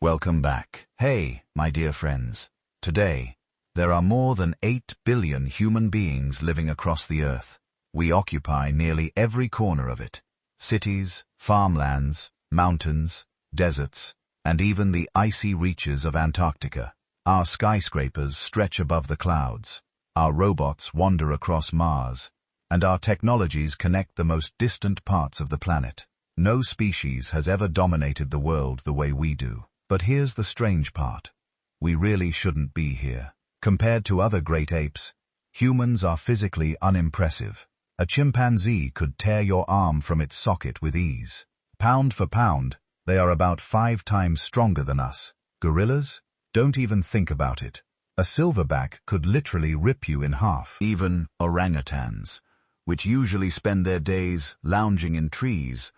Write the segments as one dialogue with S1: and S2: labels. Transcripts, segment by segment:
S1: Welcome back. Hey, my dear friends. Today, there are more than 8 billion human beings living across the Earth. We occupy nearly every corner of it. Cities, farmlands, mountains, deserts, and even the icy reaches of Antarctica. Our skyscrapers stretch above the clouds. Our robots wander across Mars. And our technologies connect the most distant parts of the planet. No species has ever dominated the world the way we do. But here's the strange part. We really shouldn't be here. Compared to other great apes, humans are physically unimpressive. A chimpanzee could tear your arm from its socket with ease. Pound for pound, they are about 5 times stronger than us. Gorillas? Don't even think about it. A silverback could literally rip you in half. Even orangutans, which usually spend their days lounging in trees,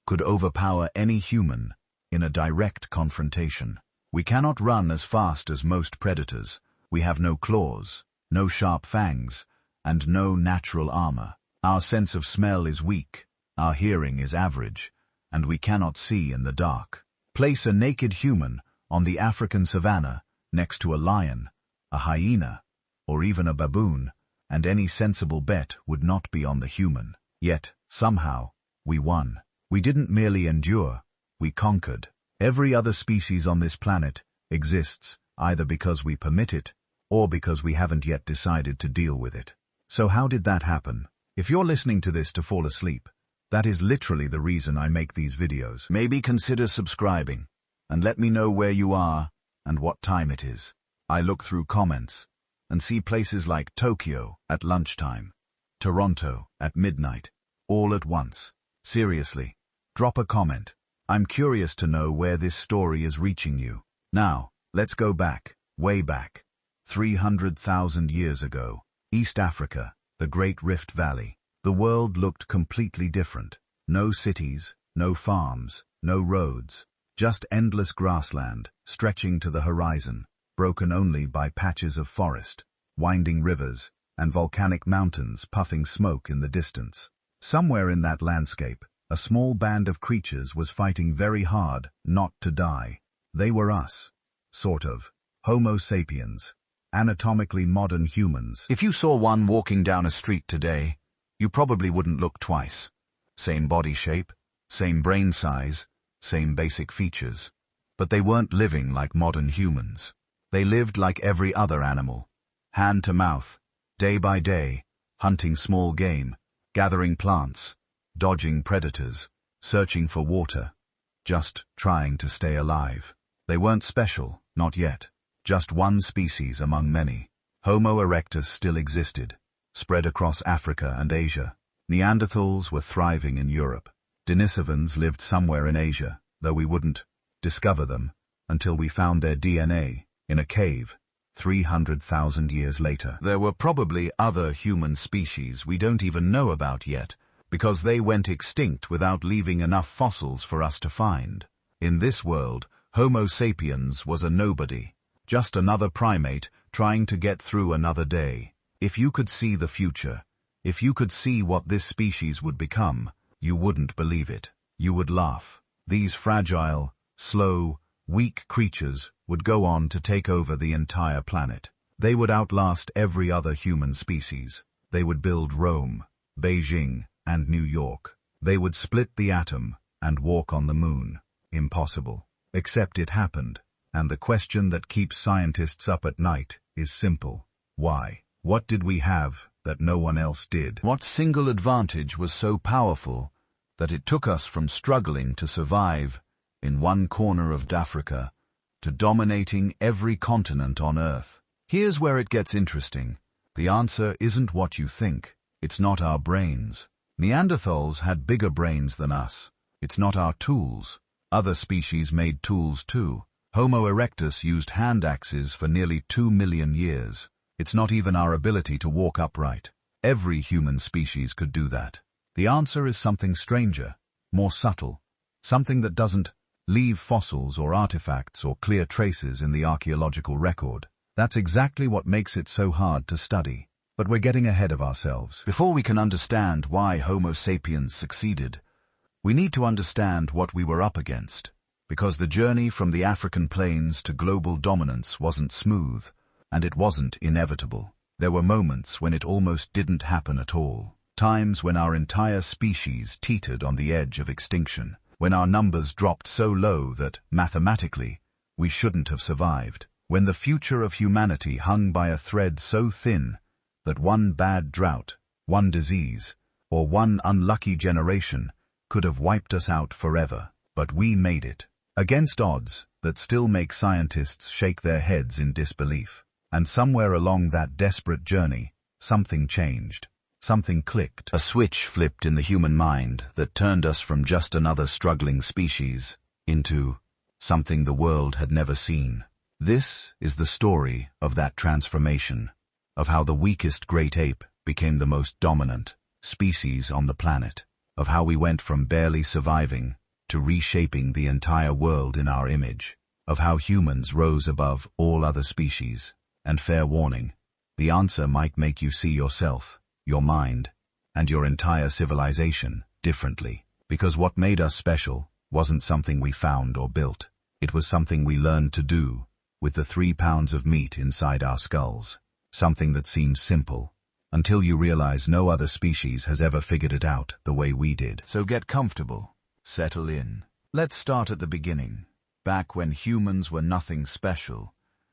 S1: could overpower any human in a direct confrontation. We cannot run as fast as most predators. We have no claws, no sharp fangs, and no natural armor. Our sense of smell is weak, our hearing is average, and we cannot see in the dark. Place a naked human on the African savanna next to a lion, a hyena, or even a baboon, and any sensible bet would not be on the human. Yet, somehow, we won. We didn't merely endure, we conquered. Every other species on this planet exists either because we permit it or because we haven't yet decided to deal with it. So how did that happen? If you're listening to this to fall asleep, that is literally the reason I make these videos. Maybe consider subscribing and let me know where you are and what time it is. I look through comments and see places like Tokyo at lunchtime, Toronto at midnight, all at once. Seriously, drop a comment. I'm curious to know where this story is reaching you. Now, let's go back, way back. 300,000 years ago, East Africa, the Great Rift Valley. The world looked completely different. No cities, no farms, no roads, just endless grassland stretching to the horizon, broken only by patches of forest, winding rivers, and volcanic mountains puffing smoke in the distance. Somewhere in that landscape, a small band of creatures was fighting very hard not to die. They were us. Sort of. Homo sapiens. Anatomically modern humans. If you saw one walking down a street today, you probably wouldn't look twice. Same body shape, same brain size, same basic features. But they weren't living like modern humans. They lived like every other animal. Hand to mouth, day by day, hunting small game, gathering plants, dodging predators, searching for water, just trying to stay alive. They weren't special, not yet. Just one species among many. Homo erectus still existed, spread across Africa and Asia. Neanderthals were thriving in Europe. Denisovans lived somewhere in Asia, though we wouldn't discover them until we found their DNA in a cave 300,000 years later. There were probably other human species we don't even know about yet, because they went extinct without leaving enough fossils for us to find. In this world, Homo sapiens was a nobody, just another primate trying to get through another day. If you could see the future, if you could see what this species would become, you wouldn't believe it. You would laugh. These fragile, slow, weak creatures would go on to take over the entire planet. They would outlast every other human species. They would build Rome, Beijing, and New York. They would split the atom and walk on the moon. Impossible. Except it happened. And the question that keeps scientists up at night is simple. Why? What did we have that no one else did? What single advantage was so powerful that it took us from struggling to survive in one corner of Africa to dominating every continent on Earth? Here's where it gets interesting. The answer isn't what you think. It's not our brains. Neanderthals had bigger brains than us. It's not our tools. Other species made tools too. Homo erectus used hand axes for nearly 2 million years. It's not even our ability to walk upright. Every human species could do that. The answer is something stranger, more subtle, something that doesn't leave fossils or artifacts or clear traces in the archaeological record. That's exactly what makes it so hard to study. But we're getting ahead of ourselves. Before we can understand why Homo sapiens succeeded, we need to understand what we were up against. Because the journey from the African plains to global dominance wasn't smooth, and it wasn't inevitable. There were moments when it almost didn't happen at all. Times when our entire species teetered on the edge of extinction, when our numbers dropped so low that, mathematically, we shouldn't have survived. When the future of humanity hung by a thread so thin that one bad drought, one disease, or one unlucky generation could have wiped us out forever. But we made it, against odds that still make scientists shake their heads in disbelief. And somewhere along that desperate journey, something changed. Something clicked. A switch flipped in the human mind that turned us from just another struggling species into something the world had never seen. This is the story of that transformation, of how the weakest great ape became the most dominant species on the planet, of how we went from barely surviving to reshaping the entire world in our image, of how humans rose above all other species. And fair warning, the answer might make you see yourself, your mind, and your entire civilization differently. Because what made us special wasn't something we found or built. It was something we learned to do with the 3 pounds of meat inside our skulls. Something that seems simple, until you realize no other species has ever figured it out the way we did. So get comfortable, settle in. Let's start at the beginning, back when humans were nothing special,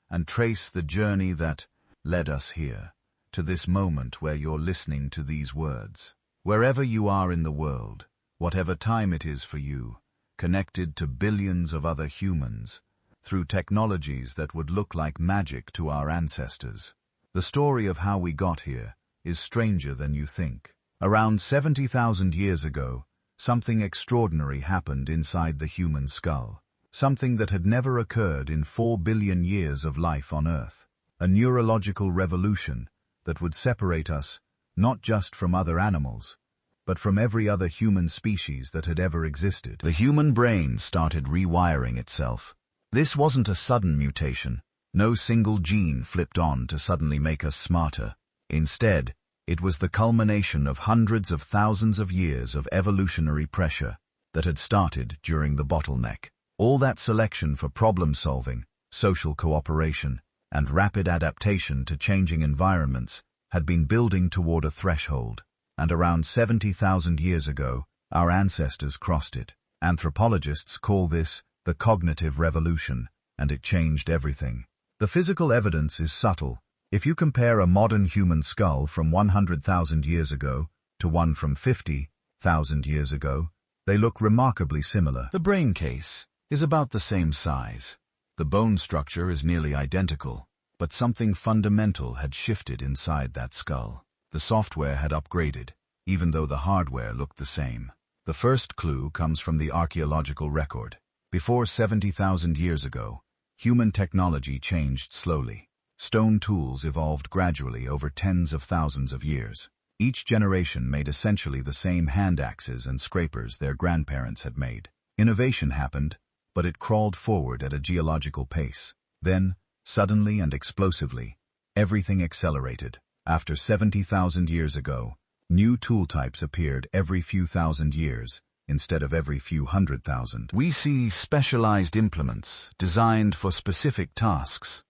S1: and trace the journey that led us here, to this moment where you're listening to these words. Wherever you are in the world, whatever time it is for you, connected to billions of other humans, through technologies that would look like magic to our ancestors. The story of how we got here is stranger than you think. Around 70,000 years ago, something extraordinary happened inside the human skull. Something that had never occurred in 4 billion years of life on Earth. A neurological revolution that would separate us not just from other animals, but from every other human species that had ever existed. The human brain started rewiring itself. This wasn't a sudden mutation. No single gene flipped on to suddenly make us smarter. Instead, it was the culmination of hundreds of thousands of years of evolutionary pressure that had started during the bottleneck. All that selection for problem-solving, social cooperation, and rapid adaptation to changing environments had been building toward a threshold, and around 70,000 years ago, our ancestors crossed it. Anthropologists call this the cognitive revolution, and it changed everything. The physical evidence is subtle. If you compare a modern human skull from 100,000 years ago to one from 50,000 years ago, they look remarkably similar. The brain case is about the same size. The bone structure is nearly identical, but something fundamental had shifted inside that skull. The software had upgraded, even though the hardware looked the same. The first clue comes from the archaeological record. Before 70,000 years ago, human technology changed slowly. Stone tools evolved gradually over tens of thousands of years. Each generation made essentially the same hand axes and scrapers their grandparents had made. Innovation happened, but it crawled forward at a geological pace. Then, suddenly and explosively, everything accelerated. After 70,000 years ago, new tool types appeared every few thousand years, instead of every few 100,000. We see specialized implements designed for specific tasks.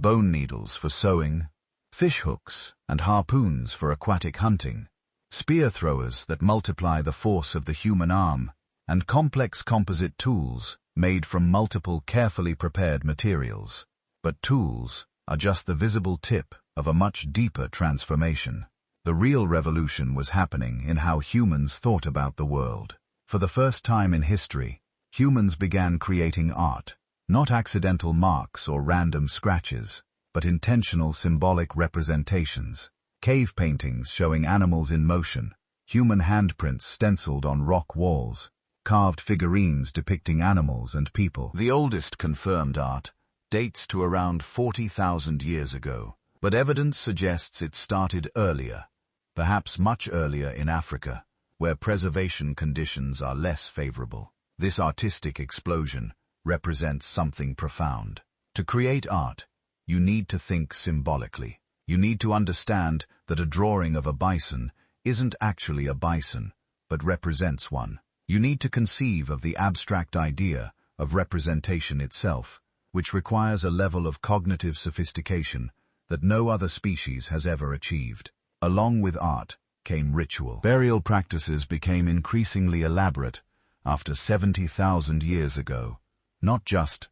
S1: Bone needles for sewing, fish hooks and harpoons for aquatic hunting, spear throwers that multiply the force of the human arm, and complex composite tools made from multiple carefully prepared materials. But tools are just the visible tip of a much deeper transformation. The real revolution was happening in how humans thought about the world. For the first time in history, humans began creating art, not accidental marks or random scratches, but intentional symbolic representations. Cave paintings showing animals in motion, human handprints stenciled on rock walls, carved figurines depicting animals and people. The oldest confirmed art dates to around 40,000 years ago, but evidence suggests it started earlier, perhaps much earlier in Africa, where preservation conditions are less favorable. This artistic explosion represents something profound. To create art, you need to think symbolically. You need to understand that a drawing of a bison isn't actually a bison, but represents one. You need to conceive of the abstract idea of representation itself, which requires a level of cognitive sophistication that no other species has ever achieved. Along with art came ritual. Burial practices became increasingly elaborate after 70,000 years ago, not just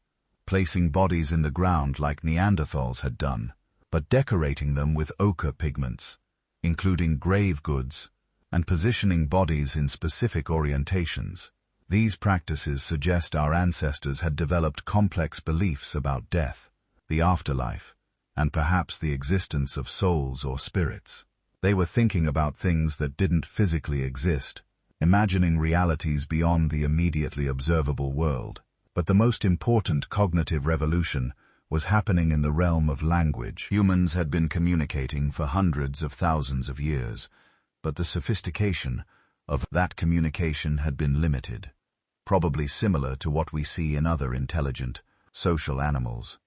S1: placing bodies in the ground like Neanderthals had done, but decorating them with ochre pigments, including grave goods, and positioning bodies in specific orientations. These practices suggest our ancestors had developed complex beliefs about death, the afterlife, and perhaps the existence of souls or spirits. They were thinking about things that didn't physically exist, imagining realities beyond the immediately observable world. But the most important cognitive revolution was happening in the realm of language. Humans had been communicating for hundreds of thousands of years, but the sophistication of that communication had been limited, probably similar to what we see in other intelligent, social animals.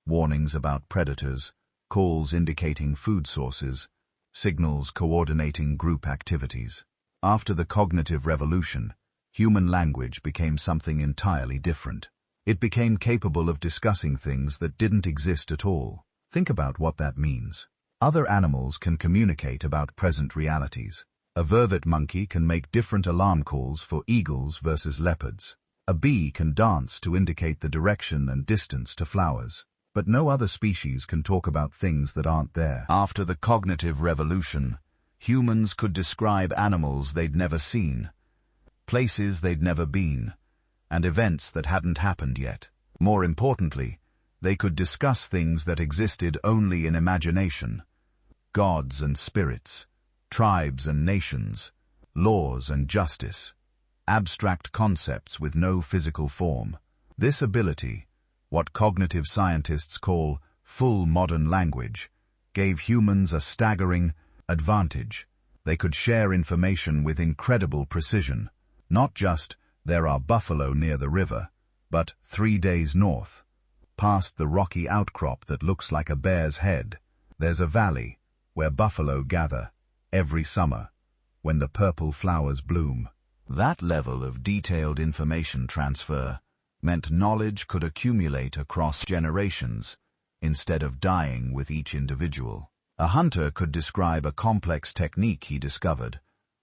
S1: Warnings about predators, calls indicating food sources, signals coordinating group activities. After the cognitive revolution, human language became something entirely different. It became capable of discussing things that didn't exist at all. Think about what that means. Other animals can communicate about present realities. A vervet monkey can make different alarm calls for eagles versus leopards. A bee can dance to indicate the direction and distance to flowers. But no other species can talk about things that aren't there. After the cognitive revolution, humans could describe animals they'd never seen, places they'd never been, and events that hadn't happened yet. More importantly, they could discuss things that existed only in imagination: gods and spirits, tribes and nations, laws and justice, abstract concepts with no physical form. This ability, what cognitive scientists call full modern language, gave humans a staggering advantage. They could share information with incredible precision. Not just, there are buffalo near the river, but 3 days north, past the rocky outcrop that looks like a bear's head, there's a valley where buffalo gather every summer when the purple flowers bloom. That level of detailed information transfer meant knowledge could accumulate across generations instead of dying with each individual. A hunter could describe a complex technique he discovered.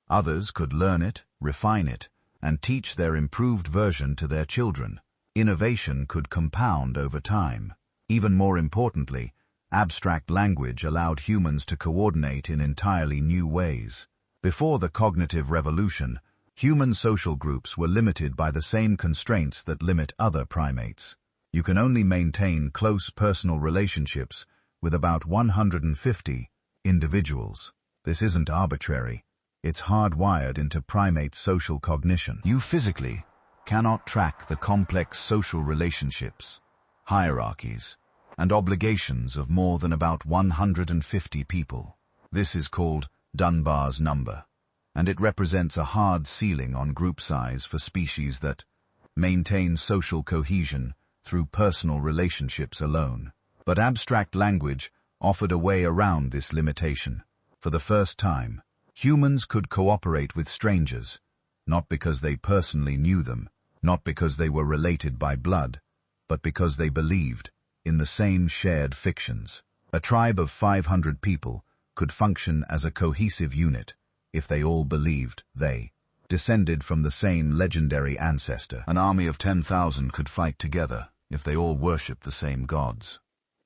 S1: Others could learn it, refine it, and teach their improved version to their children. Innovation could compound over time. Even more importantly, abstract language allowed humans to coordinate in entirely new ways. Before the cognitive revolution, human social groups were limited by the same constraints that limit other primates. You can only maintain close personal relationships with about 150 individuals. This isn't arbitrary. It's hardwired into primate social cognition. You physically cannot track the complex social relationships, hierarchies, and obligations of more than about 150 people. This is called Dunbar's number, and it represents a hard ceiling on group size for species that maintain social cohesion through personal relationships alone. But abstract language offered a way around this limitation. For the first time, humans could cooperate with strangers, not because they personally knew them, not because they were related by blood, but because they believed in the same shared fictions. A tribe of 500 people could function as a cohesive unit if they all believed they descended from the same legendary ancestor. An army of 10,000 could fight together if they all worshipped the same gods.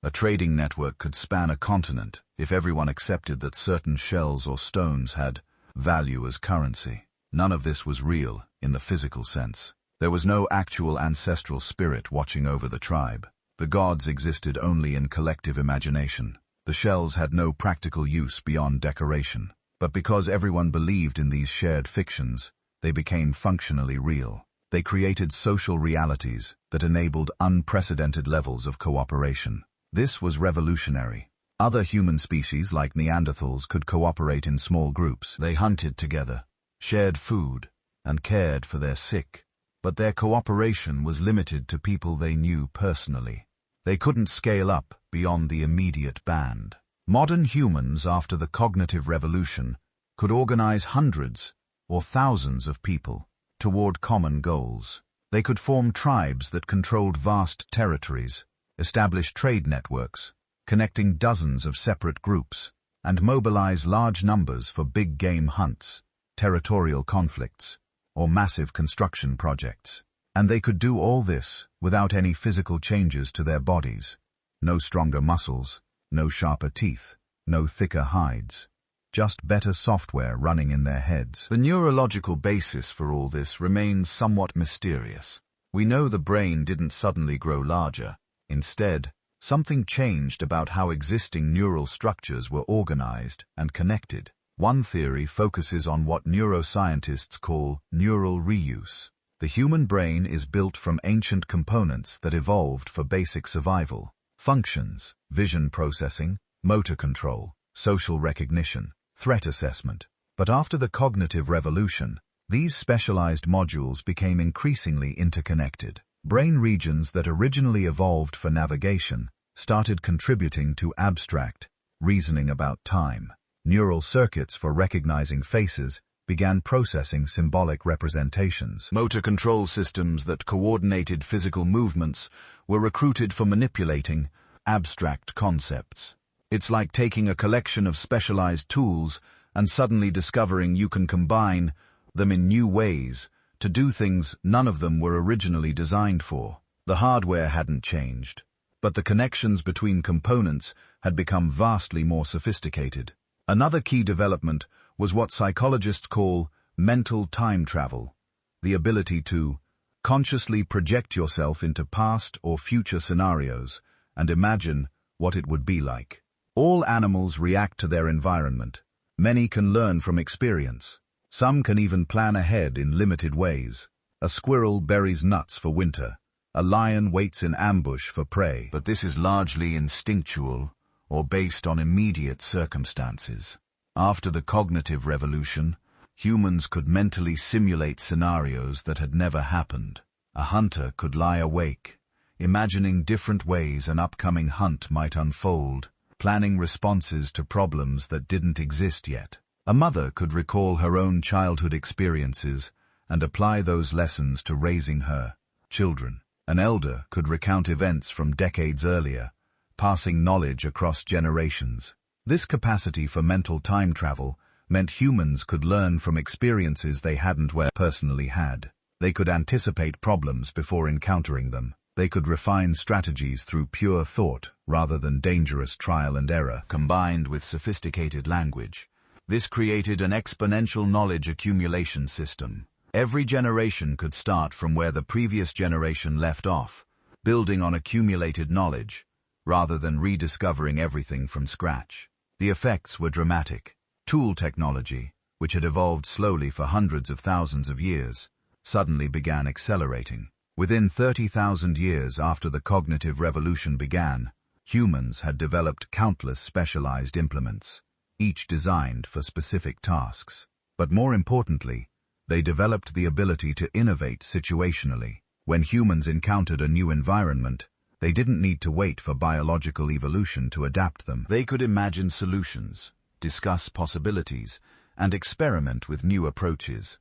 S1: A trading network could span a continent if everyone accepted that certain shells or stones had value as currency. None of this was real in the physical sense. There was no actual ancestral spirit watching over the tribe. The gods existed only in collective imagination. The shells had no practical use beyond decoration. But because everyone believed in these shared fictions, they became functionally real. They created social realities that enabled unprecedented levels of cooperation. This was revolutionary. Other human species like Neanderthals could cooperate in small groups. They hunted together, shared food, and cared for their sick. But their cooperation was limited to people they knew personally. They couldn't scale up beyond the immediate band. Modern humans, after the cognitive revolution, could organize hundreds or thousands of people toward common goals. They could form tribes that controlled vast territories, establish trade networks, connecting dozens of separate groups, and mobilize large numbers for big game hunts, territorial conflicts, or massive construction projects. And they could do all this without any physical changes to their bodies. No stronger muscles, no sharper teeth, no thicker hides. Just better software running in their heads. The neurological basis for all this remains somewhat mysterious. We know the brain didn't suddenly grow larger. Instead, something changed about how existing neural structures were organized and connected. One theory focuses on what neuroscientists call neural reuse. The human brain is built from ancient components that evolved for basic survival. Functions, vision processing, motor control, social recognition, threat assessment. But after the cognitive revolution, these specialized modules became increasingly interconnected. Brain regions that originally evolved for navigation started contributing to abstract reasoning about time. Neural circuits for recognizing faces began processing symbolic representations. Motor control systems that coordinated physical movements were recruited for manipulating abstract concepts. It's like taking a collection of specialized tools and suddenly discovering you can combine them in new ways to do things none of them were originally designed for. The hardware hadn't changed, but the connections between components had become vastly more sophisticated. Another key development was what psychologists call mental time travel, the ability to consciously project yourself into past or future scenarios and imagine what it would be like. All animals react to their environment. Many can learn from experience. Some can even plan ahead in limited ways. A squirrel buries nuts for winter. A lion waits in ambush for prey. But this is largely instinctual or based on immediate circumstances. After the cognitive revolution, humans could mentally simulate scenarios that had never happened. A hunter could lie awake, imagining different ways an upcoming hunt might unfold, planning responses to problems that didn't exist yet. A mother could recall her own childhood experiences and apply those lessons to raising her children. An elder could recount events from decades earlier, passing knowledge across generations. This capacity for mental time travel meant humans could learn from experiences they hadn't personally had. They could anticipate problems before encountering them. They could refine strategies through pure thought rather than dangerous trial and error. Combined with sophisticated language, this created an exponential knowledge accumulation system. Every generation could start from where the previous generation left off, building on accumulated knowledge, rather than rediscovering everything from scratch. The effects were dramatic. Tool technology, which had evolved slowly for hundreds of thousands of years, suddenly began accelerating. Within 30,000 years after the cognitive revolution began, humans had developed countless specialized implements, each designed for specific tasks. But more importantly, they developed the ability to innovate situationally. When humans encountered a new environment, they didn't need to wait for biological evolution to adapt them. They could imagine solutions, discuss possibilities, and experiment with new approaches.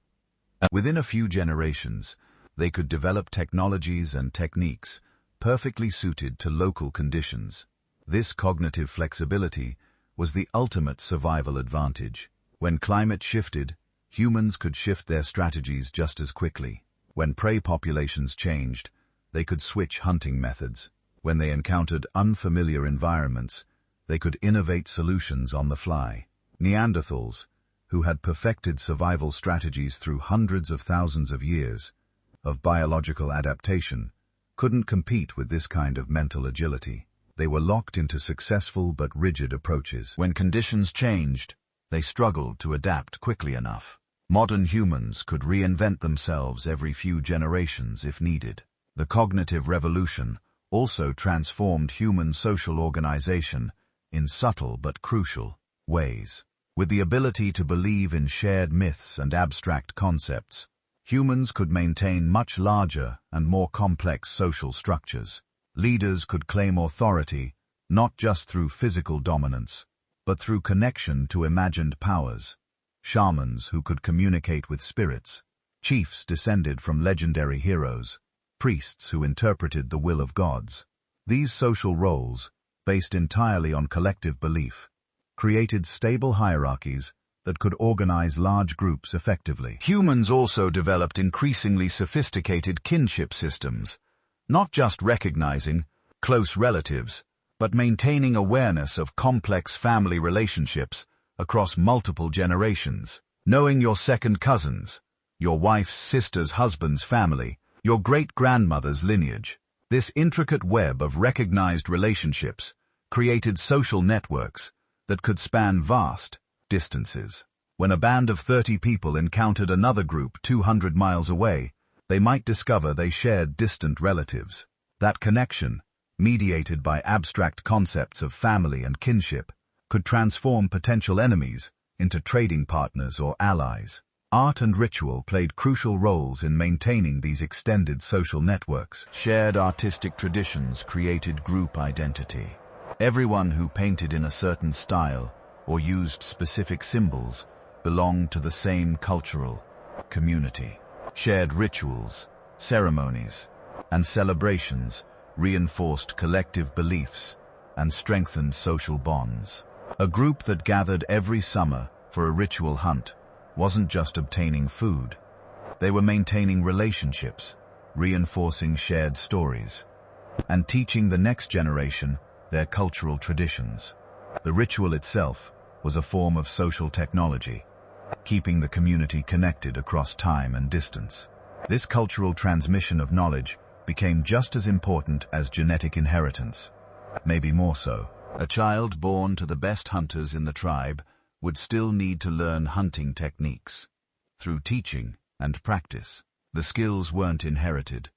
S1: Within a few generations, they could develop technologies and techniques perfectly suited to local conditions. This cognitive flexibility was the ultimate survival advantage. When climate shifted, humans could shift their strategies just as quickly. When prey populations changed, they could switch hunting methods. When they encountered unfamiliar environments, they could innovate solutions on the fly. Neanderthals, who had perfected survival strategies through hundreds of thousands of years of biological adaptation, couldn't compete with this kind of mental agility. They were locked into successful but rigid approaches. When conditions changed, they struggled to adapt quickly enough. Modern humans could reinvent themselves every few generations if needed. The cognitive revolution also transformed human social organization in subtle but crucial ways. With the ability to believe in shared myths and abstract concepts, humans could maintain much larger and more complex social structures. Leaders could claim authority not just through physical dominance, but through connection to imagined powers. Shamans who could communicate with spirits, Chiefs descended from legendary heroes, priests who interpreted the will of gods. These social roles, based entirely on collective belief, created stable hierarchies that could organize large groups effectively. Humans also developed increasingly sophisticated kinship systems, not just recognizing close relatives, but maintaining awareness of complex family relationships across multiple generations. Knowing your second cousins, your wife's sister's husband's family, your great-grandmother's lineage. This intricate web of recognized relationships created social networks that could span vast distances. When a band of 30 people encountered another group 200 miles away, they might discover they shared distant relatives. That connection, mediated by abstract concepts of family and kinship, could transform potential enemies into trading partners or allies. Art and ritual played crucial roles in maintaining these extended social networks. Shared artistic traditions created group identity. Everyone who painted in a certain style or used specific symbols belonged to the same cultural community. Shared rituals, ceremonies, and celebrations reinforced collective beliefs and strengthened social bonds. A group that gathered every summer for a ritual hunt wasn't just obtaining food. They were maintaining relationships, reinforcing shared stories, and teaching the next generation their cultural traditions. The ritual itself was a form of social technology, keeping the community connected across time and distance. This cultural transmission of knowledge became just as important as genetic inheritance, maybe more so. A child born to the best hunters in the tribe would still need to learn hunting techniques. Through teaching and practice, the skills weren't inherited.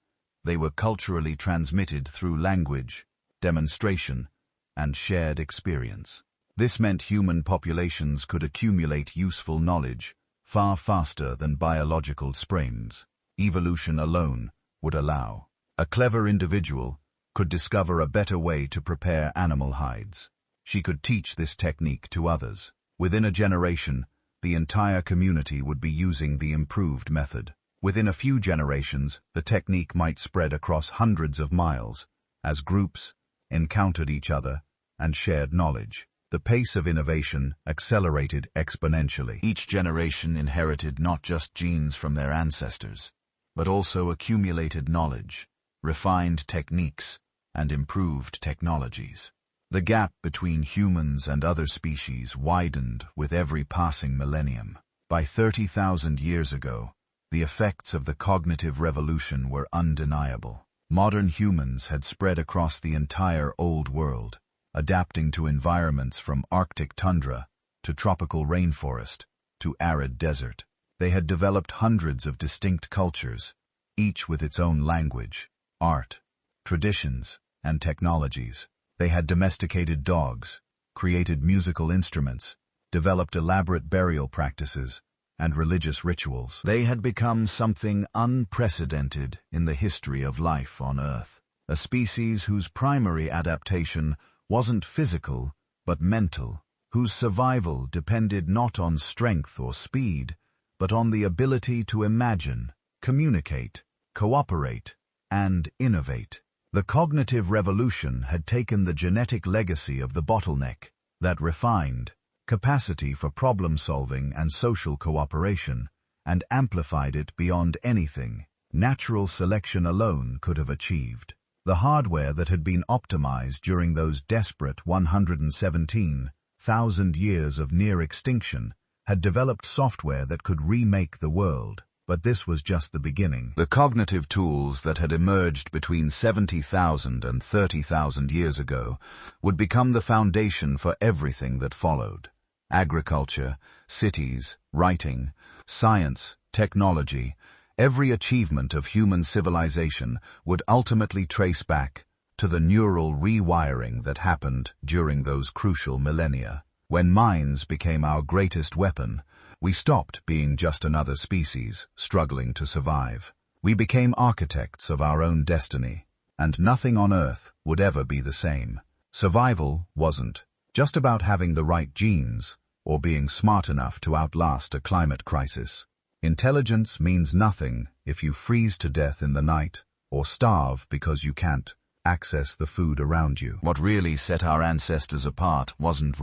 S1: They were culturally transmitted through language, demonstration, and shared experience. This meant human populations could accumulate useful knowledge far faster than biological sprains. Evolution alone would allow. A clever individual could discover a better way to prepare animal hides. She could teach this technique to others. Within a generation, the entire community would be using the improved method. Within a few generations, the technique might spread across hundreds of miles as groups encountered each other and shared knowledge. The pace of innovation accelerated exponentially. Each generation inherited not just genes from their ancestors, but also accumulated knowledge, refined techniques, and improved technologies. The gap between humans and other species widened with every passing millennium. By 30,000 years ago, the effects of the cognitive revolution were undeniable. Modern humans had spread across the entire Old World, adapting to environments from Arctic tundra to tropical rainforest to arid desert. They had developed hundreds of distinct cultures, each with its own language, art, traditions, and technologies. They had domesticated dogs, created musical instruments, developed elaborate burial practices, and religious rituals. They had become something unprecedented in the history of life on Earth, a species whose primary adaptation wasn't physical, but mental, whose survival depended not on strength or speed, but on the ability to imagine, communicate, cooperate, and innovate. The cognitive revolution had taken the genetic legacy of the bottleneck, that refined capacity for problem-solving and social cooperation, and amplified it beyond anything natural selection alone could have achieved. The hardware that had been optimized during those desperate 117,000 years of near extinction had developed software that could remake the world. But this was just the beginning. The cognitive tools that had emerged between 70,000 and 30,000 years ago would become the foundation for everything that followed. Agriculture, cities, writing, science, technology, every achievement of human civilization would ultimately trace back to the neural rewiring that happened during those crucial millennia. When minds became our greatest weapon, we stopped being just another species struggling to survive. We became architects of our own destiny, and nothing on Earth would ever be the same. Survival wasn't just about having the right genes or being smart enough to outlast a climate crisis. Intelligence means nothing if you freeze to death in the night or starve because you can't access the food around you. What really set our ancestors apart wasn't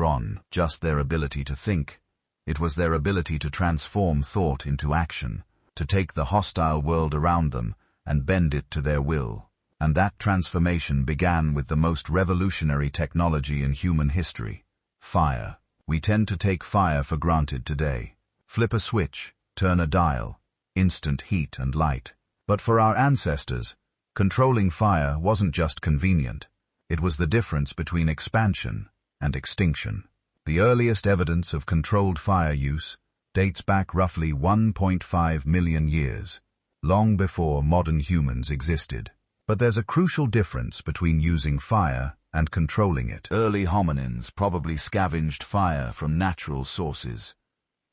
S1: just their ability to think. It was their ability to transform thought into action, to take the hostile world around them and bend it to their will. And that transformation began with the most revolutionary technology in human history: fire. We tend to take fire for granted today. Flip a switch, turn a dial, instant heat and light. But for our ancestors, controlling fire wasn't just convenient. It was the difference between expansion and extinction. The earliest evidence of controlled fire use dates back roughly 1.5 million years, long before modern humans existed. But there's a crucial difference between using fire and controlling it. Early hominins probably scavenged fire from natural sources.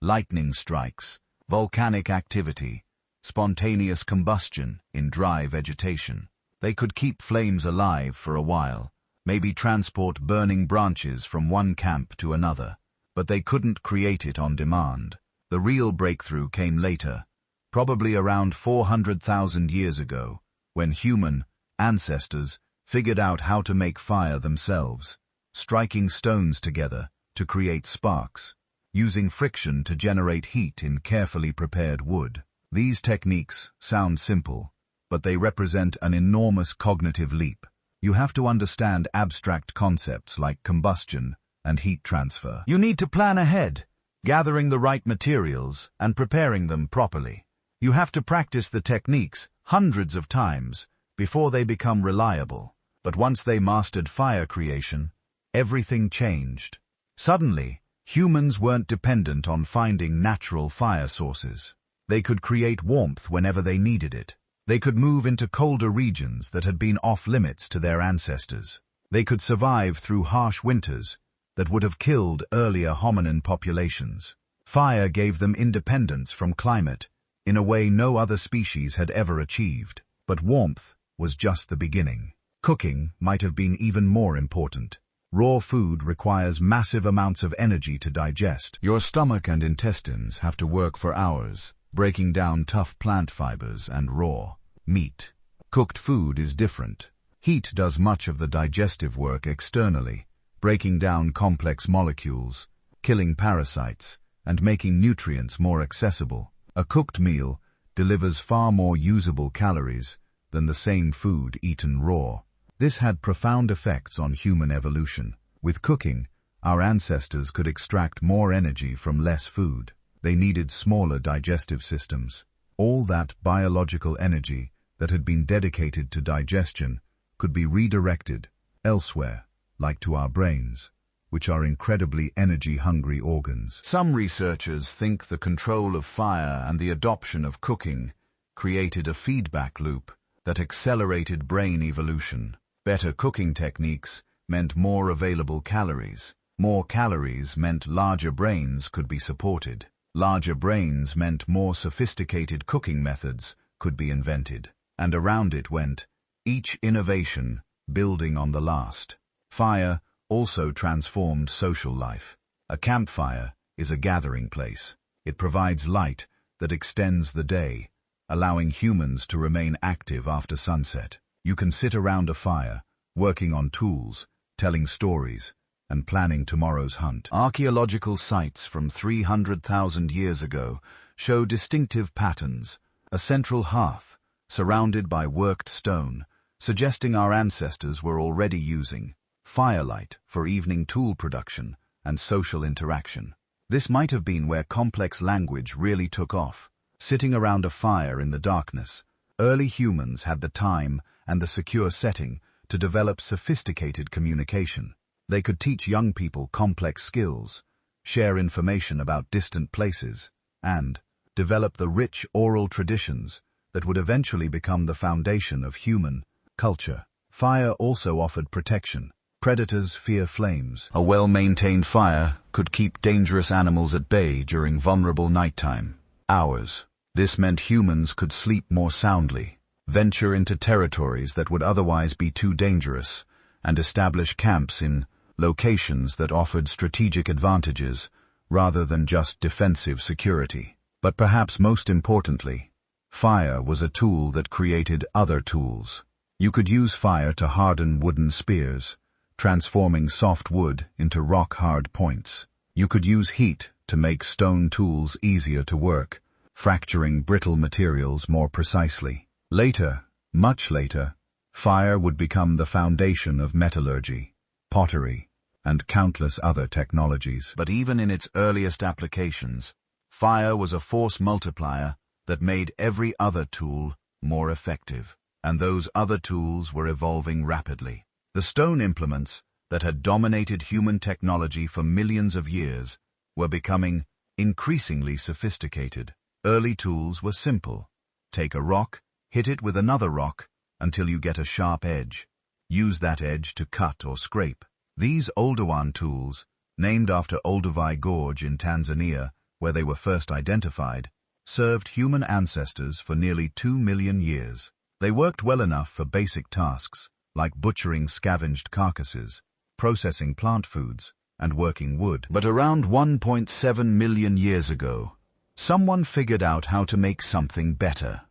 S1: Lightning strikes, volcanic activity, spontaneous combustion in dry vegetation. They could keep flames alive for a while, maybe transport burning branches from one camp to another, but they couldn't create it on demand. The real breakthrough came later, probably around 400,000 years ago, when human ancestors figured out how to make fire themselves, striking stones together to create sparks, using friction to generate heat in carefully prepared wood. These techniques sound simple, but they represent an enormous cognitive leap. You have to understand abstract concepts like combustion and heat transfer. You need to plan ahead, gathering the right materials and preparing them properly. You have to practice the techniques hundreds of times before they become reliable. But once they mastered fire creation, everything changed. Suddenly, humans weren't dependent on finding natural fire sources. They could create warmth whenever they needed it. They could move into colder regions that had been off-limits to their ancestors. They could survive through harsh winters that would have killed earlier hominin populations. Fire gave them independence from climate in a way no other species had ever achieved. But warmth was just the beginning. Cooking might have been even more important. Raw food requires massive amounts of energy to digest. Your stomach and intestines have to work for hours, breaking down tough plant fibers and raw meat. Cooked food is different. Heat does much of the digestive work externally, breaking down complex molecules, killing parasites, and making nutrients more accessible. A cooked meal delivers far more usable calories than the same food eaten raw. This had profound effects on human evolution. With cooking, our ancestors could extract more energy from less food. They needed smaller digestive systems. All that biological energy that had been dedicated to digestion could be redirected elsewhere, like to our brains, which are incredibly energy-hungry organs. Some researchers think the control of fire and the adoption of cooking created a feedback loop that accelerated brain evolution. Better cooking techniques meant more available calories. More calories meant larger brains could be supported. Larger brains meant more sophisticated cooking methods could be invented. And around it went, each innovation building on the last. Fire also transformed social life. A campfire is a gathering place. It provides light that extends the day, allowing humans to remain active after sunset. You can sit around a fire, working on tools, telling stories, and planning tomorrow's hunt. Archaeological sites from 300,000 years ago show distinctive patterns: a central hearth, surrounded by worked stone, suggesting our ancestors were already using firelight for evening tool production and social interaction. This might have been where complex language really took off. Sitting around a fire in the darkness, early humans had the time and the secure setting to develop sophisticated communication. They could teach young people complex skills, share information about distant places, and develop the rich oral traditions that would eventually become the foundation of human culture. Fire also offered protection. Predators fear flames. A well-maintained fire could keep dangerous animals at bay during vulnerable nighttime hours. This meant humans could sleep more soundly, venture into territories that would otherwise be too dangerous, and establish camps in locations that offered strategic advantages rather than just defensive security. But perhaps most importantly, fire was a tool that created other tools. You could use fire to harden wooden spears, transforming soft wood into rock-hard points. You could use heat to make stone tools easier to work, fracturing brittle materials more precisely. Later, much later, fire would become the foundation of metallurgy, pottery, and countless other technologies. But even in its earliest applications, fire was a force multiplier that made every other tool more effective, and those other tools were evolving rapidly. The stone implements that had dominated human technology for millions of years were becoming increasingly sophisticated. Early tools were simple. Take a rock, hit it with another rock until you get a sharp edge. Use that edge to cut or scrape. These Oldowan tools, named after Olduvai Gorge in Tanzania, where they were first identified, served human ancestors for nearly 2 million years. They worked well enough for basic tasks, like butchering scavenged carcasses, processing plant foods, and working wood. But around 1.7 million years ago, someone figured out how to make something better.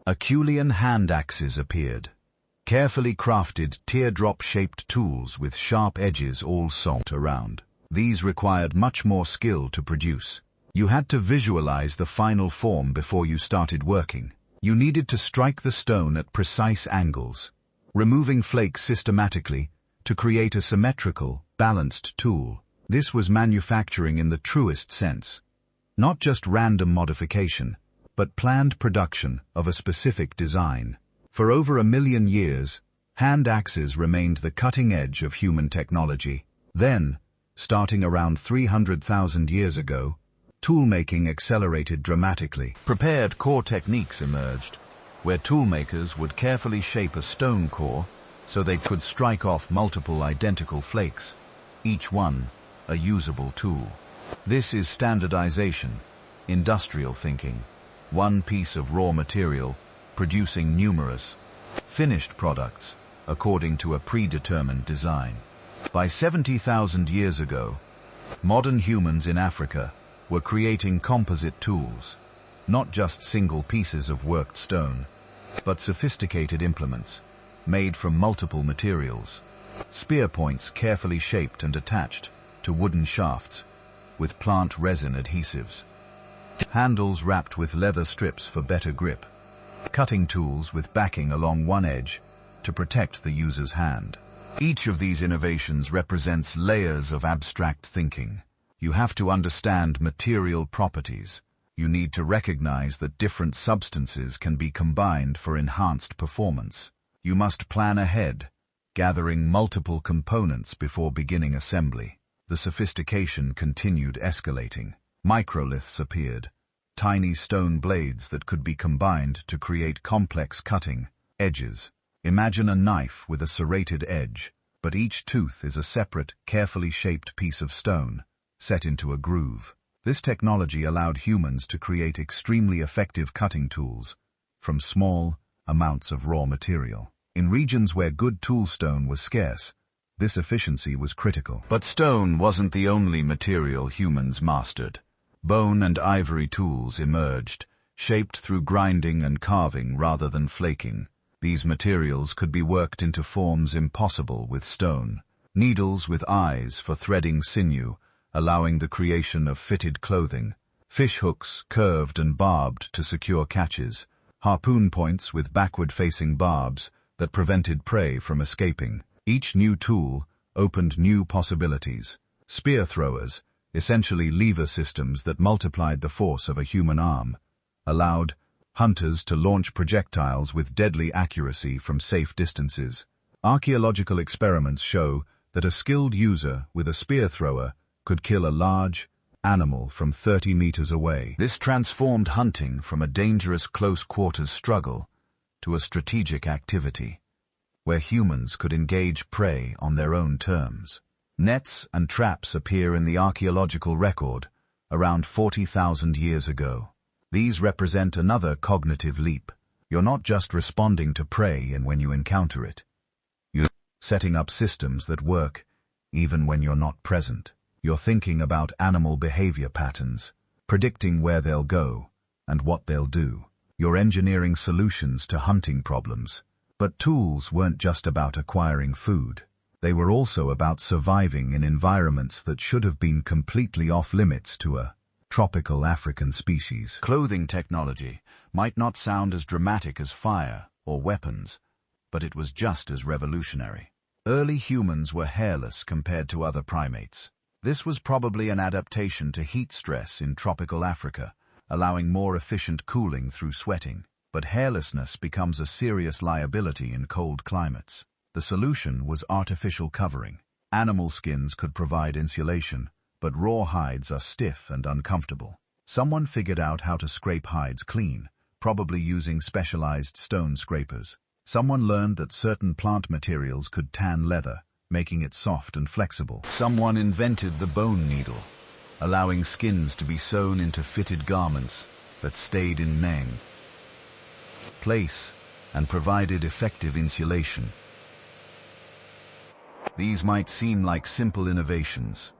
S1: Acheulean hand axes appeared. Carefully crafted teardrop-shaped tools with sharp edges all sawed around. These required much more skill to produce. You had to visualize the final form before you started working. You needed to strike the stone at precise angles, removing flakes systematically to create a symmetrical, balanced tool. This was manufacturing in the truest sense. Not just random modification, but planned production of a specific design. For over 1 million years, hand axes remained the cutting edge of human technology. Then, starting around 300,000 years ago, toolmaking accelerated dramatically. Prepared core techniques emerged, where toolmakers would carefully shape a stone core so they could strike off multiple identical flakes, each one a usable tool. This is standardization, industrial thinking, one piece of raw material producing numerous, finished products according to a predetermined design. By 70,000 years ago, modern humans in Africa were creating composite tools, not just single pieces of worked stone, but sophisticated implements, made from multiple materials. Spear points carefully shaped and attached to wooden shafts, with plant resin adhesives. Handles wrapped with leather strips for better grip. Cutting tools with backing along one edge to protect the user's hand. Each of these innovations represents layers of abstract thinking. You have to understand material properties. You need to recognize that different substances can be combined for enhanced performance. You must plan ahead, gathering multiple components before beginning assembly. The sophistication continued escalating. Microliths appeared, tiny stone blades that could be combined to create complex cutting edges. Imagine a knife with a serrated edge, but each tooth is a separate, carefully shaped piece of stone, set into a groove. This technology allowed humans to create extremely effective cutting tools from small amounts of raw material. In regions where good toolstone was scarce, this efficiency was critical. But stone wasn't the only material humans mastered. Bone and ivory tools emerged, shaped through grinding and carving rather than flaking. These materials could be worked into forms impossible with stone. Needles with eyes for threading sinew, allowing the creation of fitted clothing. Fish hooks curved and barbed to secure catches. Harpoon points with backward-facing barbs that prevented prey from escaping. Each new tool opened new possibilities. Spear throwers, essentially lever systems that multiplied the force of a human arm, allowed hunters to launch projectiles with deadly accuracy from safe distances. Archaeological experiments show that a skilled user with a spear thrower could kill a large animal from 30 meters away. This transformed hunting from a dangerous close-quarters struggle to a strategic activity, where humans could engage prey on their own terms. Nets and traps appear in the archaeological record around 40,000 years ago. These represent another cognitive leap. You're not just responding to prey and when you encounter it. You're setting up systems that work even when you're not present. You're thinking about animal behavior patterns, predicting where they'll go, and what they'll do. You're engineering solutions to hunting problems. But tools weren't just about acquiring food. They were also about surviving in environments that should have been completely off-limits to a tropical African species. Clothing technology might not sound as dramatic as fire or weapons, but it was just as revolutionary. Early humans were hairless compared to other primates. This was probably an adaptation to heat stress in tropical Africa, allowing more efficient cooling through sweating. But hairlessness becomes a serious liability in cold climates. The solution was artificial covering. Animal skins could provide insulation, but raw hides are stiff and uncomfortable. Someone figured out how to scrape hides clean, probably using specialized stone scrapers. Someone learned that certain plant materials could tan leather, making it soft and flexible. Someone invented the bone needle, allowing skins to be sewn into fitted garments that stayed in place and provided effective insulation. These might seem like simple innovations,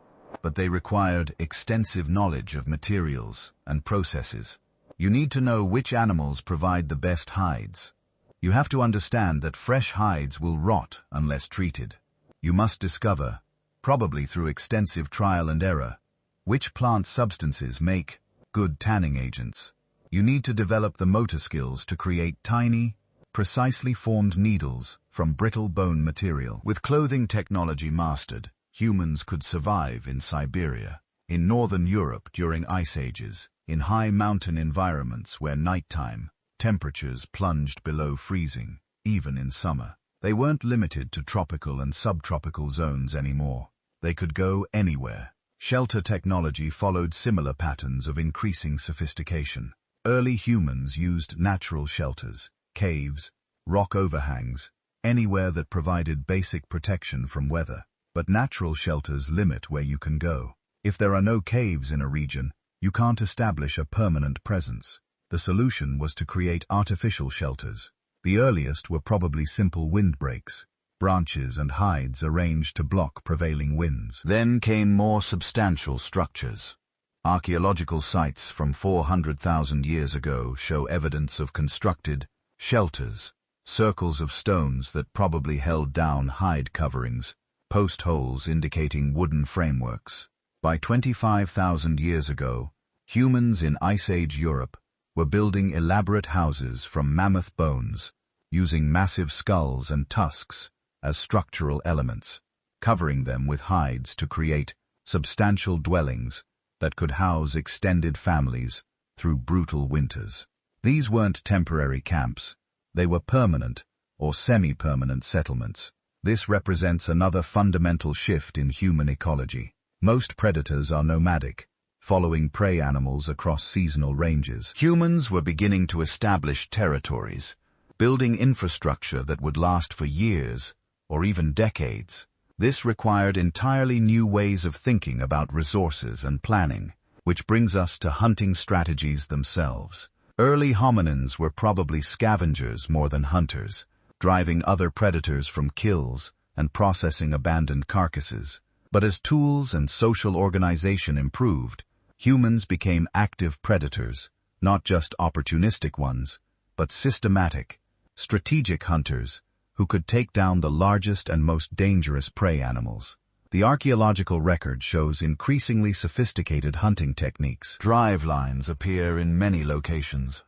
S1: but they required extensive knowledge of materials and processes. You need to know which animals provide the best hides. You have to understand that fresh hides will rot unless treated. You must discover, probably through extensive trial and error, which plant substances make good tanning agents. You need to develop the motor skills to create tiny, precisely formed needles from brittle bone material. With clothing technology mastered, humans could survive in Siberia, in northern Europe during ice ages, in high mountain environments where nighttime temperatures plunged below freezing, even in summer. They weren't limited to tropical and subtropical zones anymore. They could go anywhere. Shelter technology followed similar patterns of increasing sophistication. Early humans used natural shelters, caves, rock overhangs, anywhere that provided basic protection from weather. But natural shelters limit where you can go. If there are no caves in a region, you can't establish a permanent presence. The solution was to create artificial shelters. The earliest were probably simple windbreaks, branches and hides arranged to block prevailing winds. Then came more substantial structures. Archaeological sites from 400,000 years ago show evidence of constructed shelters, circles of stones that probably held down hide coverings, post holes indicating wooden frameworks. By 25,000 years ago, humans in Ice Age Europe were building elaborate houses from mammoth bones, using massive skulls and tusks as structural elements, covering them with hides to create substantial dwellings that could house extended families through brutal winters. These weren't temporary camps, they were permanent or semi-permanent settlements. This represents another fundamental shift in human ecology. Most predators are nomadic, following prey animals across seasonal ranges. Humans were beginning to establish territories, building infrastructure that would last for years or even decades. This required entirely new ways of thinking about resources and planning, which brings us to hunting strategies themselves. Early hominins were probably scavengers more than hunters, driving other predators from kills and processing abandoned carcasses. But as tools and social organization improved, humans became active predators, not just opportunistic ones, but systematic, strategic hunters who could take down the largest and most dangerous prey animals. The archaeological record shows increasingly sophisticated hunting techniques. Drive lines appear in many locations.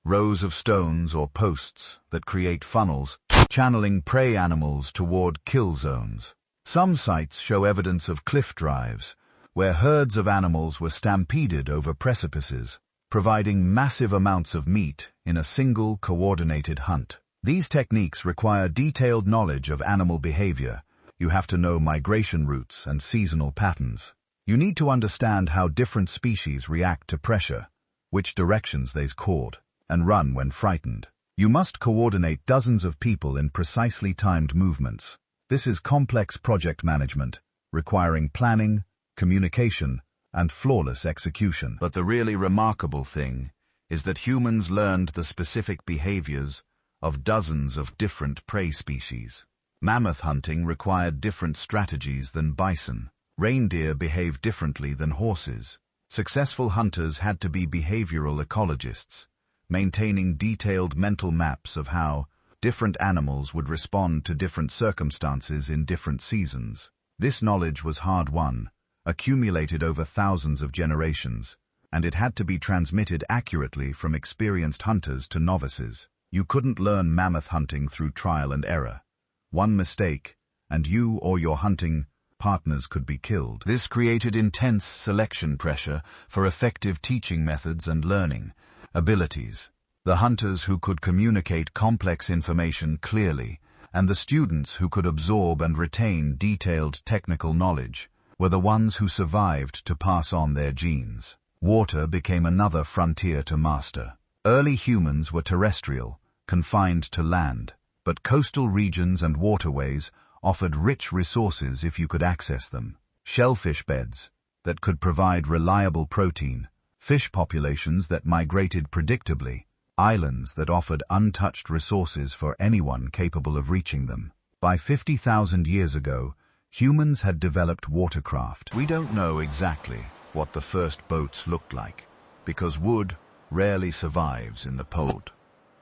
S1: Rows of stones or posts that create funnels, channeling prey animals toward kill zones. Some sites show evidence of cliff drives, where herds of animals were stampeded over precipices, providing massive amounts of meat in a single coordinated hunt. These techniques require detailed knowledge of animal behavior. You have to know migration routes and seasonal patterns. You need to understand how different species react to pressure, which directions they court, and run when frightened. You must coordinate dozens of people in precisely timed movements. This is complex project management, requiring planning, communication, and flawless execution. But the really remarkable thing is that humans learned the specific behaviors of dozens of different prey species. Mammoth hunting required different strategies than bison. Reindeer behave differently than horses. Successful hunters had to be behavioral ecologists, maintaining detailed mental maps of how different animals would respond to different circumstances in different seasons. This knowledge was hard-won, accumulated over thousands of generations, and it had to be transmitted accurately from experienced hunters to novices. You couldn't learn mammoth hunting through trial and error. One mistake, and you or your hunting partners could be killed. This created intense selection pressure for effective teaching methods and learning abilities. The hunters who could communicate complex information clearly, and the students who could absorb and retain detailed technical knowledge, were the ones who survived to pass on their genes. Water became another frontier to master. Early humans were terrestrial, confined to land, but coastal regions and waterways offered rich resources if you could access them. Shellfish beds that could provide reliable protein, fish populations that migrated predictably, islands that offered untouched resources for anyone capable of reaching them. By 50,000 years ago, humans had developed watercraft. We don't know exactly what the first boats looked like, because wood rarely survives in the cold.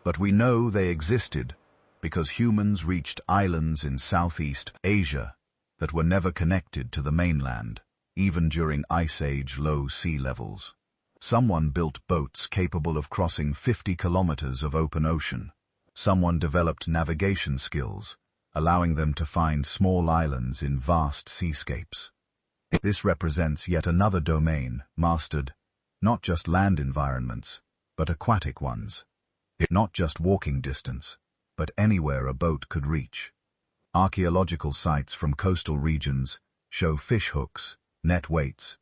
S1: But we know they existed because humans reached islands in Southeast Asia that were never connected to the mainland, even during Ice Age low sea levels. Someone built boats capable of crossing 50 kilometers of open ocean. Someone developed navigation skills, allowing them to find small islands in vast seascapes. This represents yet another domain mastered, not just land environments, but aquatic ones. Not just walking distance, but anywhere a boat could reach. Archaeological sites from coastal regions show fish hooks, net weights,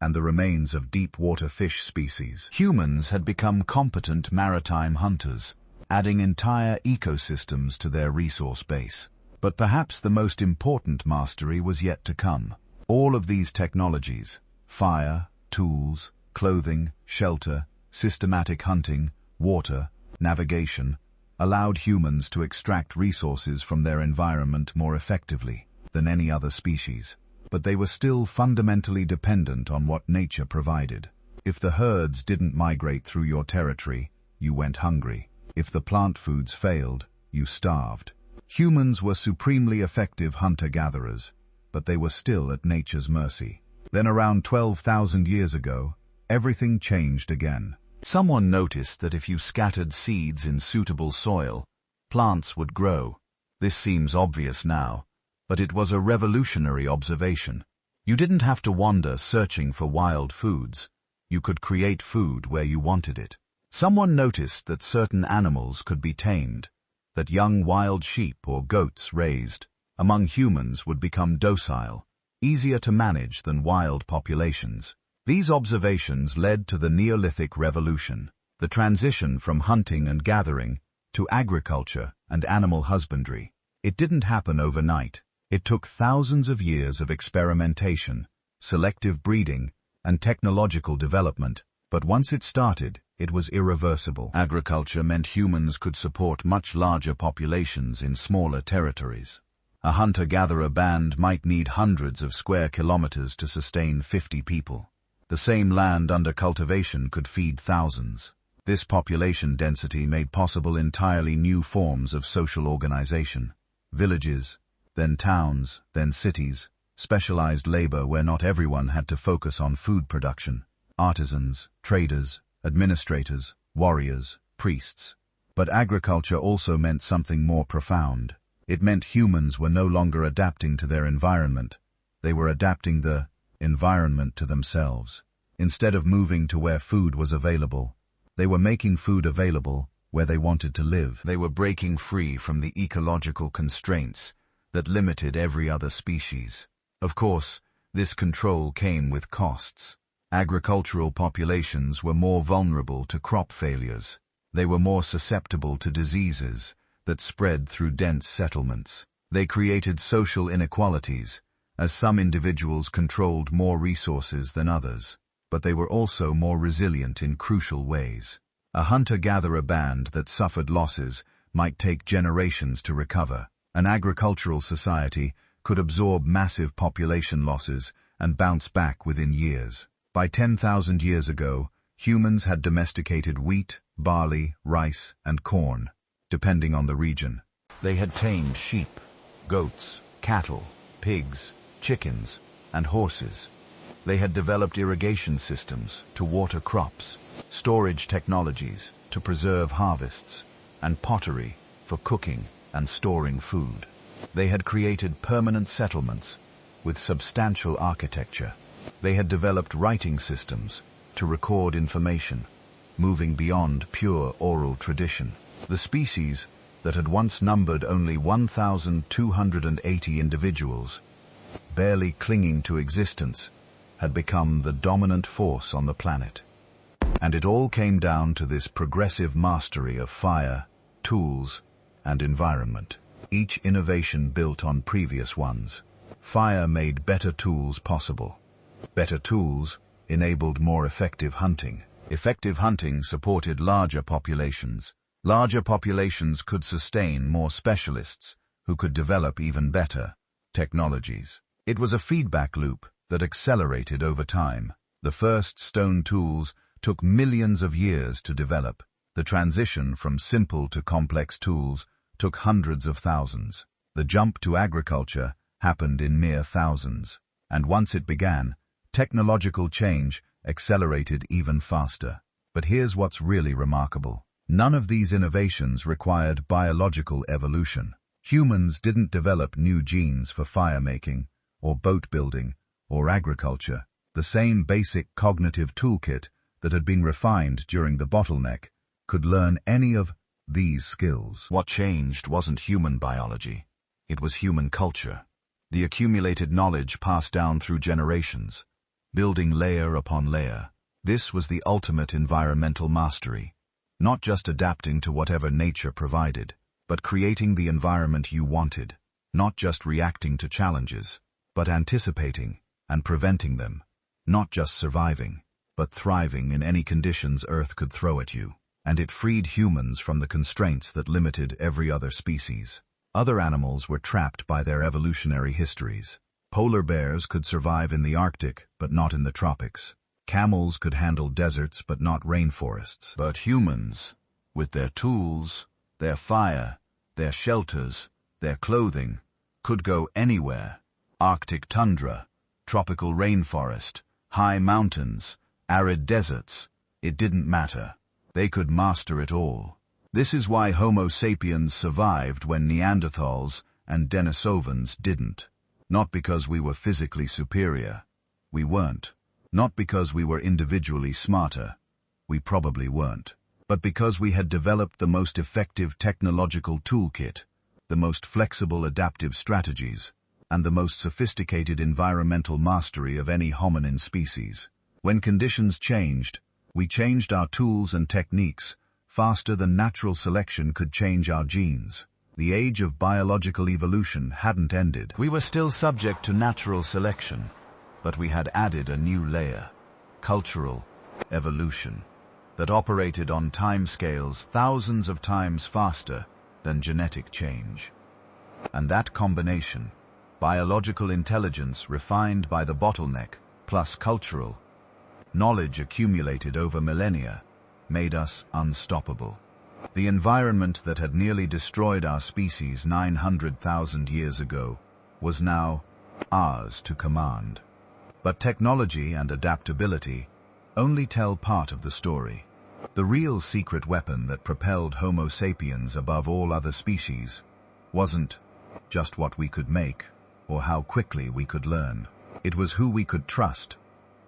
S1: and the remains of deep-water fish species. Humans had become competent maritime hunters, adding entire ecosystems to their resource base. But perhaps the most important mastery was yet to come. All of these technologies, fire, tools, clothing, shelter, systematic hunting, water, navigation, allowed humans to extract resources from their environment more effectively than any other species. But they were still fundamentally dependent on what nature provided. If the herds didn't migrate through your territory, you went hungry. If the plant foods failed, you starved. Humans were supremely effective hunter-gatherers, but they were still at nature's mercy. Then around 12,000 years ago, everything changed again. Someone noticed that if you scattered seeds in suitable soil, plants would grow. This seems obvious now, but it was a revolutionary observation. You didn't have to wander searching for wild foods. You could create food where you wanted it. Someone noticed that certain animals could be tamed, that young wild sheep or goats raised among humans would become docile, easier to manage than wild populations. These observations led to the Neolithic Revolution, the transition from hunting and gathering to agriculture and animal husbandry. It didn't happen overnight. It took thousands of years of experimentation, selective breeding, and technological development, but once it started, it was irreversible. Agriculture meant humans could support much larger populations in smaller territories. A hunter-gatherer band might need hundreds of square kilometers to sustain 50 people. The same land under cultivation could feed thousands. This population density made possible entirely new forms of social organization. Villages, then towns, then cities, specialized labor where not everyone had to focus on food production, artisans, traders, administrators, warriors, priests. But agriculture also meant something more profound. It meant humans were no longer adapting to their environment. They were adapting the environment to themselves. Instead of moving to where food was available, they were making food available where they wanted to live. They were breaking free from the ecological constraints that limited every other species. Of course, this control came with costs. Agricultural populations were more vulnerable to crop failures. They were more susceptible to diseases that spread through dense settlements. They created social inequalities, as some individuals controlled more resources than others, but they were also more resilient in crucial ways. A hunter-gatherer band that suffered losses might take generations to recover. An agricultural society could absorb massive population losses and bounce back within years. By 10,000 years ago, humans had domesticated wheat, barley, rice, and corn, depending on the region. They had tamed sheep, goats, cattle, pigs, chickens, and horses. They had developed irrigation systems to water crops, storage technologies to preserve harvests, and pottery for cooking and storing food. They had created permanent settlements with substantial architecture. They had developed writing systems to record information, moving beyond pure oral tradition. The species that had once numbered only 1,280 individuals, barely clinging to existence, had become the dominant force on the planet. And it all came down to this progressive mastery of fire, tools, and environment. Each innovation built on previous ones. Fire made better tools possible. Better tools enabled more effective hunting. Effective hunting supported larger populations. Larger populations could sustain more specialists who could develop even better technologies. It was a feedback loop that accelerated over time. The first stone tools took millions of years to develop. The transition from simple to complex tools took hundreds of thousands. The jump to agriculture happened in mere thousands. And once it began, technological change accelerated even faster. But here's what's really remarkable. None of these innovations required biological evolution. Humans didn't develop new genes for fire-making, or boat building, or agriculture. The same basic cognitive toolkit that had been refined during the bottleneck could learn any of these skills. What changed wasn't human biology. It was human culture. The accumulated knowledge passed down through generations, building layer upon layer. This was the ultimate environmental mastery. Not just adapting to whatever nature provided, but creating the environment you wanted. Not just reacting to challenges, but anticipating and preventing them. Not just surviving, but thriving in any conditions Earth could throw at you. And it freed humans from the constraints that limited every other species. Other animals were trapped by their evolutionary histories. Polar bears could survive in the Arctic, but not in the tropics. Camels could handle deserts, but not rainforests. But humans, with their tools, their fire, their shelters, their clothing, could go anywhere. Arctic tundra, tropical rainforest, high mountains, arid deserts. It didn't matter. They could master it all. This is why Homo sapiens survived when Neanderthals and Denisovans didn't. Not because we were physically superior. We weren't. Not because we were individually smarter. We probably weren't. But because we had developed the most effective technological toolkit, the most flexible adaptive strategies, and the most sophisticated environmental mastery of any hominin species. When conditions changed, we changed our tools and techniques faster than natural selection could change our genes. The age of biological evolution hadn't ended. We were still subject to natural selection, but we had added a new layer, cultural evolution, that operated on timescales thousands of times faster than genetic change. And that combination, biological intelligence refined by the bottleneck, plus cultural knowledge accumulated over millennia, made us unstoppable. The environment that had nearly destroyed our species 900,000 years ago was now ours to command. But technology and adaptability only tell part of the story. The real secret weapon that propelled Homo sapiens above all other species wasn't just what we could make or how quickly we could learn. It was who we could trust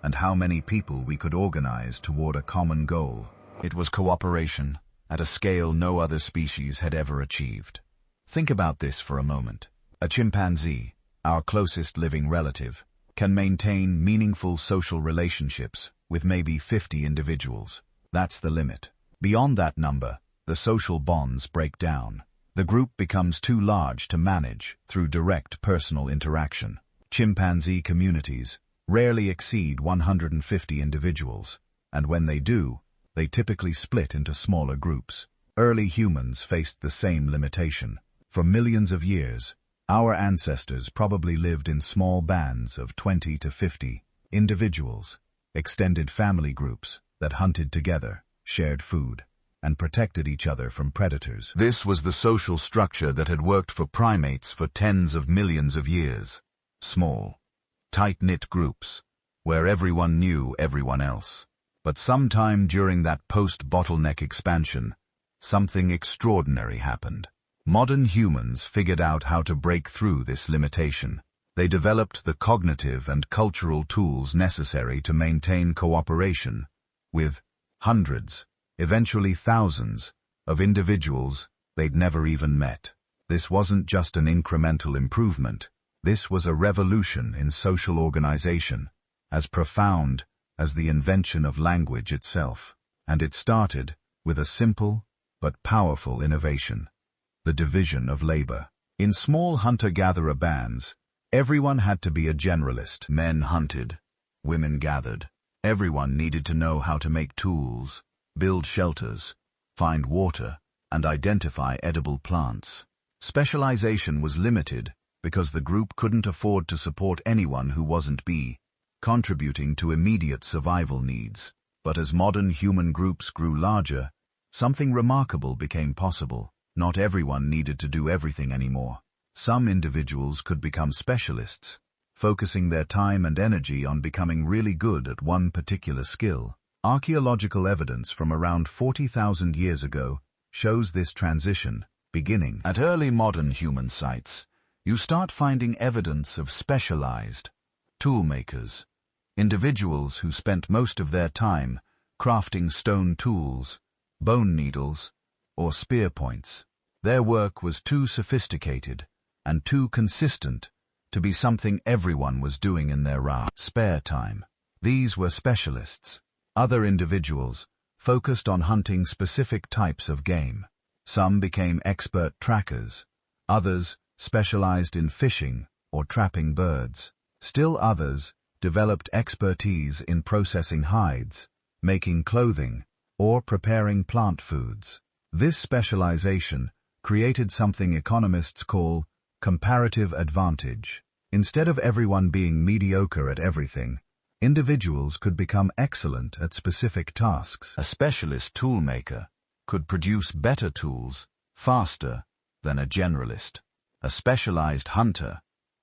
S1: and how many people we could organize toward a common goal. It was cooperation at a scale no other species had ever achieved. Think about this for a moment. A chimpanzee, our closest living relative, can maintain meaningful social relationships with maybe 50 individuals. That's the limit. Beyond that number, the social bonds break down. The group becomes too large to manage through direct personal interaction. Chimpanzee communities rarely exceed 150 individuals, and when they do, they typically split into smaller groups. Early humans faced the same limitation. For millions of years, our ancestors probably lived in small bands of 20 to 50 individuals. extended family groups that hunted together, shared food, and protected each other from predators. This was the social structure that had worked for primates for tens of millions of years. Small, tight-knit groups, where everyone knew everyone else. But sometime during that post-bottleneck expansion, something extraordinary happened. Modern humans figured out how to break through this limitation. They developed the cognitive and cultural tools necessary to maintain cooperation with hundreds, eventually thousands, of individuals they'd never even met. This wasn't just an incremental improvement. This was a revolution in social organization, as profound as the invention of language itself. And it started with a simple but powerful innovation: the division of labor. In small hunter-gatherer bands, everyone had to be a generalist. Men hunted, women gathered. Everyone needed to know how to make tools, build shelters, find water, and identify edible plants. Specialization was limited because the group couldn't afford to support anyone who wasn't contributing to immediate survival needs. But as modern human groups grew larger, something remarkable became possible. Not everyone needed to do everything anymore. Some individuals could become specialists, focusing their time and energy on becoming really good at one particular skill. Archaeological evidence from around 40,000 years ago shows this transition beginning. At early modern human sites, you start finding evidence of specialized toolmakers, individuals who spent most of their time crafting stone tools, bone needles, or spear points. Their work was too sophisticated and too consistent to be something everyone was doing in their spare time. These were specialists. Other individuals focused on hunting specific types of game. Some became expert trackers. Others specialized in fishing or trapping birds. Still others developed expertise in processing hides, making clothing, or preparing plant foods. This specialization created something economists call comparative advantage. Instead of everyone being mediocre at everything, individuals could become excellent at specific tasks. A specialist toolmaker could produce better tools faster than a generalist. A specialized hunter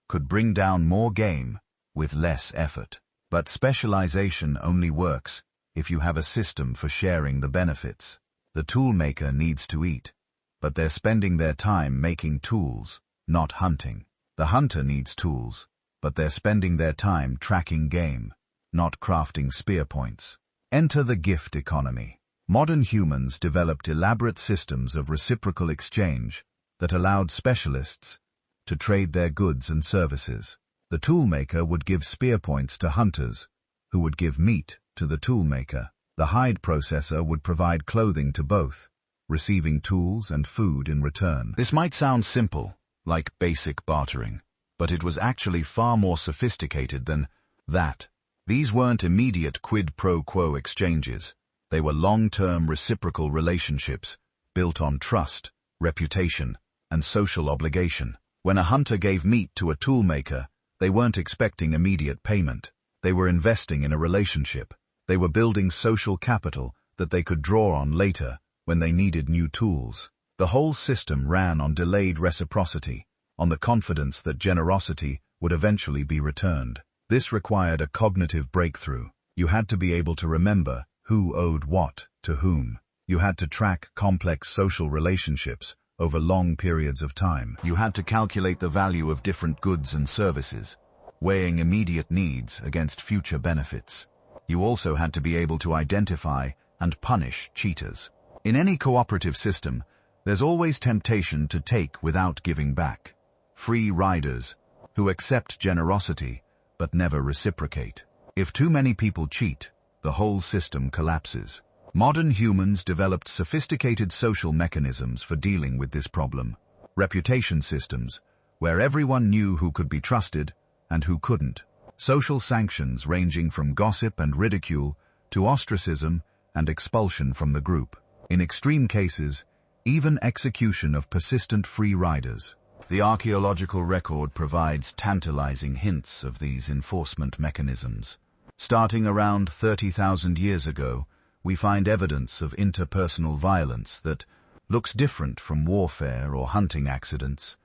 S1: could bring down more game with less effort. But specialization only works if you have a system for sharing the benefits. The toolmaker needs to eat, but they're spending their time making tools, not hunting. The hunter needs tools, but they're spending their time tracking game, not crafting spear points. Enter the gift economy. Modern humans developed elaborate systems of reciprocal exchange that allowed specialists to trade their goods and services. The toolmaker would give spear points to hunters, who would give meat to the toolmaker. The hide processor would provide clothing to both, receiving tools and food in return. This might sound simple, like basic bartering, but it was actually far more sophisticated than that. These weren't immediate quid pro quo exchanges. They were long-term reciprocal relationships built on trust, reputation, and social obligation. When a hunter gave meat to a toolmaker, they weren't expecting immediate payment. They were investing in a relationship. They were building social capital that they could draw on later when they needed new tools. The whole system ran on delayed reciprocity, on the confidence that generosity would eventually be returned. This required a cognitive breakthrough. You had to be able to remember who owed what to whom. You had to track complex social relationships over long periods of time. You had to calculate the value of different goods and services, weighing immediate needs against future benefits. You also had to be able to identify and punish cheaters. In any cooperative system, there's always temptation to take without giving back. Free riders who accept generosity but never reciprocate. If too many people cheat, the whole system collapses. Modern humans developed sophisticated social mechanisms for dealing with this problem. Reputation systems, where everyone knew who could be trusted and who couldn't. Social sanctions ranging from gossip and ridicule to ostracism and expulsion from the group. In extreme cases, even execution of persistent free riders. The archaeological record provides tantalizing hints of these enforcement mechanisms. Starting around 30,000 years ago, we find evidence of interpersonal violence that looks different from warfare or hunting accidents,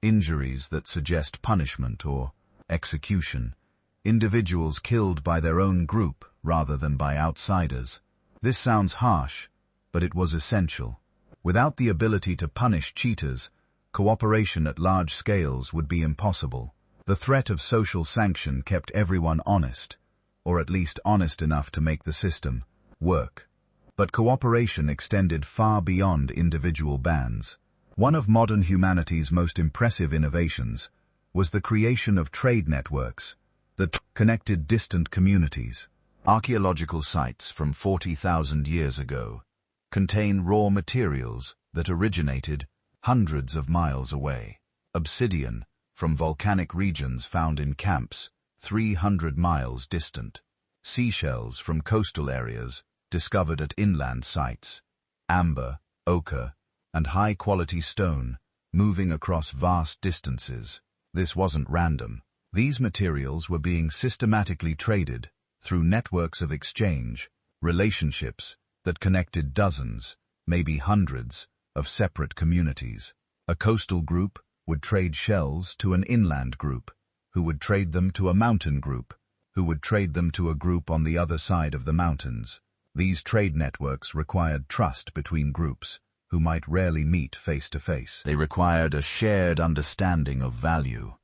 S1: injuries that suggest punishment or execution, individuals killed by their own group rather than by outsiders. This sounds harsh, but it was essential. Without the ability to punish cheaters, cooperation at large scales would be impossible. The threat of social sanction kept everyone honest, or at least honest enough to make the system work. But cooperation extended far beyond individual bands. One of modern humanity's most impressive innovations was the creation of trade networks that connected distant communities. Archaeological sites from 40,000 years ago contain raw materials that originated hundreds of miles away. Obsidian from volcanic regions found in camps 300 miles distant. Seashells from coastal areas discovered at inland sites. Amber, ochre, and high-quality stone moving across vast distances. This wasn't random. These materials were being systematically traded through networks of exchange, relationships that connected dozens, maybe hundreds, of separate communities. A coastal group would trade shells to an inland group, who would trade them to a mountain group, who would trade them to a group on the other side of the mountains. These trade networks required trust between groups, who might rarely meet face to face. They required a shared understanding of value,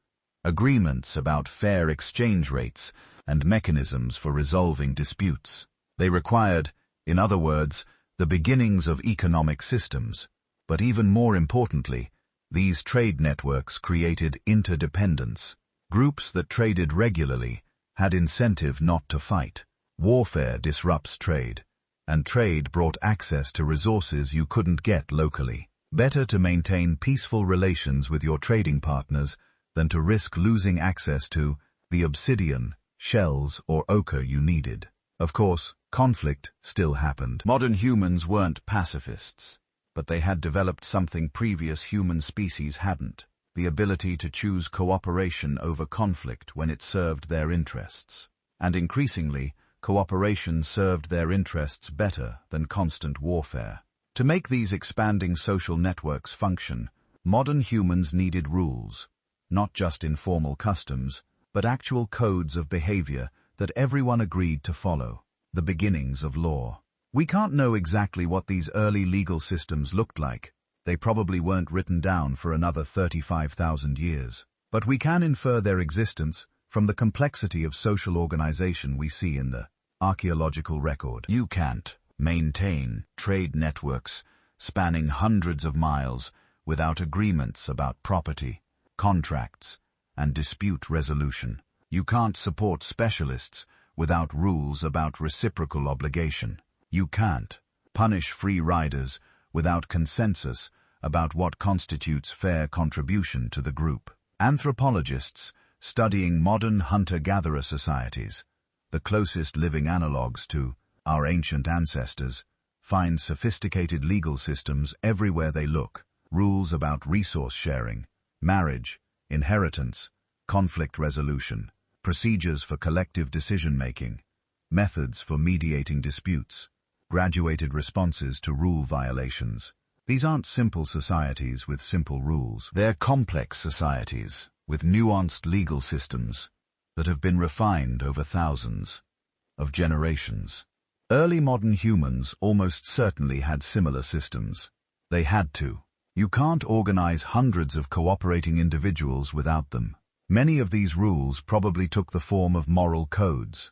S1: agreements about fair exchange rates, and mechanisms for resolving disputes. They required, in other words, the beginnings of economic systems. But even more importantly, these trade networks created interdependence. Groups that traded regularly had incentive not to fight. Warfare disrupts trade, and trade brought access to resources you couldn't get locally. Better to maintain peaceful relations with your trading partners than to risk losing access to the obsidian, shells, or ochre you needed. Of course, conflict still happened. Modern humans weren't pacifists, but they had developed something previous human species hadn't: the ability to choose cooperation over conflict when it served their interests. And increasingly, cooperation served their interests better than constant warfare. To make these expanding social networks function, modern humans needed rules, not just informal customs, but actual codes of behavior that everyone agreed to follow, the beginnings of law. We can't know exactly what these early legal systems looked like. They probably weren't written down for another 35,000 years. But we can infer their existence from the complexity of social organization we see in the archaeological record. You can't maintain trade networks spanning hundreds of miles without agreements about property, contracts, and dispute resolution. You can't support specialists without rules about reciprocal obligation. You can't punish free riders without consensus about what constitutes fair contribution to the group. Anthropologists studying modern hunter-gatherer societies, the closest living analogues to our ancient ancestors, find sophisticated legal systems everywhere they look: rules about resource sharing, marriage, inheritance, conflict resolution, procedures for collective decision-making, methods for mediating disputes, graduated responses to rule violations. These aren't simple societies with simple rules. They're complex societies with nuanced legal systems that have been refined over thousands of generations. Early modern humans almost certainly had similar systems. They had to. You can't organize hundreds of cooperating individuals without them. Many of these rules probably took the form of moral codes,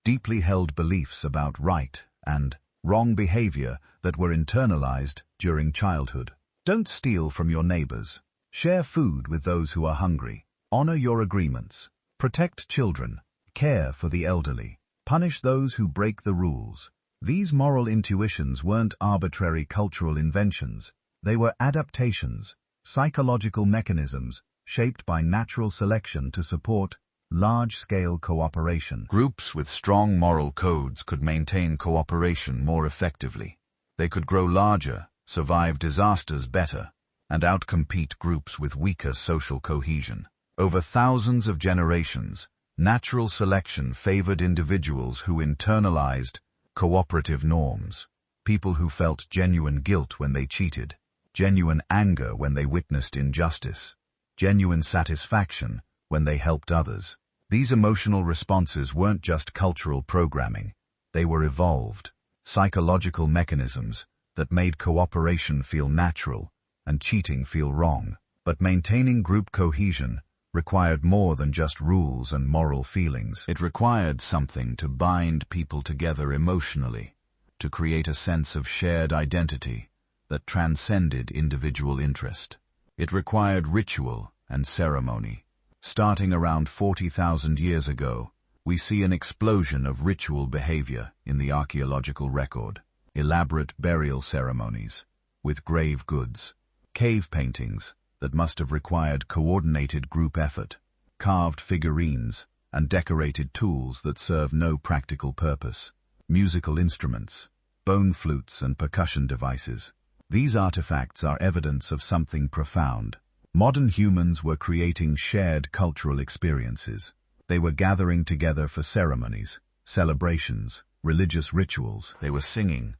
S1: deeply held beliefs about right and wrong behavior that were internalized during childhood. Don't steal from your neighbors. Share food with those who are hungry. Honor your agreements. Protect children. Care for the elderly. Punish those who break the rules. These moral intuitions weren't arbitrary cultural inventions. They were adaptations, psychological mechanisms shaped by natural selection to support large-scale cooperation. Groups with strong moral codes could maintain cooperation more effectively. They could grow larger, survive disasters better, and outcompete groups with weaker social cohesion. Over thousands of generations, Natural selection favored individuals who internalized cooperative norms, people who felt genuine guilt when they cheated, genuine anger when they witnessed injustice, genuine satisfaction when they helped others. These emotional responses weren't just cultural programming, they were evolved, psychological mechanisms that made cooperation feel natural and cheating feel wrong. But maintaining group cohesion required more than just rules and moral feelings. It required something to bind people together emotionally, to create a sense of shared identity that transcended individual interest. It required ritual and ceremony. Starting around 40,000 years ago, we see an explosion of ritual behavior in the archaeological record. Elaborate burial ceremonies with grave goods, cave paintings that must have required coordinated group effort, carved figurines, and decorated tools that serve no practical purpose, musical instruments, bone flutes and percussion devices. These artifacts are evidence of something profound. Modern humans were creating shared cultural experiences. They were gathering together for ceremonies, celebrations, religious rituals. They were singing,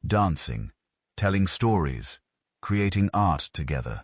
S1: dancing, telling stories, creating art together.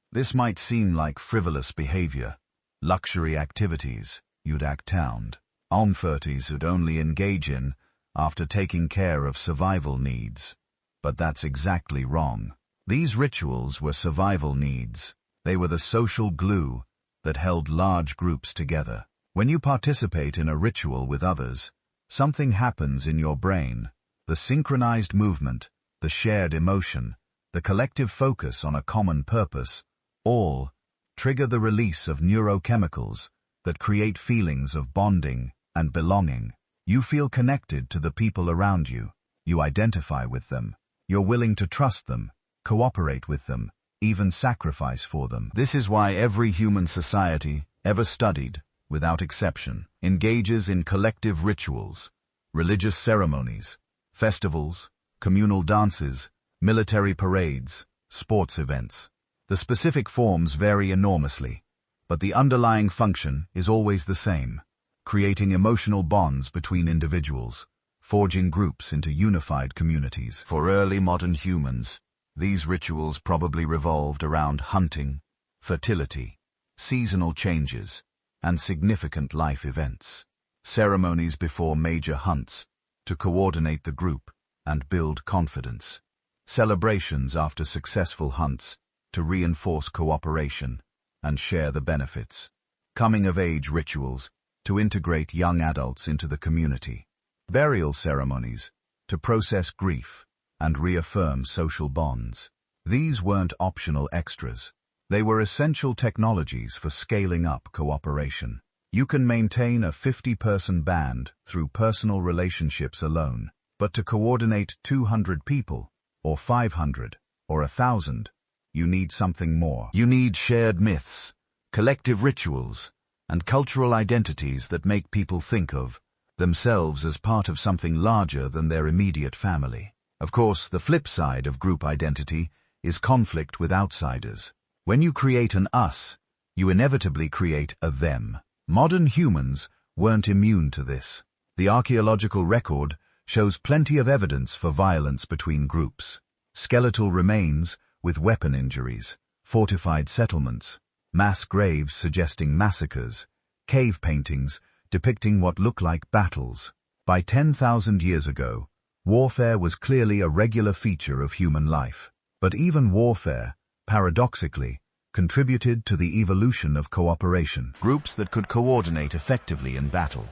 S1: This might seem like frivolous behavior, luxury activities you'd act out, activities you'd only engage in after taking care of survival needs. But that's exactly wrong. These rituals were survival needs. They were the social glue that held large groups together. When you participate in a ritual with others, something happens in your brain. The synchronized movement, the shared emotion, the collective focus on a common purpose, all trigger the release of neurochemicals that create feelings of bonding and belonging. You feel connected to the people around you. You identify with them. You're willing to trust them, cooperate with them, even sacrifice for them. This is why every human society ever studied, without exception, engages in collective rituals, religious ceremonies, festivals, communal dances, military parades, sports events. The specific forms vary enormously, but the underlying function is always the same, creating emotional bonds between individuals, forging groups into unified communities. For early modern humans, these rituals probably revolved around hunting, fertility, seasonal changes, and significant life events. Ceremonies before major hunts to coordinate the group and build confidence. Celebrations after successful hunts to reinforce cooperation and share the benefits. Coming-of-age rituals to integrate young adults into the community. Burial ceremonies to process grief and reaffirm social bonds. These weren't optional extras. They were essential technologies for scaling up cooperation. You can maintain a 50-person band through personal relationships alone, but to coordinate 200 people, or 500, or 1,000, you need something more. You need shared myths, collective rituals, and cultural identities that make people think of themselves as part of something larger than their immediate family. Of course, the flip side of group identity is conflict with outsiders. When you create an us, you inevitably create a them. Modern humans weren't immune to this. The archaeological record shows plenty of evidence for violence between groups. Skeletal remains with weapon injuries, fortified settlements, mass graves suggesting massacres, cave paintings depicting what look like battles. By 10,000 years ago, warfare was clearly a regular feature of human life. But even warfare, paradoxically, contributed to the evolution of cooperation. Groups that could coordinate effectively in battle,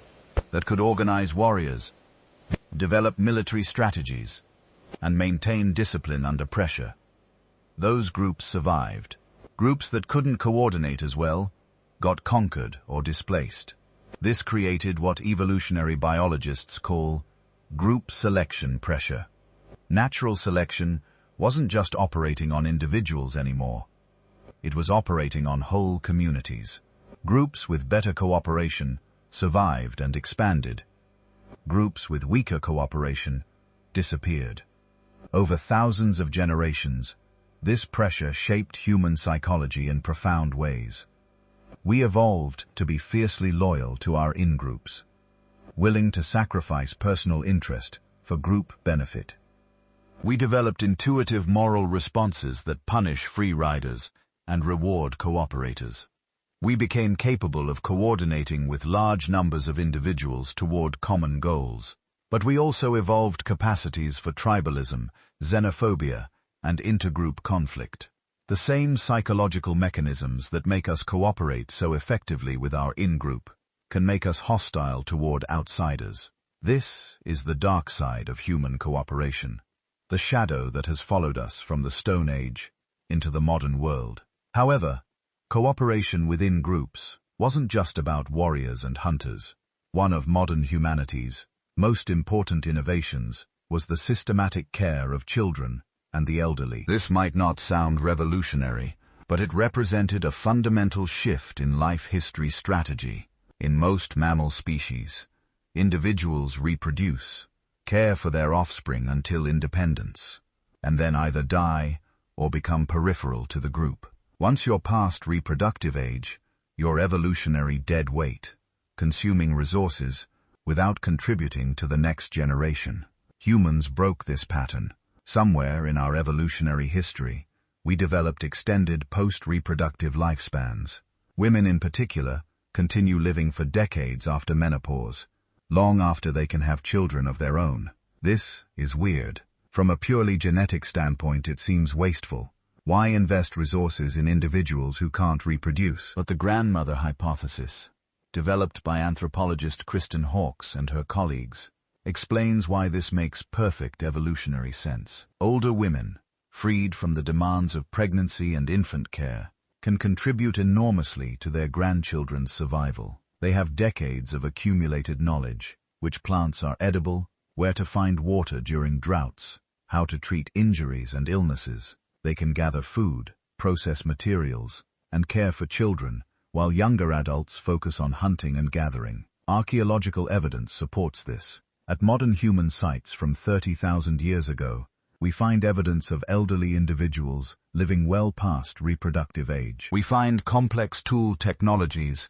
S1: that could organize warriors, develop military strategies, and maintain discipline under pressure. Those groups survived. Groups that couldn't coordinate as well got conquered or displaced. This created what evolutionary biologists call group selection pressure. Natural selection wasn't just operating on individuals anymore. It was operating on whole communities. Groups with better cooperation survived and expanded. Groups with weaker cooperation disappeared. Over thousands of generations, this pressure shaped human psychology in profound ways. We evolved to be fiercely loyal to our in-groups, willing to sacrifice personal interest for group benefit. We developed intuitive moral responses that punish free riders and reward cooperators. We became capable of coordinating with large numbers of individuals toward common goals. But we also evolved capacities for tribalism, xenophobia, and intergroup conflict. The same psychological mechanisms that make us cooperate so effectively with our in-group can make us hostile toward outsiders. This is the dark side of human cooperation, the shadow that has followed us from the Stone Age into the modern world. However, cooperation within groups wasn't just about warriors and hunters. One of modern humanity's most important innovations was the systematic care of children and the elderly. This might not sound revolutionary, but it represented a fundamental shift in life history strategy. In most mammal species, individuals reproduce, care for their offspring until independence, and then either die or become peripheral to the group. Once you're past reproductive age, you're evolutionary dead weight, consuming resources without contributing to the next generation. Humans broke this pattern. Somewhere in our evolutionary history, we developed extended post-reproductive lifespans. Women in particular continue living for decades after menopause, long after they can have children of their own. This is weird. From a purely genetic standpoint, it seems wasteful. Why invest resources in individuals who can't reproduce? But the grandmother hypothesis, developed by anthropologist Kristen Hawkes and her colleagues, explains why this makes perfect evolutionary sense. Older women, freed from the demands of pregnancy and infant care, can contribute enormously to their grandchildren's survival. They have decades of accumulated knowledge, which plants are edible, where to find water during droughts, how to treat injuries and illnesses. They can gather food, process materials, and care for children, while younger adults focus on hunting and gathering. Archaeological evidence supports this. At modern human sites from 30,000 years ago, we find evidence of elderly individuals living well past reproductive age. We find complex tool technologies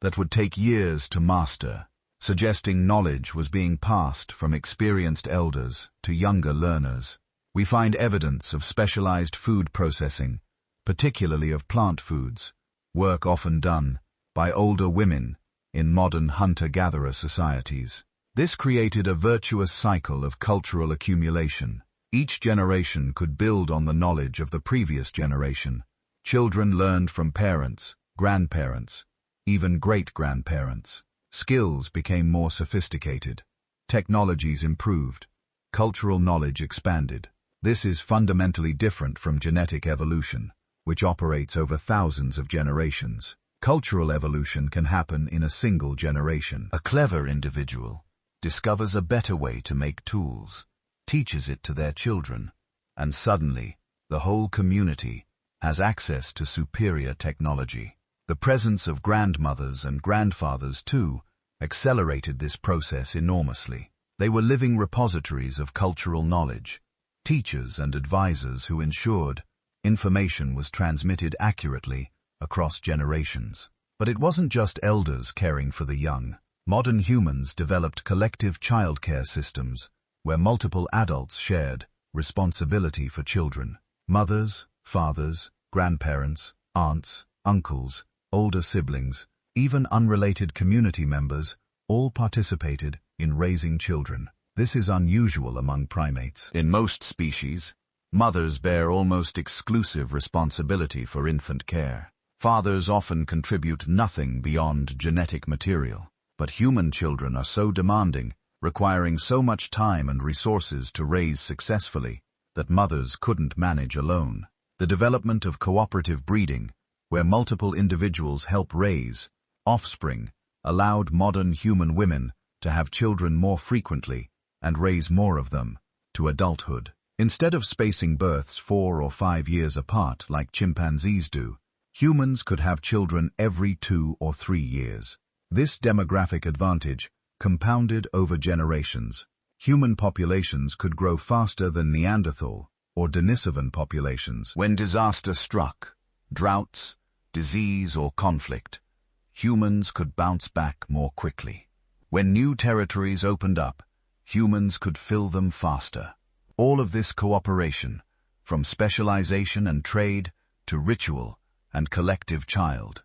S1: that would take years to master, suggesting knowledge was being passed from experienced elders to younger learners. We find evidence of specialized food processing, particularly of plant foods, work often done by older women in modern hunter-gatherer societies. This created a virtuous cycle of cultural accumulation. Each generation could build on the knowledge of the previous generation. Children learned from parents, grandparents, even great-grandparents. Skills became more sophisticated. Technologies improved. Cultural knowledge expanded. This is fundamentally different from genetic evolution, which operates over thousands of generations. Cultural evolution can happen in a single generation. A clever individual discovers a better way to make tools, teaches it to their children, and suddenly, the whole community has access to superior technology. The presence of grandmothers and grandfathers, too, accelerated this process enormously. They were living repositories of cultural knowledge, teachers and advisors who ensured information was transmitted accurately across generations. But it wasn't just elders caring for the young. Modern humans developed collective childcare systems where multiple adults shared responsibility for children. Mothers, fathers, grandparents, aunts, uncles, older siblings, even unrelated community members all participated in raising children. This is unusual among primates. In most species, mothers bear almost exclusive responsibility for infant care. Fathers often contribute nothing beyond genetic material. But human children are so demanding, requiring so much time and resources to raise successfully, that mothers couldn't manage alone. The development of cooperative breeding, where multiple individuals help raise offspring, allowed modern human women to have children more frequently and raise more of them to adulthood. Instead of spacing births 4 or 5 years apart like chimpanzees do, humans could have children every 2 or 3 years. This demographic advantage compounded over generations. Human populations could grow faster than Neanderthal or Denisovan populations. When disaster struck, droughts, disease, or conflict, humans could bounce back more quickly. When new territories opened up, humans could fill them faster. All of this cooperation, from specialization and trade to ritual and collective child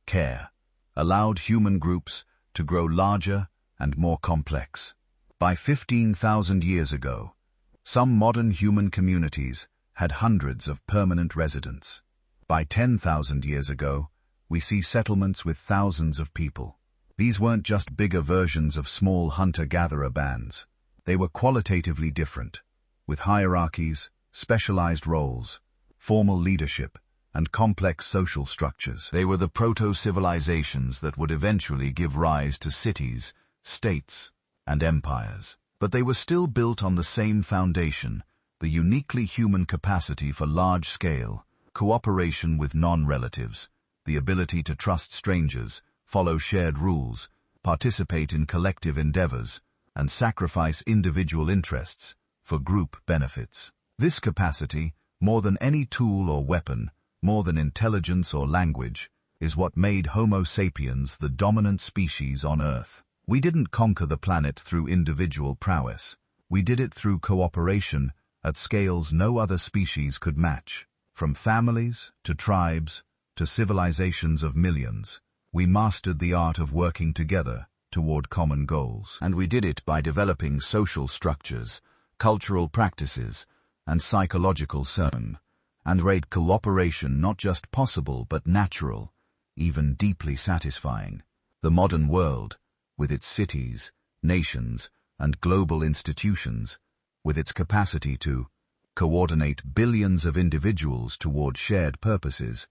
S1: care, allowed human groups to grow larger and more complex. By 15,000 years ago, some modern human communities had hundreds of permanent residents. By 10,000 years ago, we see settlements with thousands of people. These weren't just bigger versions of small hunter-gatherer bands. They were qualitatively different, with hierarchies, specialized roles, formal leadership, and complex social structures. They were the proto-civilizations that would eventually give rise to cities, states, and empires. But they were still built on the same foundation, the uniquely human capacity for large-scale cooperation with non-relatives, the ability to trust strangers, follow shared rules, participate in collective endeavors, and sacrifice individual interests for group benefits. This capacity, more than any tool or weapon, more than intelligence or language, is what made Homo sapiens the dominant species on Earth. We didn't conquer the planet through individual prowess. We did it through cooperation at scales no other species could match. From families to tribes to civilizations of millions, we mastered the art of working together toward common goals. And we did it by developing social structures, cultural practices, and psychological certain, and made cooperation not just possible but natural, even deeply satisfying. The modern world, with its cities, nations, and global institutions, with its capacity to coordinate billions of individuals toward shared purposes,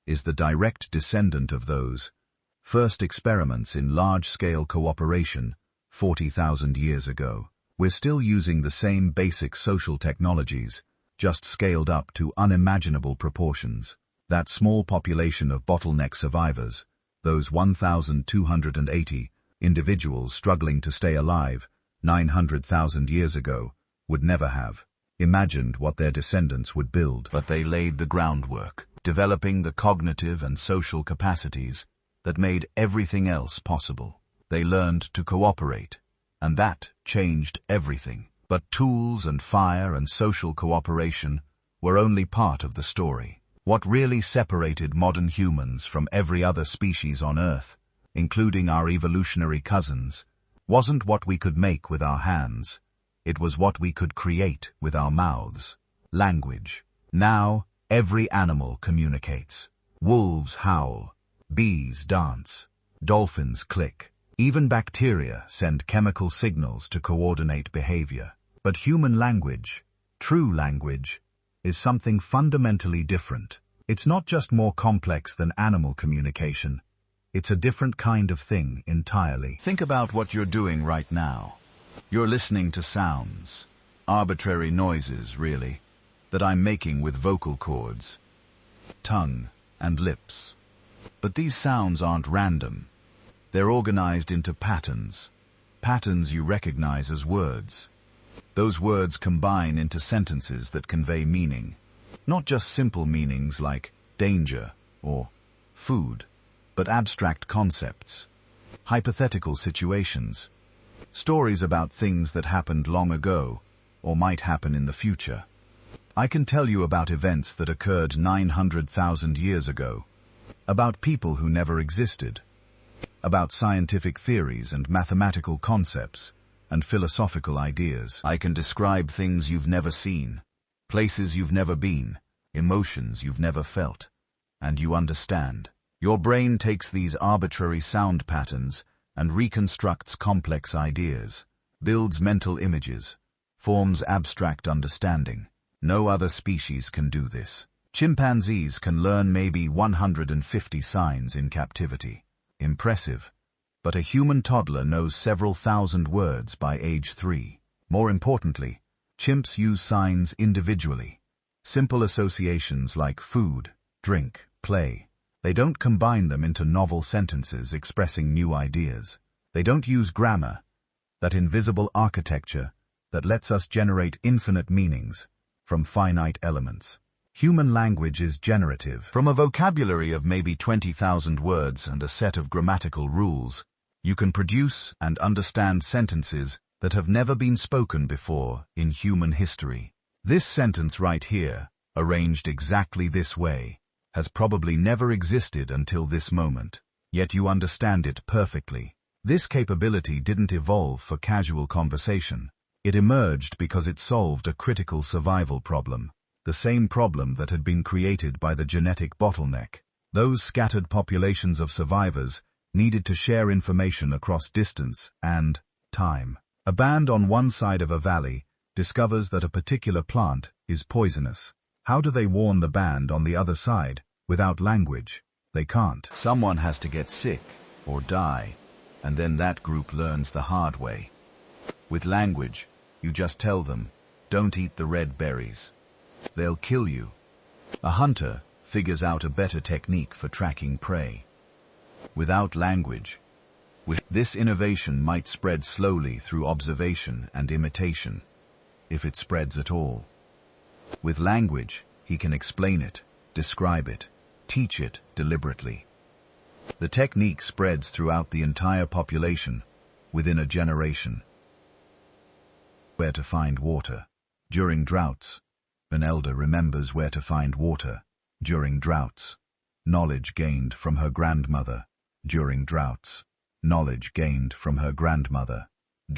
S1: is the direct descendant of those first experiments in large-scale cooperation 40,000 years ago. We're still using the same basic social technologies, just scaled up to unimaginable proportions. That small population of bottleneck survivors, those 1,280 individuals struggling to stay alive 900,000 years ago, would never have imagined what their descendants would build. But they laid the groundwork, developing the cognitive and social capacities that made everything else possible. They learned to cooperate, and that changed everything. But tools and fire and social cooperation were only part of the story. What really separated modern humans from every other species on Earth, including our evolutionary cousins, wasn't what we could make with our hands. It was what we could create with our mouths. Language. Now, every animal communicates. Wolves howl. Bees dance. Dolphins click. Even bacteria send chemical signals to coordinate behavior. But human language, true language, is something fundamentally different. It's not just more complex than animal communication. It's a different kind of thing entirely. Think about what you're doing right now. You're listening to sounds, arbitrary noises, really, that I'm making with vocal cords, tongue, and lips. But these sounds aren't random. They're organized into patterns, patterns you recognize as words. Those words combine into sentences that convey meaning, not just simple meanings like danger or food, but abstract concepts, hypothetical situations, stories about things that happened long ago or might happen in the future. I can tell you about events that occurred 900,000 years ago, about people who never existed, about scientific theories and mathematical concepts and philosophical ideas. I can describe things you've never seen, places you've never been, emotions you've never felt, and you understand. Your brain takes these arbitrary sound patterns and reconstructs complex ideas, builds mental images, forms abstract understanding. No other species can do this. Chimpanzees can learn maybe 150 signs in captivity. Impressive. But a human toddler knows several thousand words by age 3. More importantly, chimps use signs individually. Simple associations like food, drink, play. They don't combine them into novel sentences expressing new ideas. They don't use grammar, that invisible architecture that lets us generate infinite meanings from finite elements. Human language is generative. From a vocabulary of maybe 20,000 words and a set of grammatical rules, you can produce and understand sentences that have never been spoken before in human history. This sentence right here, arranged exactly this way, has probably never existed until this moment, yet you understand it perfectly. This capability didn't evolve for casual conversation. It emerged because it solved a critical survival problem, the same problem that had been created by the genetic bottleneck. Those scattered populations of survivors needed to share information across distance and time. A band on one side of a valley discovers that a particular plant is poisonous. How do they warn the band on the other side without language? They can't. Someone has to get sick or die, and then that group learns the hard way. With language, you just tell them, don't eat the red berries. They'll kill you. A hunter figures out a better technique for tracking prey. Without language, this innovation might spread slowly through observation and imitation, if it spreads at all. With language, he can explain it, describe it, teach it deliberately. The technique spreads throughout the entire population within a generation. Where to find water. During droughts, an elder remembers where to find water. During droughts, knowledge gained from her grandmother. During droughts, knowledge gained from her grandmother,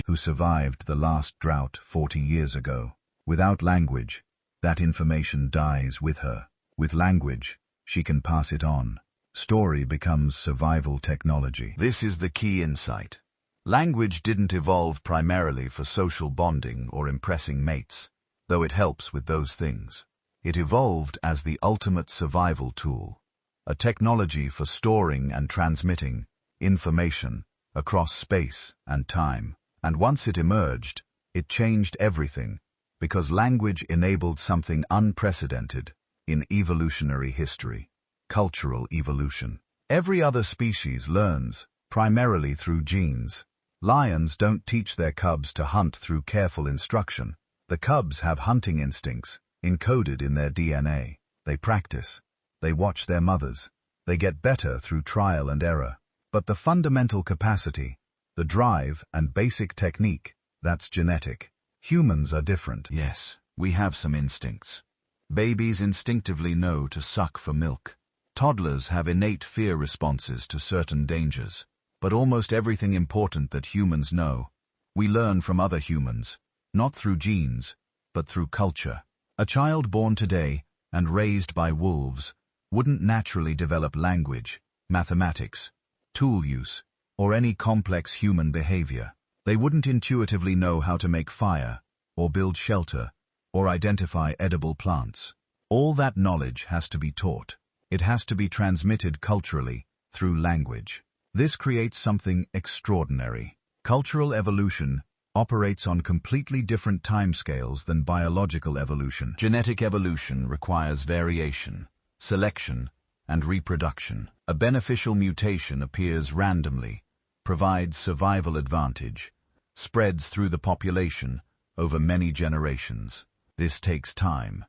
S1: who survived the last drought 40 years ago. Without language, that information dies with her. With language, she can pass it on. Story becomes survival technology. This is the key insight. Language didn't evolve primarily for social bonding or impressing mates, though it helps with those things. It evolved as the ultimate survival tool, a technology for storing and transmitting information across space and time. And once it emerged, it changed everything, because language enabled something unprecedented in evolutionary history: cultural evolution. Every other species learns primarily through genes. Lions don't teach their cubs to hunt through careful instruction. The cubs have hunting instincts encoded in their DNA. They practice. They watch their mothers. They get better through trial and error. But the fundamental capacity, the drive and basic technique, that's genetic. Humans are different. Yes, we have some instincts. Babies instinctively know to suck for milk. Toddlers have innate fear responses to certain dangers. But almost everything important that humans know, we learn from other humans, not through genes, but through culture. A child born today and raised by wolves wouldn't naturally develop language, mathematics, tool use, or any complex human behavior. They wouldn't intuitively know how to make fire, or build shelter, or identify edible plants. All that knowledge has to be taught. It has to be transmitted culturally, through language. This creates something extraordinary. Cultural evolution operates on completely different timescales than biological evolution. Genetic evolution requires variation, selection, and reproduction. A beneficial mutation appears randomly, provides survival advantage, spreads through the population over many generations. This takes time,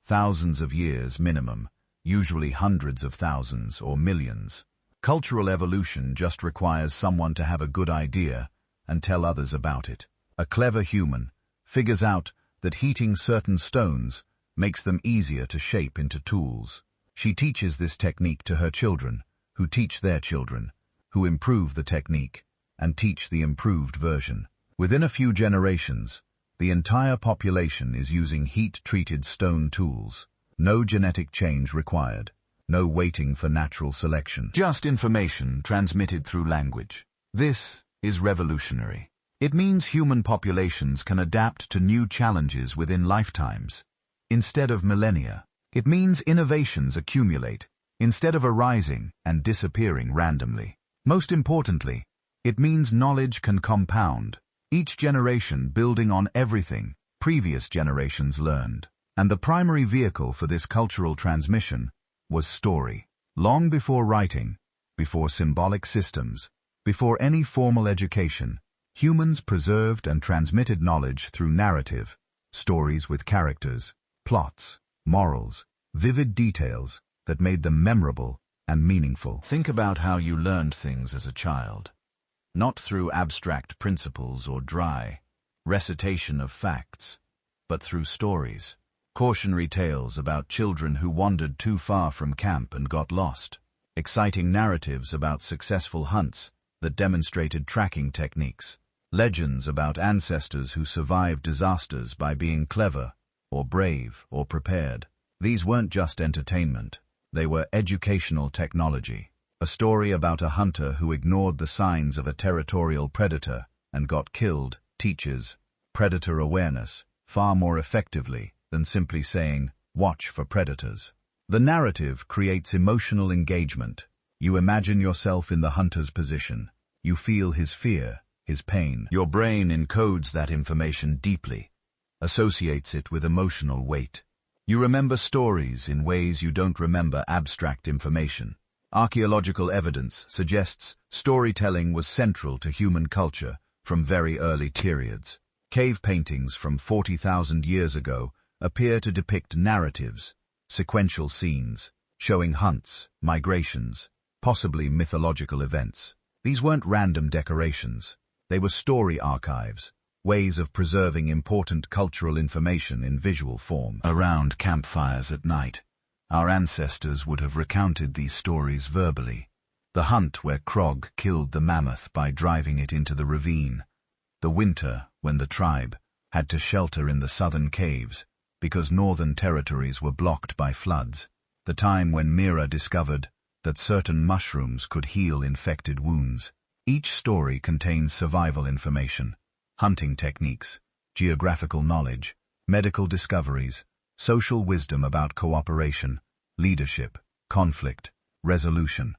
S1: thousands of years minimum, usually hundreds of thousands or millions. Cultural evolution just requires someone to have a good idea and tell others about it. A clever human figures out that heating certain stones makes them easier to shape into tools. She teaches this technique to her children, who teach their children, who improve the technique and teach the improved version. Within a few generations, the entire population is using heat-treated stone tools. No genetic change required. No waiting for natural selection. Just information transmitted through language. This is revolutionary. It means human populations can adapt to new challenges within lifetimes, instead of millennia. It means innovations accumulate, instead of arising and disappearing randomly. Most importantly, it means knowledge can compound, each generation building on everything previous generations learned. And the primary vehicle for this cultural transmission was story. Long before writing, before symbolic systems, before any formal education, humans preserved and transmitted knowledge through narrative, stories with characters, plots, morals, vivid details that made them memorable and meaningful. Think about how you learned things as a child. Not through abstract principles or dry recitation of facts, but through stories. Cautionary tales about children who wandered too far from camp and got lost. Exciting narratives about successful hunts that demonstrated tracking techniques. Legends about ancestors who survived disasters by being clever, or brave, or prepared. These weren't just entertainment. They were educational technology. A story about a hunter who ignored the signs of a territorial predator and got killed teaches predator awareness far more effectively than simply saying, "Watch for predators." The narrative creates emotional engagement. You imagine yourself in the hunter's position. You feel his fear, his pain. Your brain encodes that information deeply, associates it with emotional weight. You remember stories in ways you don't remember abstract information. Archaeological evidence suggests storytelling was central to human culture from very early periods. Cave paintings from 40,000 years ago appear to depict narratives, sequential scenes, showing hunts, migrations, possibly mythological events. These weren't random decorations. They were story archives, ways of preserving important cultural information in visual form. Around campfires at night, our ancestors would have recounted these stories verbally. The hunt where Krog killed the mammoth by driving it into the ravine. The winter when the tribe had to shelter in the southern caves because northern territories were blocked by floods. The time when Mira discovered that certain mushrooms could heal infected wounds. Each story contains survival information, hunting techniques, geographical knowledge, medical discoveries, social wisdom about cooperation, leadership, conflict, resolution,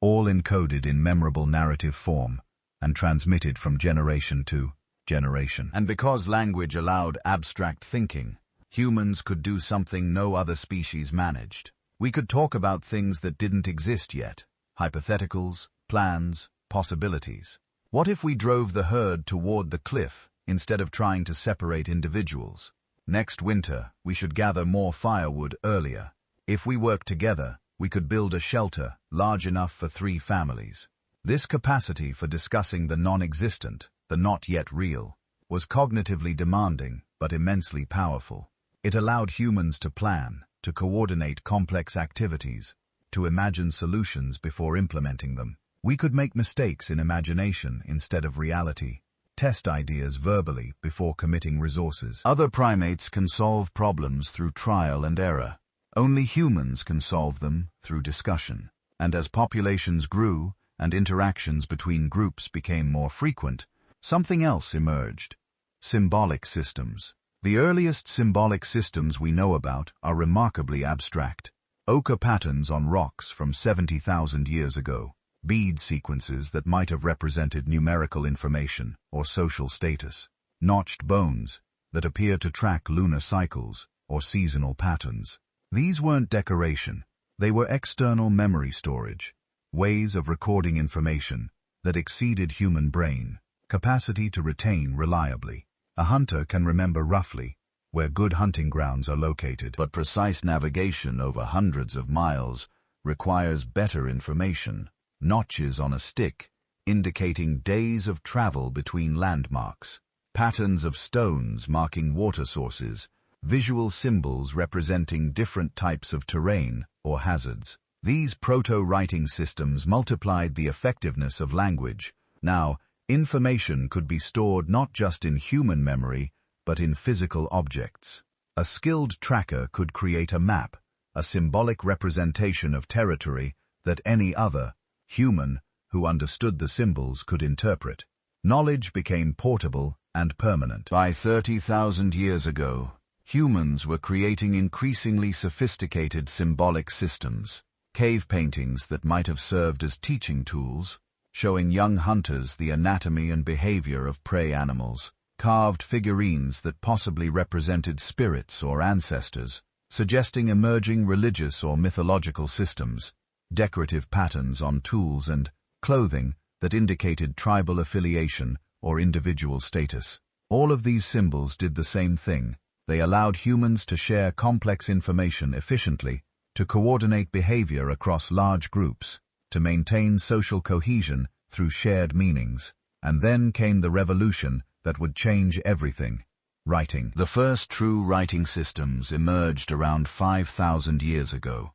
S1: all encoded in memorable narrative form and transmitted from generation to generation. And because language allowed abstract thinking, humans could do something no other species managed. We could talk about things that didn't exist yet, hypotheticals, plans, possibilities. What if we drove the herd toward the cliff instead of trying to separate individuals? Next winter, we should gather more firewood earlier. If we work together, we could build a shelter large enough for 3 families. This capacity for discussing the non-existent, the not yet real, was cognitively demanding but immensely powerful. It allowed humans to plan, to coordinate complex activities, to imagine solutions before implementing them. We could make mistakes in imagination instead of reality, test ideas verbally before committing resources. Other primates can solve problems through trial and error. Only humans can solve them through discussion. And as populations grew and interactions between groups became more frequent, something else emerged: symbolic systems. The earliest symbolic systems we know about are remarkably abstract. Ochre patterns on rocks from 70,000 years ago, bead sequences that might have represented numerical information or social status, notched bones that appear to track lunar cycles or seasonal patterns. These weren't decoration, they were external memory storage, ways of recording information that exceeded human brain capacity to retain reliably. A hunter can remember roughly where good hunting grounds are located, but precise navigation over hundreds of miles requires better information. Notches on a stick indicating days of travel between landmarks, patterns of stones marking water sources, visual symbols representing different types of terrain or hazards. These proto-writing systems multiplied the effectiveness of language. Now, information could be stored not just in human memory, but in physical objects. A skilled tracker could create a map, a symbolic representation of territory that any other human who understood the symbols could interpret. Knowledge became portable and permanent. By 30,000 years ago, humans were creating increasingly sophisticated symbolic systems, cave paintings that might have served as teaching tools, showing young hunters the anatomy and behavior of prey animals, carved figurines that possibly represented spirits or ancestors, suggesting emerging religious or mythological systems, decorative patterns on tools and clothing that indicated tribal affiliation or individual status. All of these symbols did the same thing. They allowed humans to share complex information efficiently, to coordinate behavior across large groups, to maintain social cohesion through shared meanings. And then came the revolution that would change everything: writing. The first true writing systems emerged around 5,000 years ago,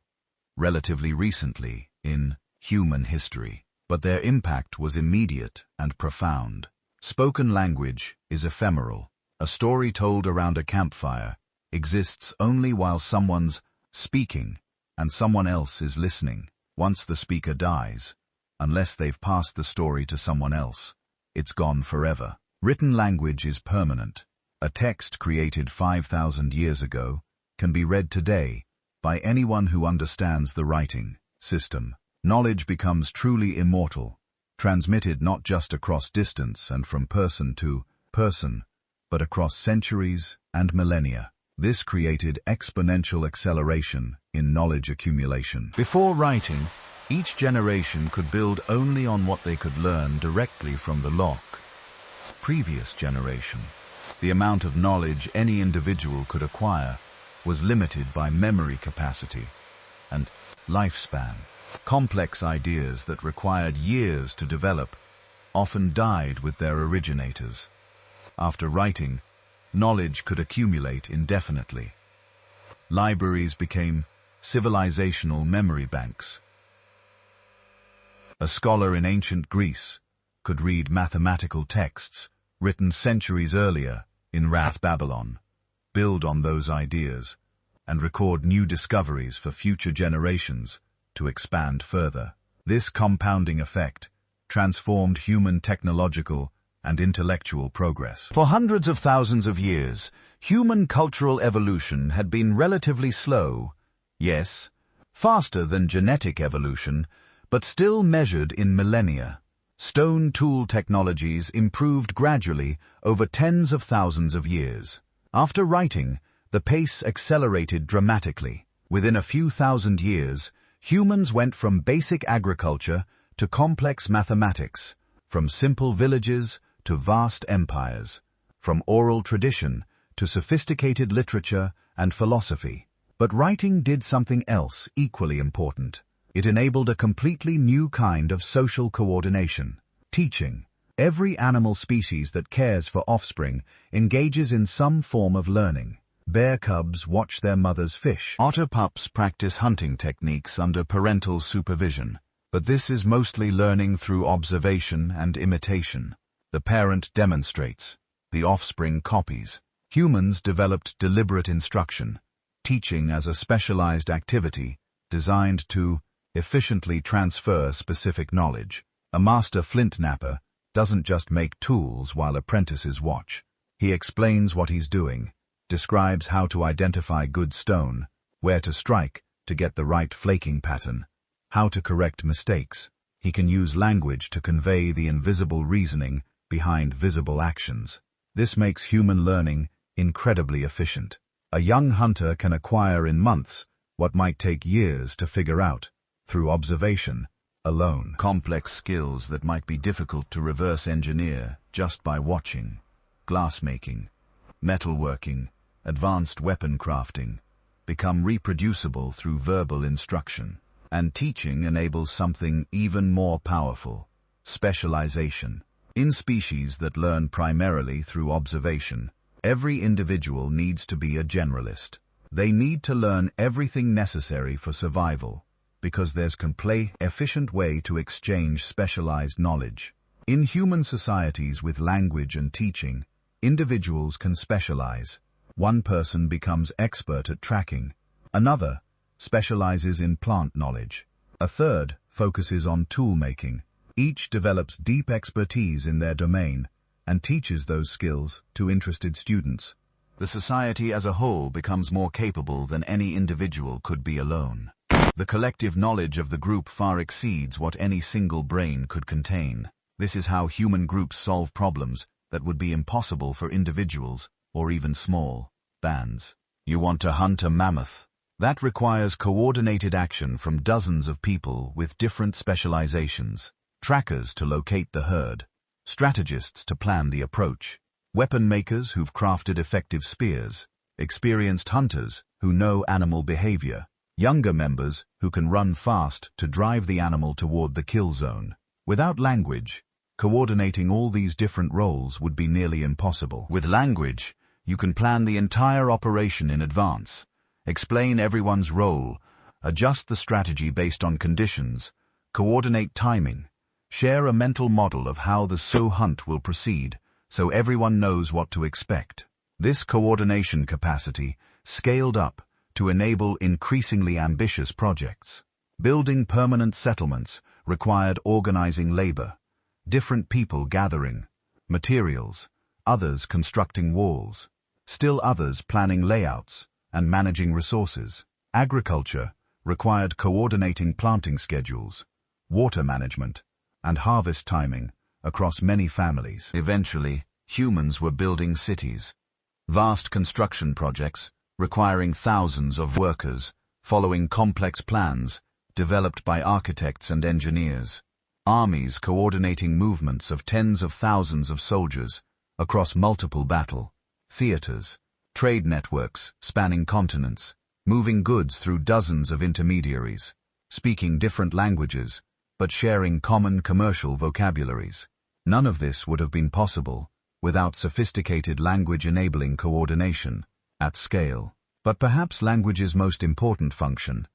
S1: relatively recently in human history. But their impact was immediate and profound. Spoken language is ephemeral. A story told around a campfire exists only while someone's speaking and someone else is listening. Once the speaker dies, unless they've passed the story to someone else, it's gone forever. Written language is permanent. A text created 5,000 years ago can be read today by anyone who understands the writing system. Knowledge becomes truly immortal, transmitted not just across distance and from person to person, but across centuries and millennia. This created exponential acceleration in knowledge accumulation. Before writing, each generation could build only on what they could learn directly from the previous generation. The amount of knowledge any individual could acquire was limited by memory capacity and lifespan. Complex ideas that required years to develop often died with their originators. After writing, knowledge could accumulate indefinitely. Libraries became civilizational memory banks. A scholar in ancient Greece could read mathematical texts written centuries earlier in Babylon, build on those ideas, and record new discoveries for future generations to expand further. This compounding effect transformed human technological and intellectual progress. For hundreds of thousands of years, human cultural evolution had been relatively slow. Yes, faster than genetic evolution, but still measured in millennia. Stone tool technologies improved gradually over tens of thousands of years. After writing, the pace accelerated dramatically. Within a few thousand years, humans went from basic agriculture to complex mathematics, from simple villages to vast empires, from oral tradition to sophisticated literature and philosophy. But writing did something else equally important. It enabled a completely new kind of social coordination: teaching. Every animal species that cares for offspring engages in some form of learning. Bear cubs watch their mothers fish. Otter pups practice hunting techniques under parental supervision. But this is mostly learning through observation and imitation. The parent demonstrates. The offspring copies. Humans developed deliberate instruction, teaching as a specialized activity designed to efficiently transfer specific knowledge. A master flint knapper doesn't just make tools while apprentices watch. He explains what he's doing, describes how to identify good stone, where to strike to get the right flaking pattern, how to correct mistakes. He can use language to convey the invisible reasoning behind visible actions. This makes human learning incredibly efficient. A young hunter can acquire in months what might take years to figure out through observation alone. Complex skills that might be difficult to reverse engineer just by watching. Glassmaking, metalworking, advanced weapon crafting become reproducible through verbal instruction. And teaching enables something even more powerful: specialization. In species that learn primarily through observation, every individual needs to be a generalist. They need to learn everything necessary for survival, because there's complete, efficient way to exchange specialized knowledge. In human societies with language and teaching, individuals can specialize. One person becomes expert at tracking. Another specializes in plant knowledge. A third focuses on tool making. Each develops deep expertise in their domain and teaches those skills to interested students. The society as a whole becomes more capable than any individual could be alone. The collective knowledge of the group far exceeds what any single brain could contain. This is how human groups solve problems that would be impossible for individuals or even small bands. You want to hunt a mammoth? That requires coordinated action from dozens of people with different specializations. Trackers to locate the herd, strategists to plan the approach, weapon makers who've crafted effective spears, experienced hunters who know animal behavior, younger members who can run fast to drive the animal toward the kill zone. Without language, coordinating all these different roles would be nearly impossible. With language, you can plan the entire operation in advance, explain everyone's role, adjust the strategy based on conditions, coordinate timing, share a mental model of how the hunt will proceed so everyone knows what to expect. This coordination capacity scaled up to enable increasingly ambitious projects. Building permanent settlements required organizing labor, different people gathering materials, others constructing walls, still others planning layouts and managing resources. Agriculture required coordinating planting schedules, water management, and harvest timing across many families. Eventually, humans were building cities, vast construction projects requiring thousands of workers, following complex plans developed by architects and engineers. Armies coordinating movements of tens of thousands of soldiers across multiple battle theaters, trade networks spanning continents, moving goods through dozens of intermediaries, speaking different languages, but sharing common commercial vocabularies. None of this would have been possible without sophisticated language-enabling coordination at scale. But perhaps language's most important function,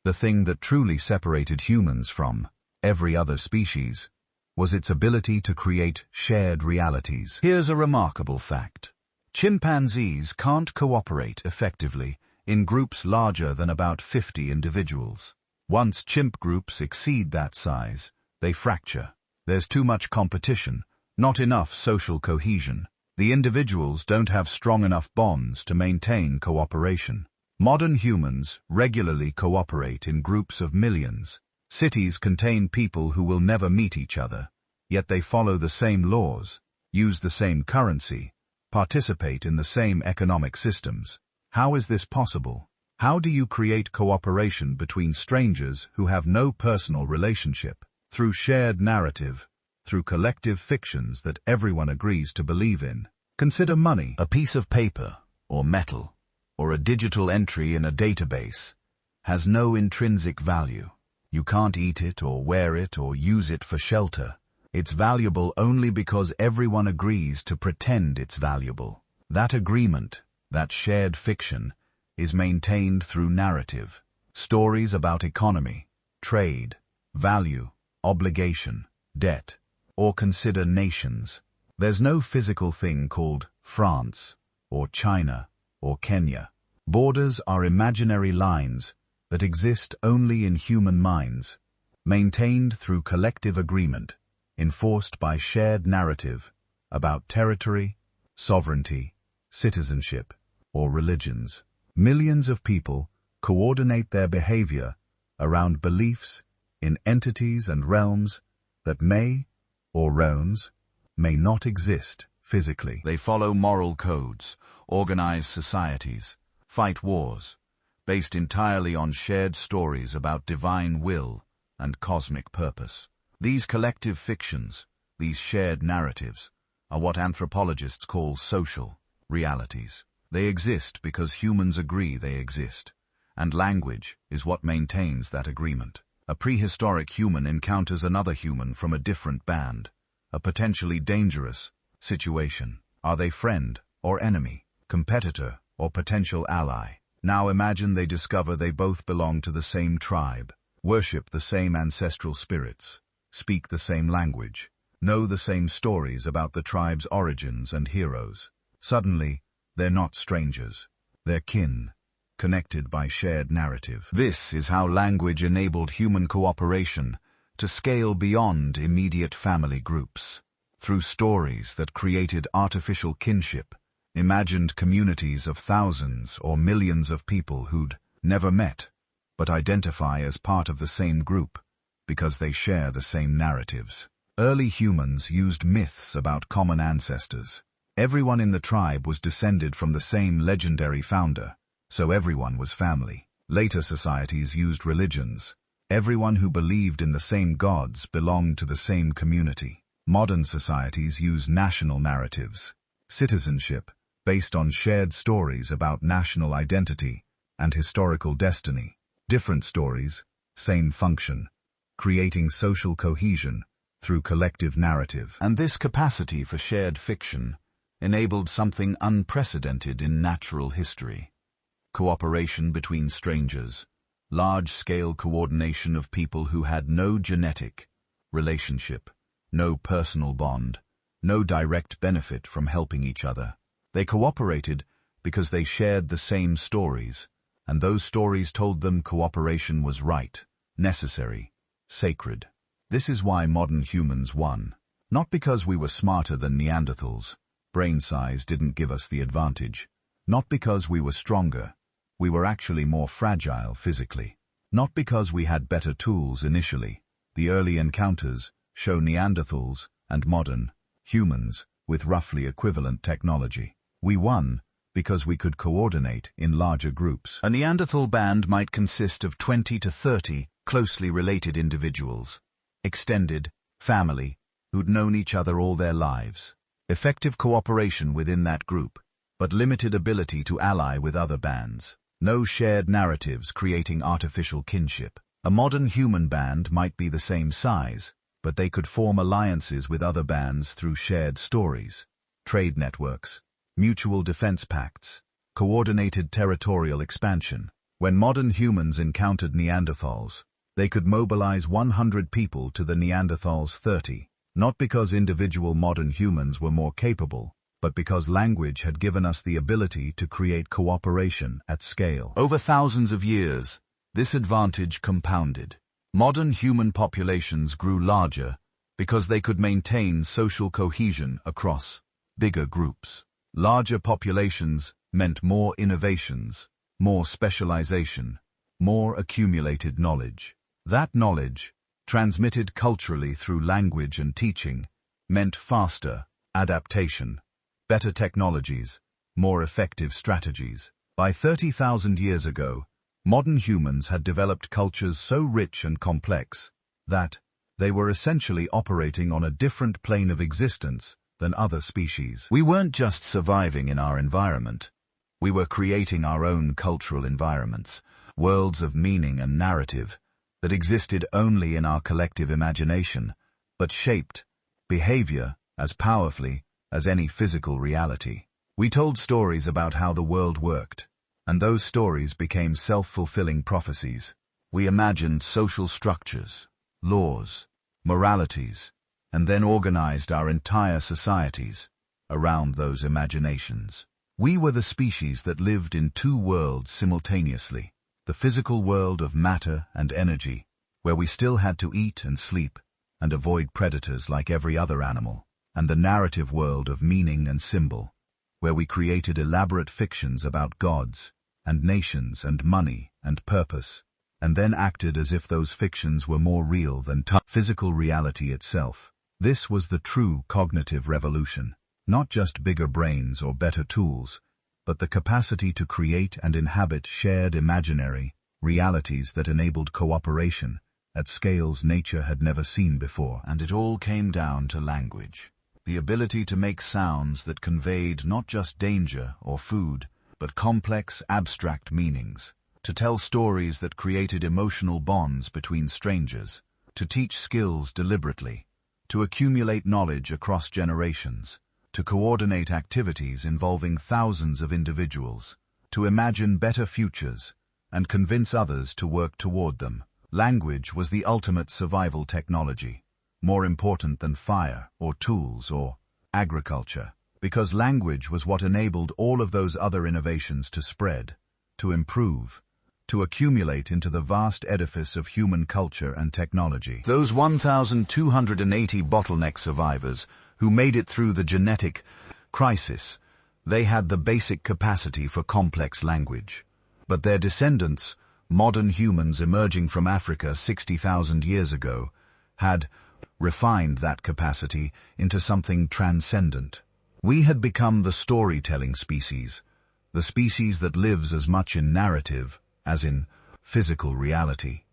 S1: the thing that truly separated humans from every other species, was its ability to create shared realities. Here's a remarkable fact. Chimpanzees can't cooperate effectively in groups larger than about 50 individuals. Once chimp groups exceed that size, they fracture. There's too much competition, not enough social cohesion. The individuals don't have strong enough bonds to maintain cooperation. Modern humans regularly cooperate in groups of millions. Cities contain people who will never meet each other, yet they follow the same laws, use the same currency, participate in the same economic systems. How is this possible? How do you create cooperation between strangers who have no personal relationship? Through shared narrative, through collective fictions that everyone agrees to believe in. Consider money. A piece of paper, or metal, or a digital entry in a database has no intrinsic value. You can't eat it or wear it or use it for shelter. It's valuable only because everyone agrees to pretend it's valuable. That agreement, that shared fiction, is maintained through narrative. Stories about economy, trade, value, obligation, debt, or consider nations. There's no physical thing called France, or China, or Kenya. Borders are imaginary lines that exist only in human minds, maintained through collective agreement, enforced by shared narrative about territory, sovereignty, citizenship, or religions. Millions of people coordinate their behavior around beliefs in entities and realms that may, or realms, may not exist physically. They follow moral codes, organize societies, fight wars, based entirely on shared stories about divine will and cosmic purpose. These collective fictions, these shared narratives, are what anthropologists call social realities. They exist because humans agree they exist, and language is what maintains that agreement. A prehistoric human encounters another human from a different band, a potentially dangerous situation. Are they friend or enemy, competitor or potential ally? Now imagine they discover they both belong to the same tribe, worship the same ancestral spirits, speak the same language, know the same stories about the tribe's origins and heroes. Suddenly, they're not strangers. They're kin, connected by shared narrative. This is how language enabled human cooperation to scale beyond immediate family groups. Through stories that created artificial kinship, imagined communities of thousands or millions of people who'd never met, but identify as part of the same group because they share the same narratives. Early humans used myths about common ancestors. Everyone in the tribe was descended from the same legendary founder, so everyone was family. Later societies used religions. Everyone who believed in the same gods belonged to the same community. Modern societies use national narratives. Citizenship based on shared stories about national identity and historical destiny. Different stories, same function, creating social cohesion through collective narrative. And this capacity for shared fiction enabled something unprecedented in natural history. Cooperation between strangers, large-scale coordination of people who had no genetic relationship, no personal bond, no direct benefit from helping each other. They cooperated because they shared the same stories, and those stories told them cooperation was right, necessary, sacred. This is why modern humans won. Not because we were smarter than Neanderthals. Brain size didn't give us the advantage. Not because we were stronger. We were actually more fragile physically. Not because we had better tools initially. The early encounters show Neanderthals and modern humans with roughly equivalent technology. We won because we could coordinate in larger groups. A Neanderthal band might consist of 20 to 30 closely related individuals. Extended, family, who'd known each other all their lives. Effective cooperation within that group, but limited ability to ally with other bands. No shared narratives creating artificial kinship. A modern human band might be the same size, but they could form alliances with other bands through shared stories, trade networks, mutual defense pacts, coordinated territorial expansion. When modern humans encountered Neanderthals, they could mobilize 100 people to the Neanderthals' 30, not because individual modern humans were more capable, but because language had given us the ability to create cooperation at scale. Over thousands of years, this advantage compounded. Modern human populations grew larger because they could maintain social cohesion across bigger groups. Larger populations meant more innovations, more specialization, more accumulated knowledge. That knowledge, transmitted culturally through language and teaching, meant faster adaptation, better technologies, more effective strategies. By 30,000 years ago, modern humans had developed cultures so rich and complex that they were essentially operating on a different plane of existence than other species. We weren't just surviving in our environment. We were creating our own cultural environments, worlds of meaning and narrative that existed only in our collective imagination, but shaped behavior as powerfully as any physical reality. We told stories about how the world worked, and those stories became self-fulfilling prophecies. We imagined social structures, laws, moralities, and then organized our entire societies around those imaginations. We were the species that lived in two worlds simultaneously, the physical world of matter and energy, where we still had to eat and sleep and avoid predators like every other animal, and the narrative world of meaning and symbol, where we created elaborate fictions about gods and nations and money and purpose, and then acted as if those fictions were more real than physical reality itself. This was the true cognitive revolution, not just bigger brains or better tools, but the capacity to create and inhabit shared imaginary realities that enabled cooperation at scales nature had never seen before. And it all came down to language. The ability to make sounds that conveyed not just danger or food, but complex, abstract meanings, to tell stories that created emotional bonds between strangers, to teach skills deliberately, to accumulate knowledge across generations, to coordinate activities involving thousands of individuals, to imagine better futures, and convince others to work toward them. Language was the ultimate survival technology, more important than fire or tools or agriculture, because language was what enabled all of those other innovations to spread, to improve, to accumulate into the vast edifice of human culture and technology. Those 1,280 bottleneck survivors who made it through the genetic crisis, they had the basic capacity for complex language. But their descendants, modern humans emerging from Africa 60,000 years ago, had refined that capacity into something transcendent. We had become the storytelling species, the species that lives as much in narrative as in physical reality,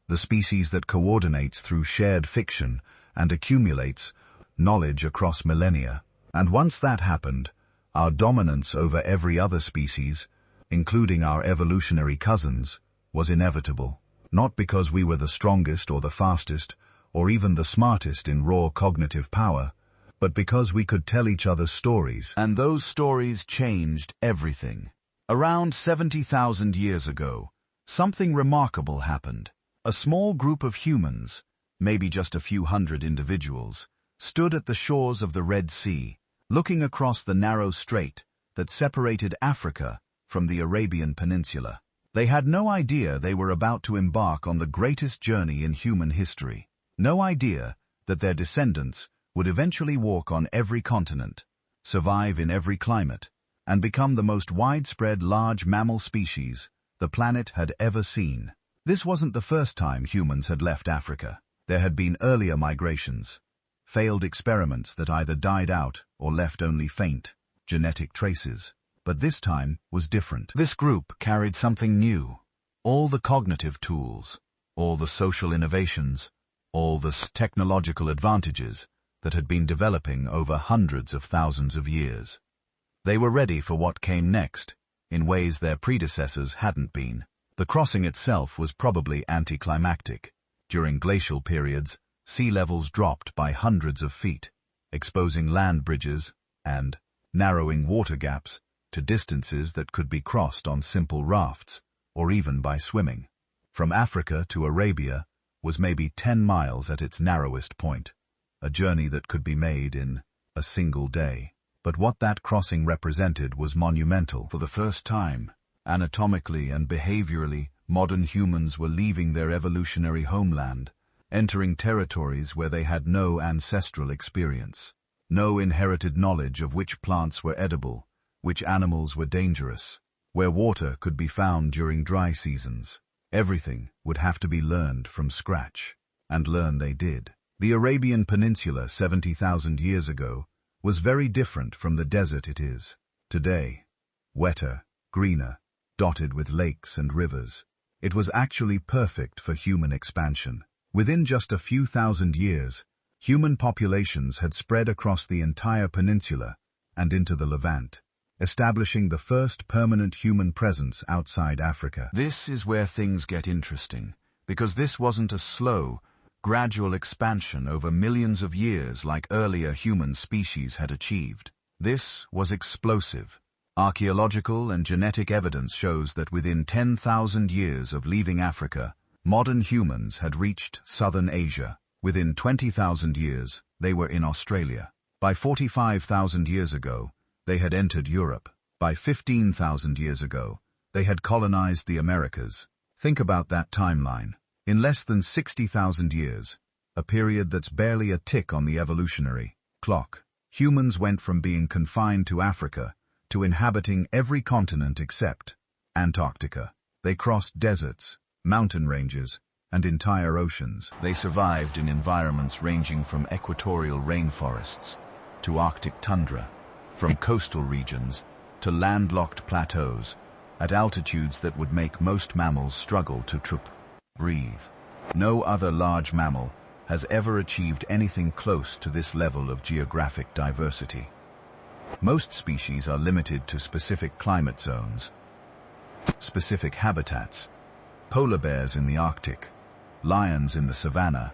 S1: the species that coordinates through shared fiction and accumulates knowledge across millennia. And once that happened, Our dominance over every other species, including our evolutionary cousins, was inevitable. Not because we were the strongest or the fastest, or even the smartest in raw cognitive power, but because we could tell each other stories. And those stories changed everything. Around 70,000 years ago, something remarkable happened. A small group of humans, maybe just a few hundred individuals, stood at the shores of the Red Sea, looking across the narrow strait that separated Africa from the Arabian Peninsula. They had no idea they were about to embark on the greatest journey in human history. No idea that their descendants would eventually walk on every continent, survive in every climate, and become the most widespread large mammal species the planet had ever seen. This wasn't the first time humans had left Africa. There had been earlier migrations, failed experiments that either died out or left only faint, genetic traces. But this time was different. This group carried something new. All the cognitive tools, all the social innovations, all the technological advantages that had been developing over hundreds of thousands of years. They were ready for what came next, in ways their predecessors hadn't been. The crossing itself was probably anticlimactic. During glacial periods, sea levels dropped by hundreds of feet, exposing land bridges and narrowing water gaps to distances that could be crossed on simple rafts, or even by swimming. From Africa to Arabia was maybe 10 miles at its narrowest point, a journey that could be made in a single day. But what that crossing represented was monumental. For the first time, anatomically and behaviorally, modern humans were leaving their evolutionary homeland, entering territories where they had no ancestral experience, no inherited knowledge of which plants were edible, which animals were dangerous, where water could be found during dry seasons. Everything would have to be learned from scratch, and learn they did. The Arabian Peninsula 70,000 years ago was very different from the desert it is today. Wetter, greener, dotted with lakes and rivers. It was actually perfect for human expansion. Within just a few thousand years, human populations had spread across the entire peninsula and into the Levant, establishing the first permanent human presence outside Africa. This is where things get interesting, because this wasn't a slow, gradual expansion over millions of years like earlier human species had achieved. This was explosive. Archaeological and genetic evidence shows that within 10,000 years of leaving Africa, modern humans had reached southern Asia. Within 20,000 years, they were in Australia. By 45,000 years ago, they had entered Europe. By 15,000 years ago, they had colonized the Americas. Think about that timeline. In less than 60,000 years, a period that's barely a tick on the evolutionary clock, humans went from being confined to Africa to inhabiting every continent except Antarctica. They crossed deserts, mountain ranges, and entire oceans. They survived in environments ranging from equatorial rainforests to Arctic tundra, from coastal regions to landlocked plateaus, at altitudes that would make most mammals struggle to breathe. No other large mammal has ever achieved anything close to this level of geographic diversity. Most species are limited to specific climate zones, specific habitats: polar bears in the Arctic, lions in the savanna,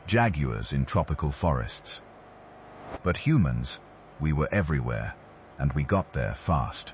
S1: jaguars in tropical forests. But humans, we were everywhere, and we got there fast.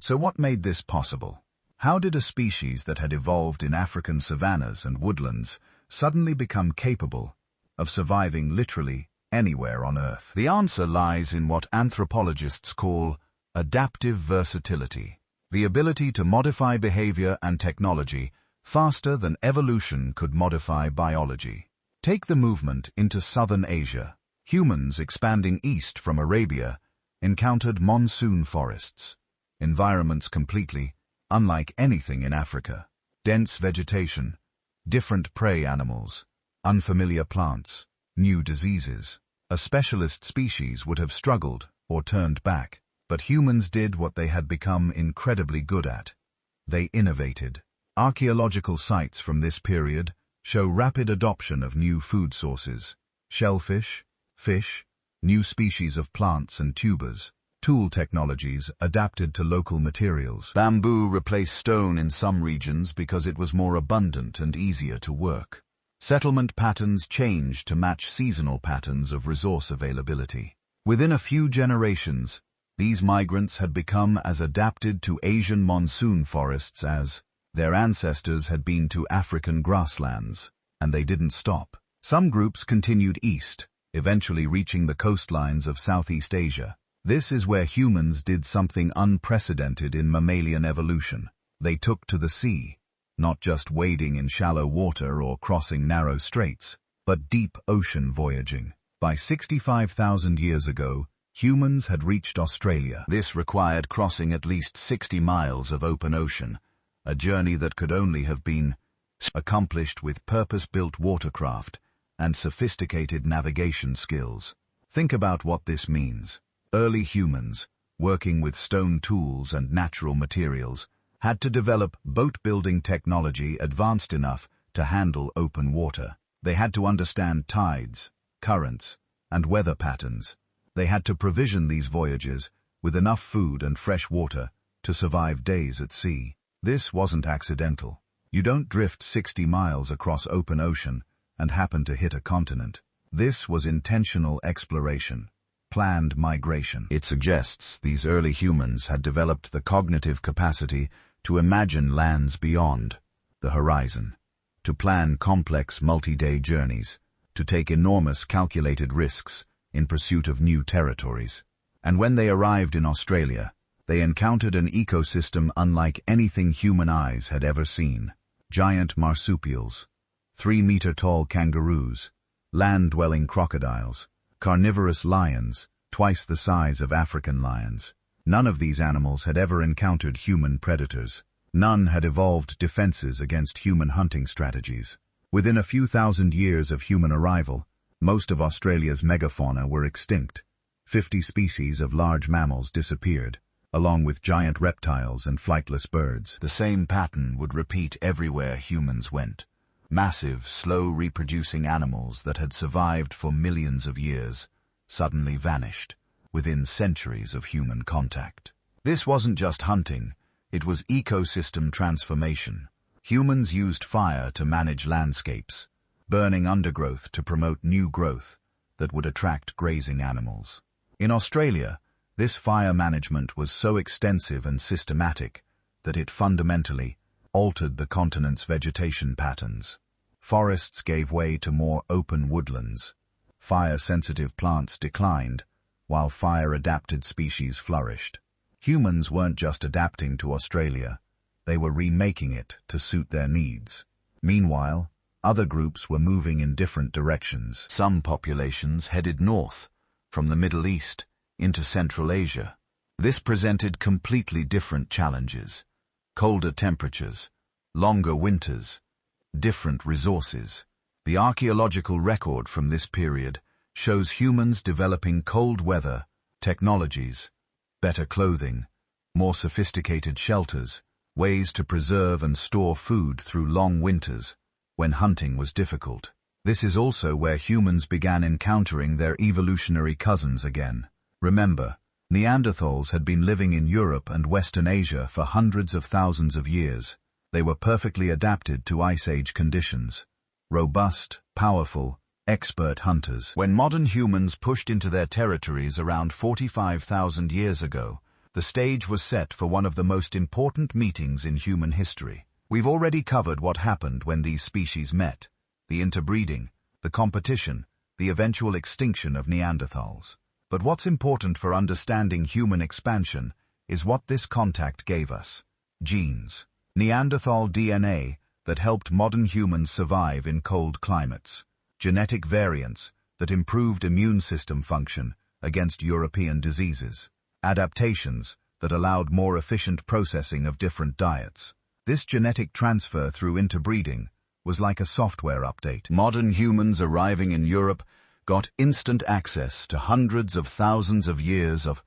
S1: So what made this possible? How did a species that had evolved in African savannas and woodlands suddenly become capable of surviving literally anywhere on Earth? The answer lies in what anthropologists call adaptive versatility, the ability to modify behavior and technology faster than evolution could modify biology. Take the movement into southern Asia. Humans expanding east from Arabia encountered monsoon forests, environments completely unlike anything in Africa. Dense vegetation, different prey animals, unfamiliar plants, new diseases. A specialist species would have struggled or turned back, but humans did what they had become incredibly good at. They innovated. Archaeological sites from this period show rapid adoption of new food sources: shellfish, fish, new species of plants and tubers. Tool technologies adapted to local materials. Bamboo replaced stone in some regions because it was more abundant and easier to work. Settlement patterns changed to match seasonal patterns of resource availability. Within a few generations, these migrants had become as adapted to Asian monsoon forests as their ancestors had been to African grasslands, and they didn't stop. Some groups continued east, eventually reaching the coastlines of Southeast Asia. This is where humans did something unprecedented in mammalian evolution. They took to the sea, not just wading in shallow water or crossing narrow straits, but deep ocean voyaging. By 65,000 years ago, humans had reached Australia. This required crossing at least 60 miles of open ocean, a journey that could only have been accomplished with purpose-built watercraft and sophisticated navigation skills. Think about what this means. Early humans, working with stone tools and natural materials, had to develop boat-building technology advanced enough to handle open water. They had to understand tides, currents, and weather patterns. They had to provision these voyages with enough food and fresh water to survive days at sea. This wasn't accidental. You don't drift 60 miles across open ocean and happen to hit a continent. This was intentional exploration, planned migration. It suggests these early humans had developed the cognitive capacity to imagine lands beyond the horizon, to plan complex multi-day journeys, to take enormous calculated risks in pursuit of new territories. And when they arrived in Australia, they encountered an ecosystem unlike anything human eyes had ever seen. Giant marsupials, 3-meter-tall kangaroos, land-dwelling crocodiles, carnivorous lions, twice the size of African lions. None of these animals had ever encountered human predators. None had evolved defenses against human hunting strategies. Within a few thousand years of human arrival, most of Australia's megafauna were extinct. 50 species of large mammals disappeared, along with giant reptiles and flightless birds. The same pattern would repeat everywhere humans went. Massive, slow-reproducing animals that had survived for millions of years suddenly vanished within centuries of human contact. This wasn't just hunting, it was ecosystem transformation. Humans used fire to manage landscapes, burning undergrowth to promote new growth that would attract grazing animals. In Australia, this fire management was so extensive and systematic that it fundamentally altered the continent's vegetation patterns. Forests gave way to more open woodlands. Fire-sensitive plants declined, while fire-adapted species flourished. Humans weren't just adapting to Australia, they were remaking it to suit their needs. Meanwhile, other groups were moving in different directions. Some populations headed north, from the Middle East, into Central Asia. This presented completely different challenges. Colder temperatures, longer winters, different resources. The archaeological record from this period shows humans developing cold weather technologies, better clothing, more sophisticated shelters, ways to preserve and store food through long winters when hunting was difficult. This is also where humans began encountering their evolutionary cousins again. Remember, Neanderthals had been living in Europe and Western Asia for hundreds of thousands of years. They were perfectly adapted to Ice Age conditions. Robust, powerful, expert hunters. When modern humans pushed into their territories around 45,000 years ago, the stage was set for one of the most important meetings in human history. We've already covered what happened when these species met: the interbreeding, the competition, the eventual extinction of Neanderthals. But what's important for understanding human expansion is what this contact gave us: genes. Neanderthal DNA that helped modern humans survive in cold climates. Genetic variants that improved immune system function against European diseases. Adaptations that allowed more efficient processing of different diets. This genetic transfer through interbreeding was like a software update. Modern humans arriving in Europe got instant access to hundreds of thousands of years of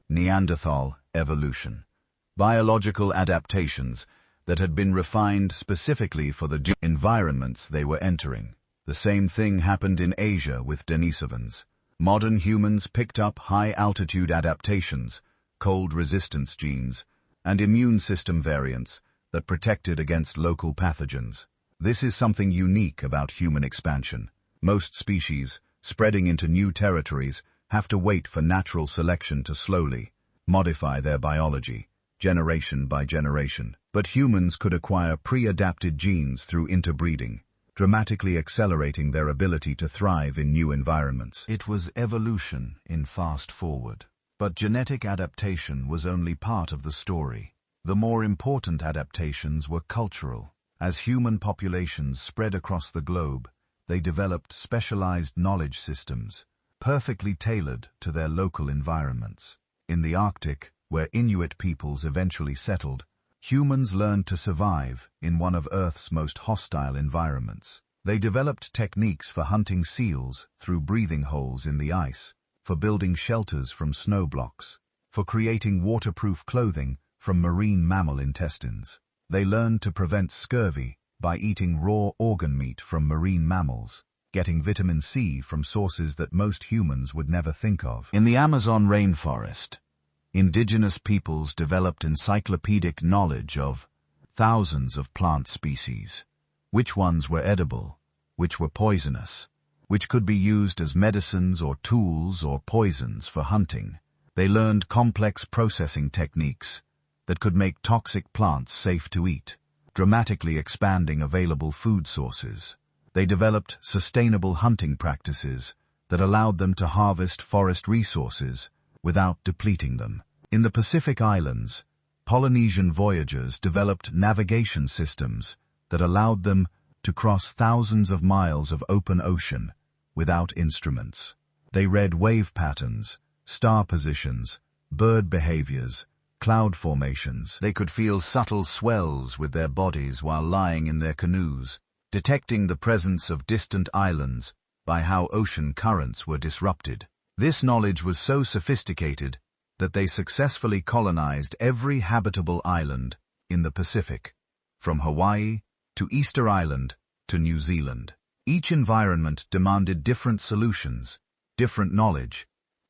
S1: Neanderthal evolution. Biological adaptations that had been refined specifically for the environments they were entering. The same thing happened in Asia with Denisovans. Modern humans picked up high-altitude adaptations cold resistance genes, and immune system variants that protected against local pathogens. This is something unique about human expansion. Most species, spreading into new territories, have to wait for natural selection to slowly modify their biology, generation by generation. But humans could acquire pre-adapted genes through interbreeding, dramatically accelerating their ability to thrive in new environments. It was evolution in fast forward. But genetic adaptation was only part of the story. The more important adaptations were cultural. As human populations spread across the globe, they developed specialized knowledge systems, perfectly tailored to their local environments. In the Arctic, where Inuit peoples eventually settled, humans learned to survive in one of Earth's most hostile environments. They developed techniques for hunting seals through breathing holes in the ice, for building shelters from snow blocks, for creating waterproof clothing from marine mammal intestines. They learned to prevent scurvy by eating raw organ meat from marine mammals, getting vitamin C from sources that most humans would never think of. In the Amazon rainforest, indigenous peoples developed encyclopedic knowledge of thousands of plant species, which ones were edible, which were poisonous, which could be used as medicines or tools or poisons for hunting. They learned complex processing techniques that could make toxic plants safe to eat, dramatically expanding available food sources. They developed sustainable hunting practices that allowed them to harvest forest resources without depleting them. In the Pacific Islands, Polynesian voyagers developed navigation systems that allowed them to cross thousands of miles of open ocean without instruments. They read wave patterns, star positions, bird behaviors, cloud formations. They could feel subtle swells with their bodies while lying in their canoes, detecting the presence of distant islands by how ocean currents were disrupted. This knowledge was so sophisticated that they successfully colonized every habitable island in the Pacific, from Hawaii to Easter Island to New Zealand. Each environment demanded different solutions, different knowledge,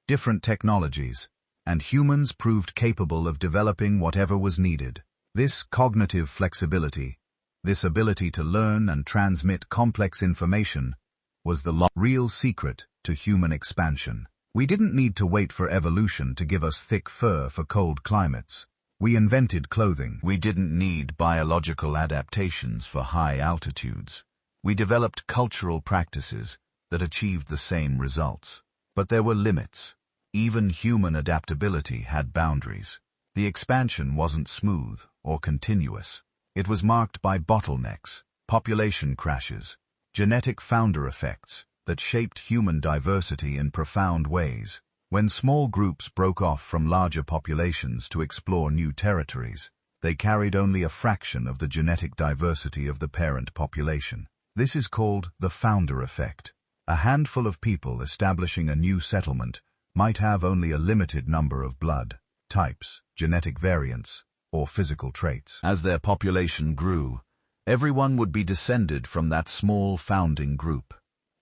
S1: different technologies, and humans proved capable of developing whatever was needed. This cognitive flexibility, this ability to learn and transmit complex information, was the real secret to human expansion. We didn't need to wait for evolution to give us thick fur for cold climates. We invented clothing. We didn't need biological adaptations for high altitudes. We developed cultural practices that achieved the same results. But there were limits. Even human adaptability had boundaries. The expansion wasn't smooth or continuous. It was marked by bottlenecks, population crashes, genetic founder effects that shaped human diversity in profound ways. When small groups broke off from larger populations to explore new territories, they carried only a fraction of the genetic diversity of the parent population. This is called the founder effect. A handful of people establishing a new settlement might have only a limited number of blood, types, genetic variants, or physical traits. As their population grew, everyone would be descended from that small founding group,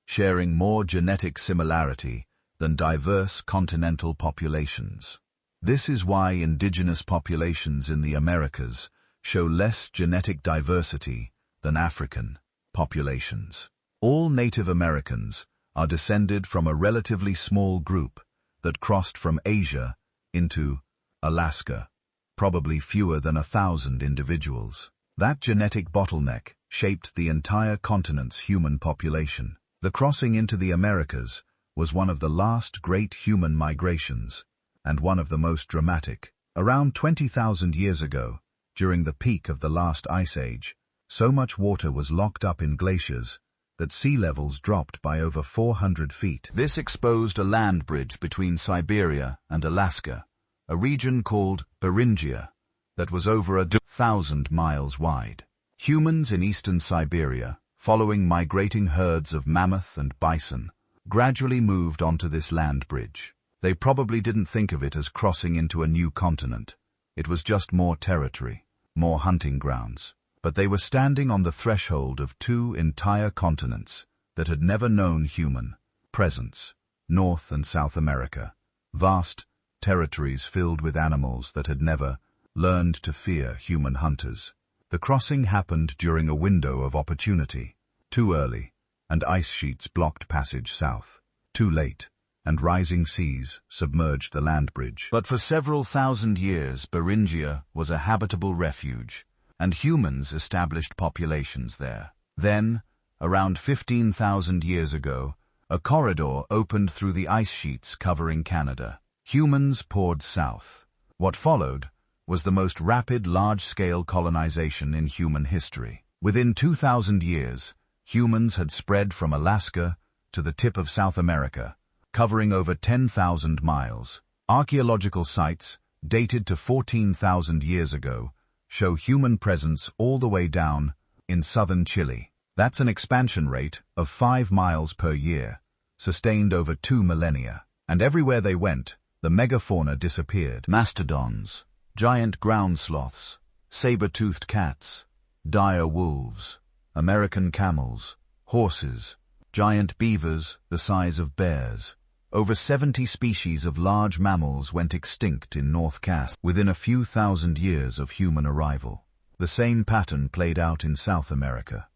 S1: sharing more genetic similarity than diverse continental populations. This is why indigenous populations in the Americas show less genetic diversity than African populations. All Native Americans are descended from a relatively small group that crossed from Asia into Alaska, probably fewer than 1,000 individuals. That genetic bottleneck shaped the entire continent's human population. The crossing into the Americas was one of the last great human migrations, and one of the most dramatic. Around 20,000 years ago, during the peak of the last ice age, so much water was locked up in glaciers that sea levels dropped by over 400 feet. This exposed a land bridge between Siberia and Alaska, a region called Beringia, that was over 1,000 miles wide. Humans in eastern Siberia, following migrating herds of mammoth and bison, gradually moved onto this land bridge. They probably didn't think of it as crossing into a new continent. It was just more territory, more hunting grounds. But they were standing on the threshold of two entire continents that had never known human presence, North and South America, vast, territories filled with animals that had never learned to fear human hunters. The crossing happened during a window of opportunity. Too early, and ice sheets blocked passage south. Too late, and rising seas submerged the land bridge. But for several thousand years, Beringia was a habitable refuge, and humans established populations there. Then, around 15,000 years ago, a corridor opened through the ice sheets covering Canada. Humans poured south. What followed was the most rapid large-scale colonization in human history. Within 2,000 years, humans had spread from Alaska to the tip of South America, covering over 10,000 miles. Archaeological sites, dated to 14,000 years ago, show human presence all the way down in southern Chile. That's an expansion rate of 5 miles per year, sustained over 2 millennia. And everywhere they went, the megafauna disappeared. Mastodons, giant ground sloths, saber-toothed cats, dire wolves, American camels, horses, giant beavers the size of bears. Over 70 species of large mammals went extinct in North Cass within a few thousand years of human arrival. The same pattern played out in South America.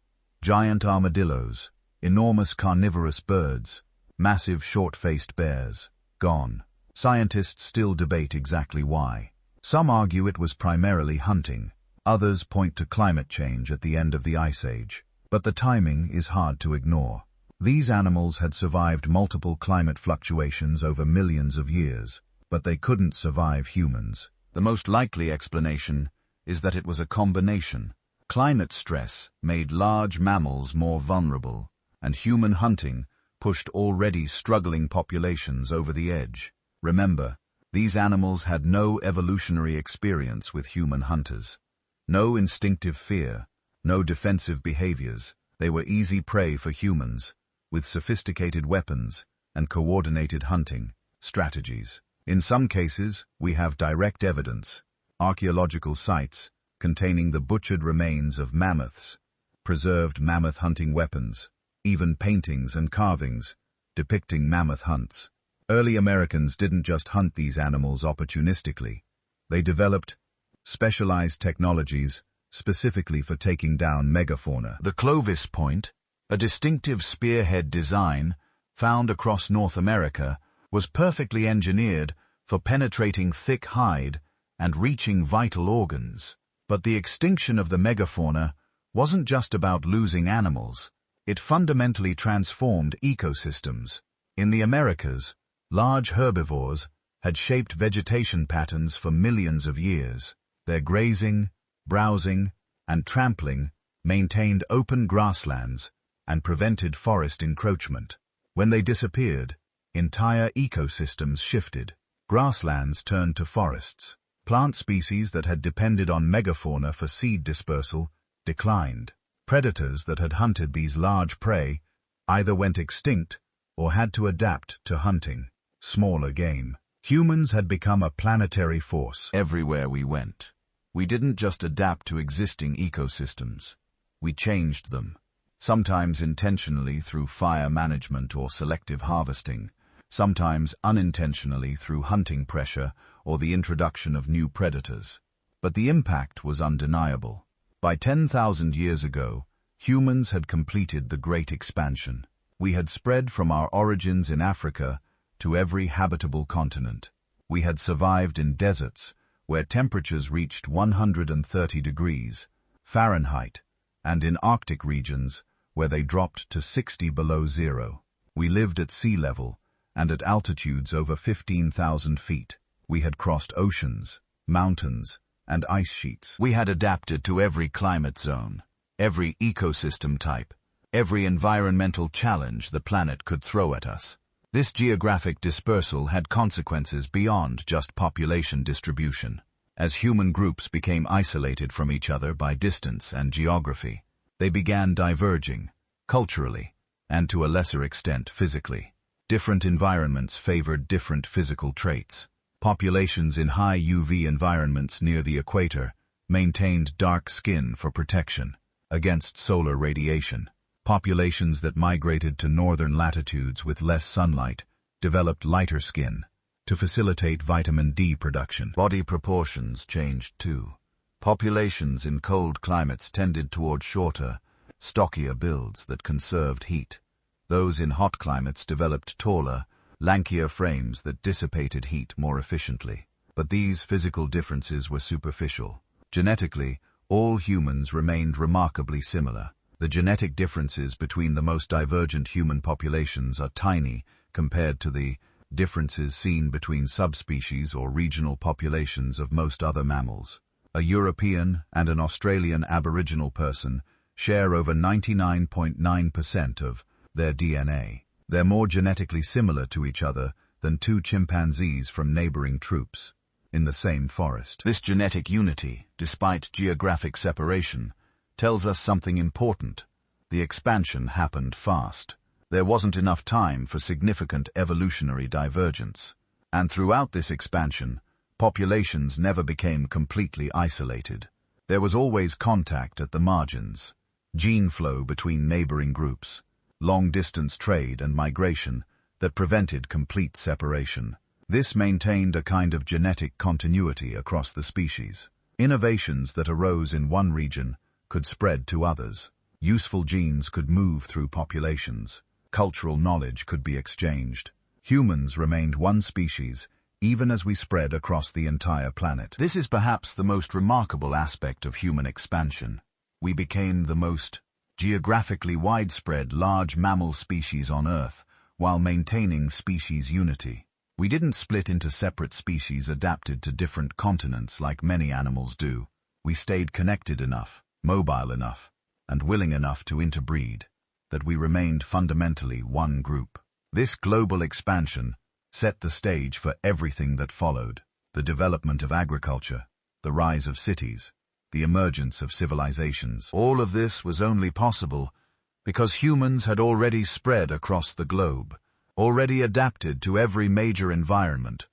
S1: Giant armadillos, enormous carnivorous birds, massive short-faced bears, gone. Scientists still debate exactly why. Some argue it was primarily hunting. Others point to climate change at the end of the Ice Age. But the timing is hard to ignore. These animals had survived multiple climate fluctuations over millions of years, but they couldn't survive humans. The most likely explanation is that it was a combination. Climate stress made large mammals more vulnerable, and human hunting pushed already struggling populations over the edge. Remember, these animals had no evolutionary experience with human hunters. No instinctive fear, no defensive behaviors. They were easy prey for humans, with sophisticated weapons and coordinated hunting strategies. In some cases, we have direct evidence, archaeological sites containing the butchered remains of mammoths, preserved mammoth hunting weapons, even paintings and carvings depicting mammoth hunts. Early Americans didn't just hunt these animals opportunistically. They developed specialized technologies specifically for taking down megafauna. The Clovis point, a distinctive spearhead design found across North America, was perfectly engineered for penetrating thick hide and reaching vital organs. But the extinction of the megafauna wasn't just about losing animals. It fundamentally transformed ecosystems. In the Americas, large herbivores had shaped vegetation patterns for millions of years. Their grazing, browsing, and trampling maintained open grasslands and prevented forest encroachment. When they disappeared, entire ecosystems shifted. Grasslands turned to forests. Plant species that had depended on megafauna for seed dispersal declined. Predators that had hunted these large prey either went extinct or had to adapt to hunting smaller game. Humans had become a planetary force. Everywhere we went, we didn't just adapt to existing ecosystems. We changed them, sometimes intentionally through fire management or selective harvesting, sometimes unintentionally through hunting pressure or the introduction of new predators. But the impact was undeniable. By 10,000 years ago, humans had completed the Great Expansion. We had spread from our origins in Africa to every habitable continent. We had survived in deserts where temperatures reached 130 degrees Fahrenheit, and in Arctic regions where they dropped to 60 below zero. We lived at sea level and at altitudes over 15,000 feet. We had crossed oceans, mountains, and ice sheets. We had adapted to every climate zone, every ecosystem type, every environmental challenge the planet could throw at us. This geographic dispersal had consequences beyond just population distribution. As human groups became isolated from each other by distance and geography, they began diverging, culturally, and to a lesser extent physically. Different environments favored different physical traits. Populations in high UV environments near the equator maintained dark skin for protection against solar radiation. Populations that migrated to northern latitudes with less sunlight developed lighter skin to facilitate vitamin D production. Body proportions changed too. Populations in cold climates tended toward shorter, stockier builds that conserved heat. Those in hot climates developed taller, lankier frames that dissipated heat more efficiently. But these physical differences were superficial. Genetically, all humans remained remarkably similar. The genetic differences between the most divergent human populations are tiny compared to the differences seen between subspecies or regional populations of most other mammals. A European and an Australian Aboriginal person share over 99.9% of their DNA. They're more genetically similar to each other than two chimpanzees from neighboring troops in the same forest. This genetic unity, despite geographic separation, tells us something important. The expansion happened fast. There wasn't enough time for significant evolutionary divergence. And throughout this expansion, populations never became completely isolated. There was always contact at the margins, gene flow between neighboring groups, long-distance trade and migration that prevented complete separation. This maintained a kind of genetic continuity across the species. Innovations that arose in one region could spread to others. Useful genes could move through populations. Cultural knowledge could be exchanged. Humans remained one species, even as we spread across the entire planet. This is perhaps the most remarkable aspect of human expansion. We became the most geographically widespread large mammal species on Earth, while maintaining species unity. We didn't split into separate species adapted to different continents like many animals do. We stayed connected enough, mobile enough, and willing enough to interbreed, that we remained fundamentally one group. This global expansion set the stage for everything that followed: the development of agriculture, the rise of cities, the emergence of civilizations. All of this was only possible because humans had already spread across the globe, already adapted to every major environment,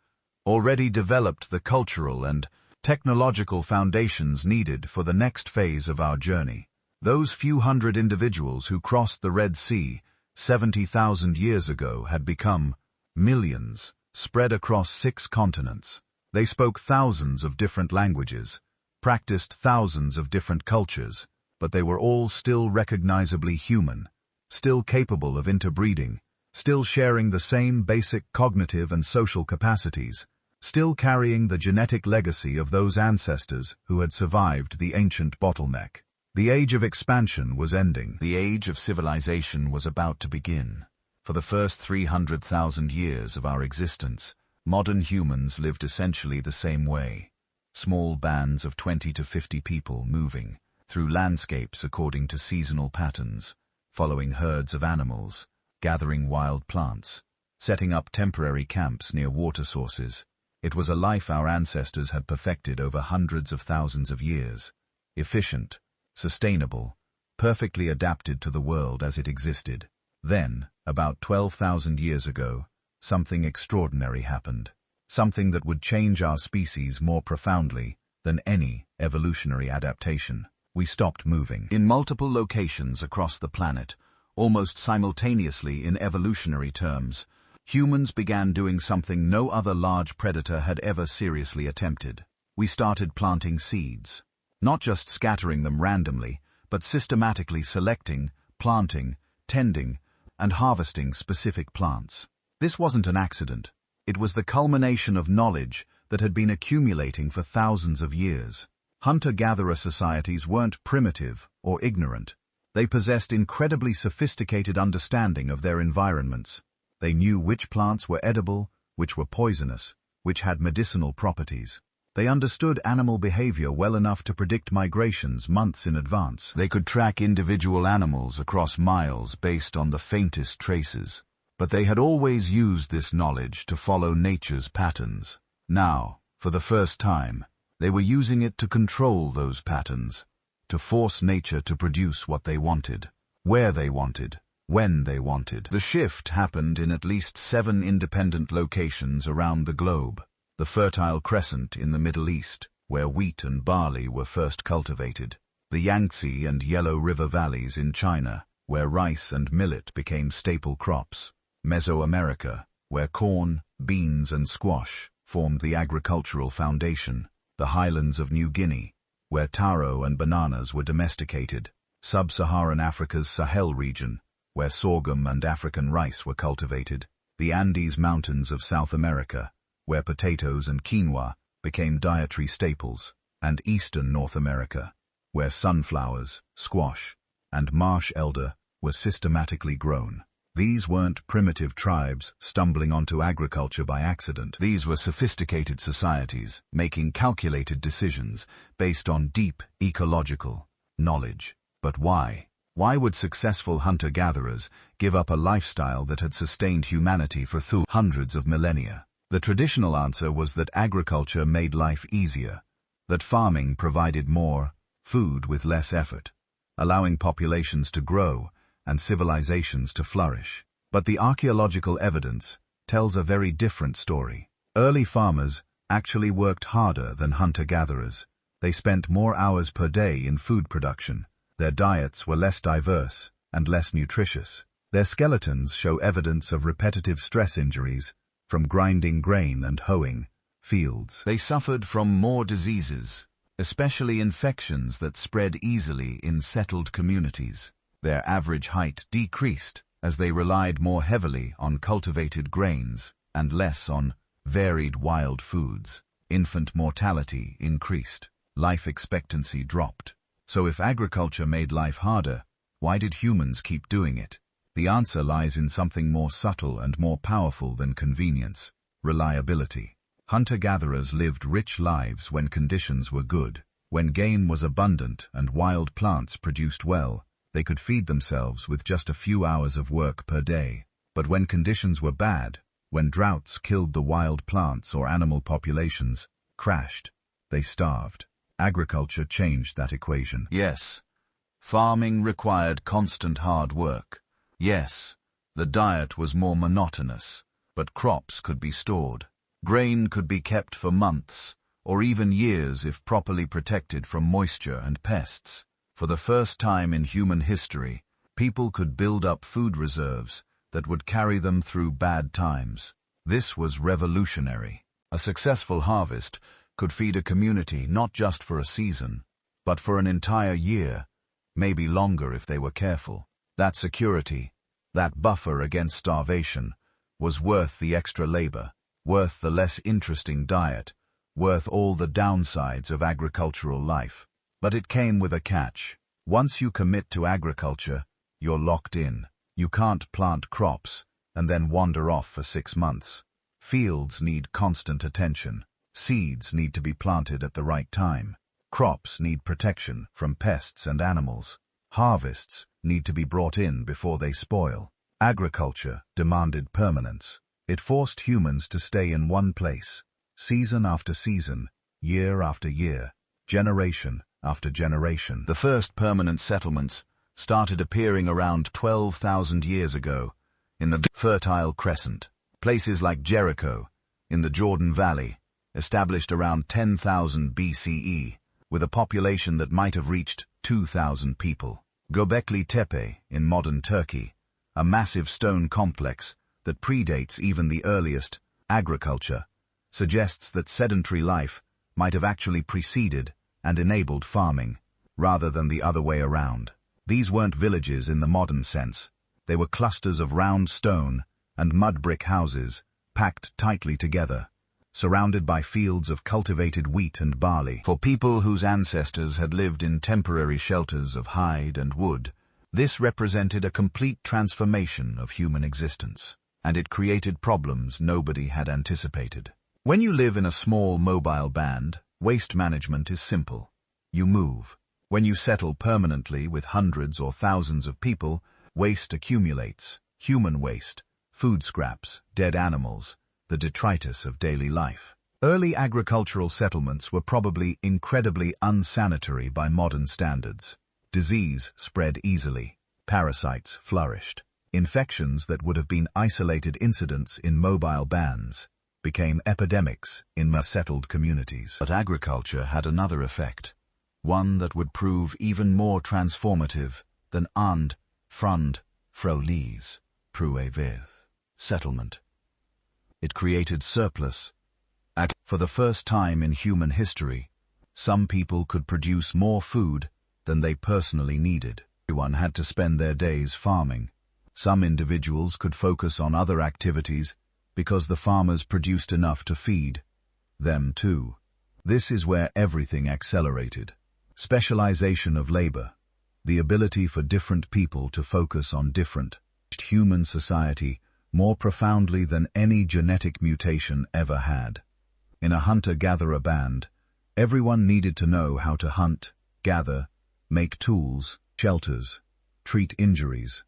S1: already developed the cultural and technological foundations needed for the next phase of our journey. Those few hundred individuals who crossed the Red Sea 70,000 years ago had become millions, spread across 6 continents. They spoke thousands of different languages, practiced thousands of different cultures, but they were all still recognizably human, still capable of interbreeding, still sharing the same basic cognitive and social capacities, still carrying the genetic legacy of those ancestors who had survived the ancient bottleneck. The age of expansion was ending. The age of civilization was about to begin. For the first 300,000 years of our existence, modern humans lived essentially the same way. Small bands of 20 to 50 people moving through landscapes according to seasonal patterns, following herds of animals, gathering wild plants, setting up temporary camps near water sources. It was a life our ancestors had perfected over hundreds of thousands of years. Efficient, sustainable, perfectly adapted to the world as it existed. Then, about 12,000 years ago, something extraordinary happened. Something that would change our species more profoundly than any evolutionary adaptation. We stopped moving. In multiple locations across the planet, almost simultaneously in evolutionary terms, humans began doing something no other large predator had ever seriously attempted. We started planting seeds. Not just scattering them randomly, but systematically selecting, planting, tending, and harvesting specific plants. This wasn't an accident. It was the culmination of knowledge that had been accumulating for thousands of years. Hunter-gatherer societies weren't primitive or ignorant. They possessed incredibly sophisticated understanding of their environments. They knew which plants were edible, which were poisonous, which had medicinal properties. They understood animal behavior well enough to predict migrations months in advance. They could track individual animals across miles based on the faintest traces. But they had always used this knowledge to follow nature's patterns. Now, for the first time, they were using it to control those patterns, to force nature to produce what they wanted, where they wanted, when they wanted. The shift happened in at least 7 independent locations around the globe. The Fertile Crescent in the Middle East, where wheat and barley were first cultivated. The Yangtze and Yellow River valleys in China, where rice and millet became staple crops. Mesoamerica, where corn, beans and squash formed the agricultural foundation. The highlands of New Guinea, where taro and bananas were domesticated, sub-Saharan Africa's Sahel region, where sorghum and African rice were cultivated, the Andes Mountains of South America, where potatoes and quinoa became dietary staples, and eastern North America, where sunflowers, squash, and marsh elder were systematically grown. These weren't primitive tribes stumbling onto agriculture by accident. These were sophisticated societies making calculated decisions based on deep ecological knowledge. But why? Why would successful hunter-gatherers give up a lifestyle that had sustained humanity for hundreds of millennia? The traditional answer was that agriculture made life easier, that farming provided more food with less effort, allowing populations to grow and civilizations to flourish. But the archaeological evidence tells a very different story. Early farmers actually worked harder than hunter-gatherers. They spent more hours per day in food production. Their diets were less diverse and less nutritious. Their skeletons show evidence of repetitive stress injuries from grinding grain and hoeing fields. They suffered from more diseases, especially infections that spread easily in settled communities. Their average height decreased as they relied more heavily on cultivated grains and less on varied wild foods. Infant mortality increased. Life expectancy dropped. So if agriculture made life harder, why did humans keep doing it? The answer lies in something more subtle and more powerful than convenience: reliability. Hunter-gatherers lived rich lives when conditions were good. When game was abundant and wild plants produced well, they could feed themselves with just a few hours of work per day. But when conditions were bad, when droughts killed the wild plants or animal populations crashed, they starved. Agriculture changed that equation. Yes, farming required constant hard work. Yes, the diet was more monotonous, but crops could be stored. Grain could be kept for months, or even years if properly protected from moisture and pests. For the first time in human history, people could build up food reserves that would carry them through bad times. This was revolutionary. A successful harvest could feed a community not just for a season, but for an entire year, maybe longer if they were careful. That security, that buffer against starvation, was worth the extra labor, worth the less interesting diet, worth all the downsides of agricultural life. But it came with a catch. Once you commit to agriculture, you're locked in. You can't plant crops and then wander off for 6 months. Fields need constant attention. Seeds need to be planted at the right time. Crops need protection from pests and animals. Harvests need to be brought in before they spoil. Agriculture demanded permanence. It forced humans to stay in one place, season after season, year after year, generation after generation. The first permanent settlements started appearing around 12,000 years ago in the Fertile Crescent. Places like Jericho, in the Jordan Valley, established around 10,000 BCE, with a population that might have reached 2,000 people. Göbekli Tepe, in modern Turkey, a massive stone complex that predates even the earliest agriculture, suggests that sedentary life might have actually preceded and enabled farming, rather than the other way around. These weren't villages in the modern sense. They were clusters of round stone and mud brick houses, packed tightly together, surrounded by fields of cultivated wheat and barley. For people whose ancestors had lived in temporary shelters of hide and wood, this represented a complete transformation of human existence, and it created problems nobody had anticipated. When you live in a small mobile band, waste management is simple. You move. When you settle permanently with hundreds or thousands of people, waste accumulates. Human waste, food scraps, dead animals, the detritus of daily life. Early agricultural settlements were probably incredibly unsanitary by modern standards. Disease spread easily. Parasites flourished. Infections that would have been isolated incidents in mobile bands became epidemics in more settled communities. But agriculture had another effect, one that would prove even more transformative than and, frund, frolis, pruevith, settlement. It created surplus. For the first time in human history, some people could produce more food than they personally needed. Everyone had to spend their days farming. Some individuals could focus on other activities because the farmers produced enough to feed them too. This is where everything accelerated. Specialization of labor, the ability for different people to focus on different human society more profoundly than any genetic mutation ever had. In a hunter-gatherer band, everyone needed to know how to hunt, gather, make tools, shelters, treat injuries.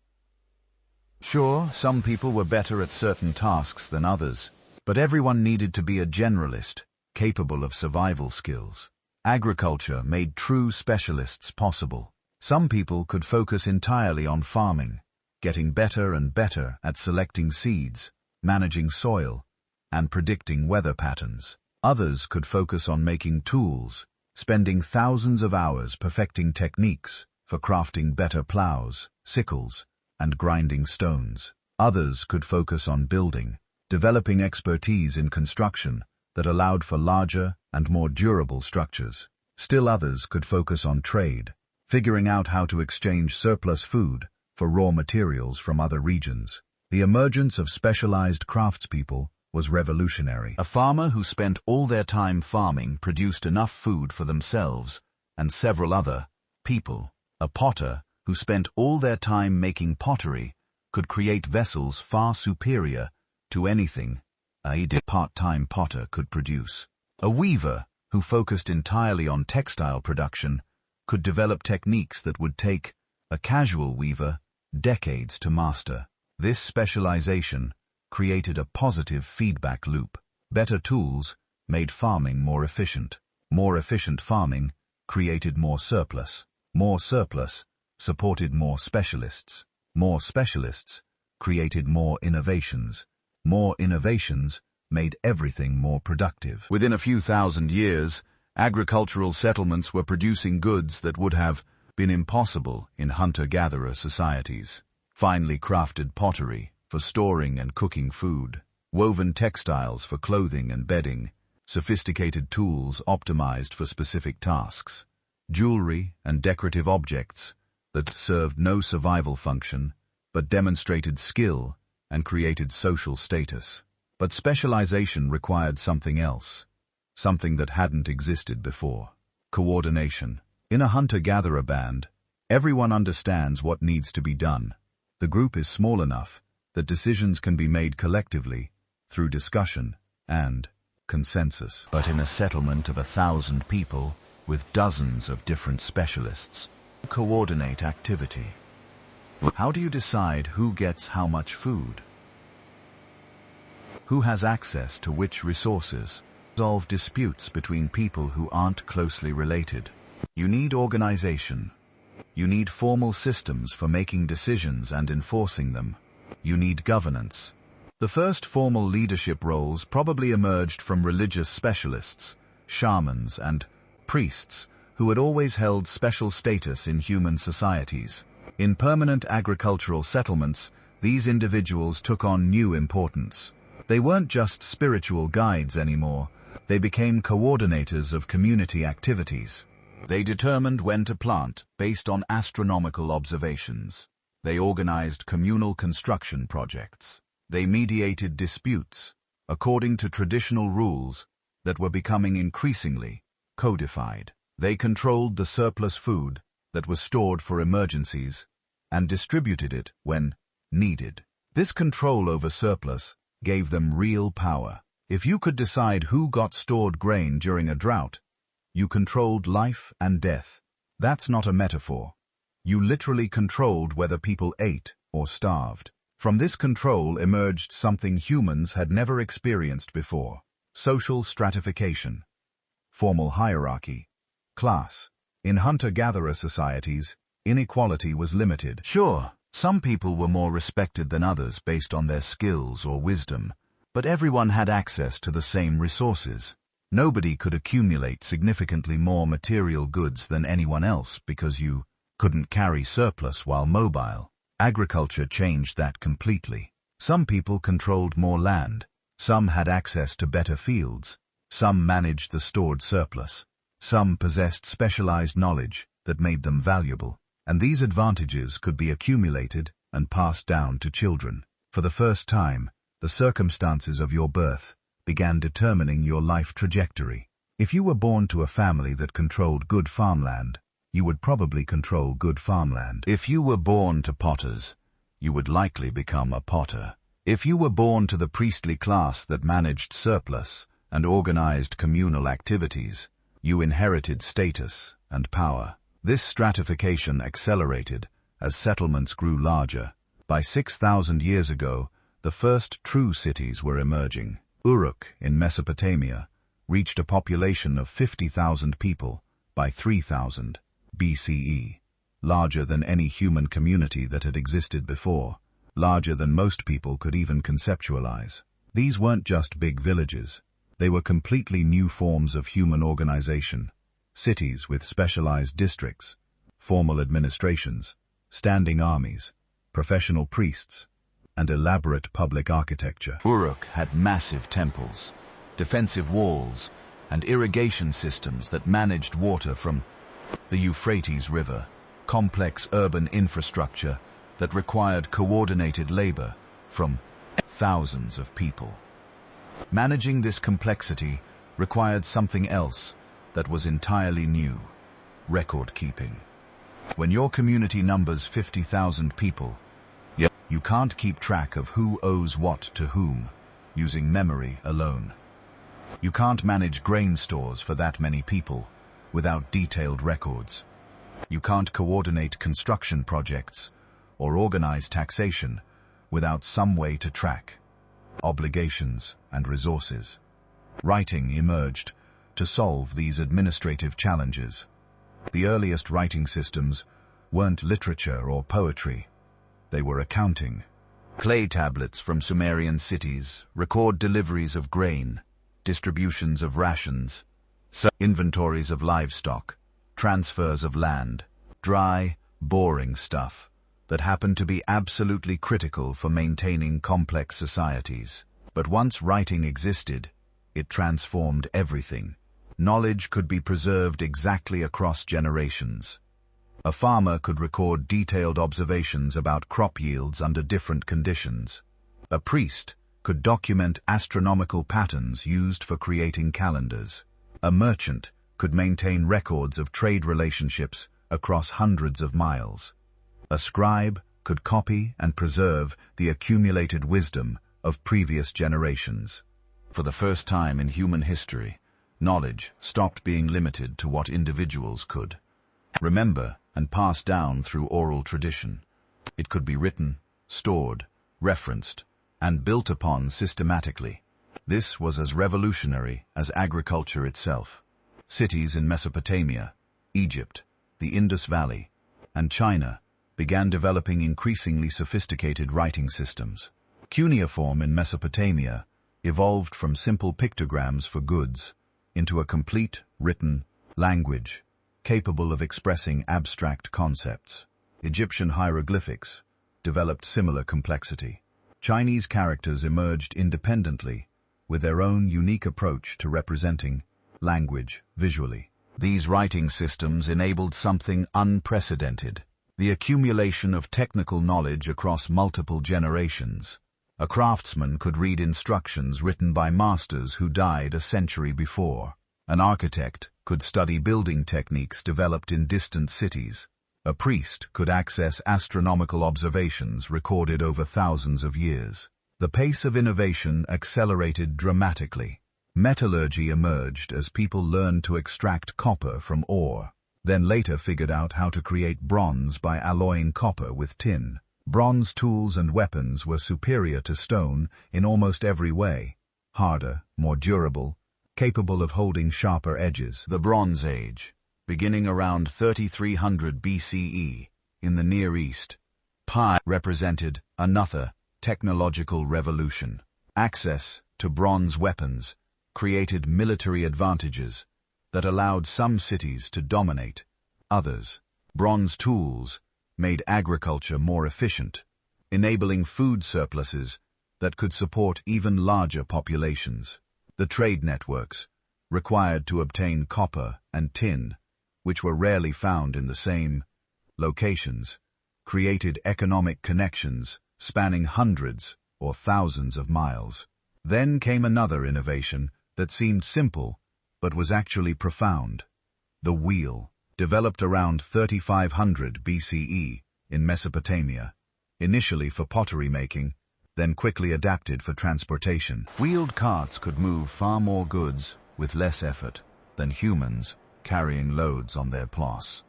S1: Sure, some people were better at certain tasks than others, but everyone needed to be a generalist, capable of survival skills. Agriculture made true specialists possible. Some people could focus entirely on farming, getting better and better at selecting seeds, managing soil, and predicting weather patterns. Others could focus on making tools, spending thousands of hours perfecting techniques for crafting better plows, sickles, and grinding stones. Others could focus on building, developing expertise in construction that allowed for larger and more durable structures. Still others could focus on trade, figuring out how to exchange surplus food for raw materials from other regions. The emergence of specialized craftspeople was revolutionary. A farmer who spent all their time farming produced enough food for themselves and several other people. A potter who spent all their time making pottery could create vessels far superior to anything a part-time potter could produce. A weaver who focused entirely on textile production could develop techniques that would take a casual weaver decades to master. This specialization created a positive feedback loop. Better tools made farming more efficient. More efficient farming created more surplus. More surplus supported more specialists. More specialists created more innovations. More innovations made everything more productive. Within a few thousand years, agricultural settlements were producing goods that would have been impossible in hunter-gatherer societies. Finely crafted pottery for storing and cooking food, woven textiles for clothing and bedding, sophisticated tools optimized for specific tasks, jewelry and decorative objects that served no survival function but demonstrated skill and created social status. But specialization required something else, something that hadn't existed before. Coordination. In a hunter-gatherer band, everyone understands what needs to be done. The group is small enough that decisions can be made collectively through discussion and consensus. But in a settlement of 1,000 people with dozens of different specialists, coordinate activity. How do you decide who gets how much food? Who has access to which resources? Resolve disputes between people who aren't closely related. You need organization. You need formal systems for making decisions and enforcing them. You need governance. The first formal leadership roles probably emerged from religious specialists, shamans, and priests who had always held special status in human societies. In permanent agricultural settlements, these individuals took on new importance. They weren't just spiritual guides anymore. They became coordinators of community activities. They determined when to plant based on astronomical observations. They organized communal construction projects. They mediated disputes according to traditional rules that were becoming increasingly codified. They controlled the surplus food that was stored for emergencies and distributed it when needed. This control over surplus gave them real power. If you could decide who got stored grain during a drought, you controlled life and death. That's not a metaphor. You literally controlled whether people ate or starved. From this control emerged something humans had never experienced before: social stratification, formal hierarchy, class. In hunter-gatherer societies, inequality was limited. Sure, some people were more respected than others based on their skills or wisdom, but everyone had access to the same resources. Nobody could accumulate significantly more material goods than anyone else because you couldn't carry surplus while mobile. Agriculture changed that completely. Some people controlled more land, Some had access to better fields. Some managed the stored surplus. Some possessed specialized knowledge that made them valuable. And these advantages could be accumulated and passed down to children. For the first time, the circumstances of your birth began determining your life trajectory. If you were born to a family that controlled good farmland, you would probably control good farmland. If you were born to potters, you would likely become a potter. If you were born to the priestly class that managed surplus and organized communal activities, you inherited status and power. This stratification accelerated as settlements grew larger. By 6,000 years ago, the first true cities were emerging. Uruk in Mesopotamia reached a population of 50,000 people by 3000 BCE, larger than any human community that had existed before, larger than most people could even conceptualize. These weren't just big villages. They were completely new forms of human organization. Cities with specialized districts, formal administrations, standing armies, professional priests, and elaborate public architecture. Uruk had massive temples, defensive walls, and irrigation systems that managed water from the Euphrates River, complex urban infrastructure that required coordinated labor from thousands of people. Managing this complexity required something else that was entirely new: record keeping. When your community numbers 50,000 people, you can't keep track of who owes what to whom using memory alone. You can't manage grain stores for that many people without detailed records. You can't coordinate construction projects or organize taxation without some way to track obligations and resources. Writing emerged to solve these administrative challenges. The earliest writing systems weren't literature or poetry. They were accounting. Clay tablets from Sumerian cities record deliveries of grain, distributions of rations, inventories of livestock, transfers of land, dry, boring stuff that happened to be absolutely critical for maintaining complex societies. But once writing existed, it transformed everything. Knowledge could be preserved exactly across generations. A farmer could record detailed observations about crop yields under different conditions. A priest could document astronomical patterns used for creating calendars. A merchant could maintain records of trade relationships across hundreds of miles. A scribe could copy and preserve the accumulated wisdom of previous generations. For the first time in human history, knowledge stopped being limited to what individuals could remember and pass down through oral tradition. It could be written, stored, referenced, and built upon systematically. This was as revolutionary as agriculture itself. Cities in Mesopotamia, Egypt, the Indus Valley, and China began developing increasingly sophisticated writing systems. Cuneiform in Mesopotamia evolved from simple pictograms for goods into a complete written language capable of expressing abstract concepts. Egyptian hieroglyphics developed similar complexity. Chinese characters emerged independently with their own unique approach to representing language visually. These writing systems enabled something unprecedented: the accumulation of technical knowledge across multiple generations. A craftsman could read instructions written by masters who died a century before. An architect could study building techniques developed in distant cities. A priest could access astronomical observations recorded over thousands of years. The pace of innovation accelerated dramatically. Metallurgy emerged as people learned to extract copper from ore, then later figured out how to create bronze by alloying copper with tin. Bronze tools and weapons were superior to stone in almost every way: harder, more durable, capable of holding sharper edges. The Bronze Age, beginning around 3300 BCE in the Near East, represented another technological revolution. Access to bronze weapons created military advantages that allowed some cities to dominate others. Bronze tools made agriculture more efficient, enabling food surpluses that could support even larger populations. The trade networks, required to obtain copper and tin, which were rarely found in the same locations, created economic connections spanning hundreds or thousands of miles. Then came another innovation that seemed simple but was actually profound. The wheel, developed around 3500 BCE in Mesopotamia, initially for pottery making, then quickly adapted for transportation. Wheeled carts could move far more goods with less effort than humans carrying loads on their ploss.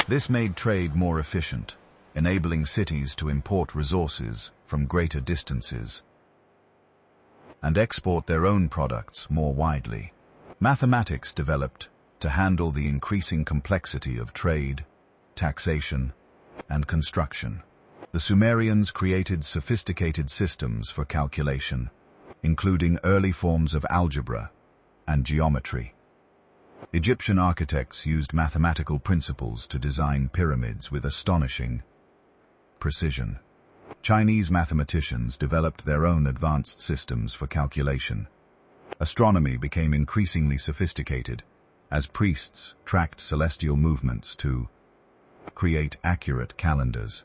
S1: This made trade more efficient, enabling cities to import resources from greater distances and export their own products more widely. Mathematics developed to handle the increasing complexity of trade, taxation, and construction. The Sumerians created sophisticated systems for calculation, including early forms of algebra and geometry. Egyptian architects used mathematical principles to design pyramids with astonishing precision. Chinese mathematicians developed their own advanced systems for calculation. Astronomy became increasingly sophisticated as priests tracked celestial movements to create accurate calendars.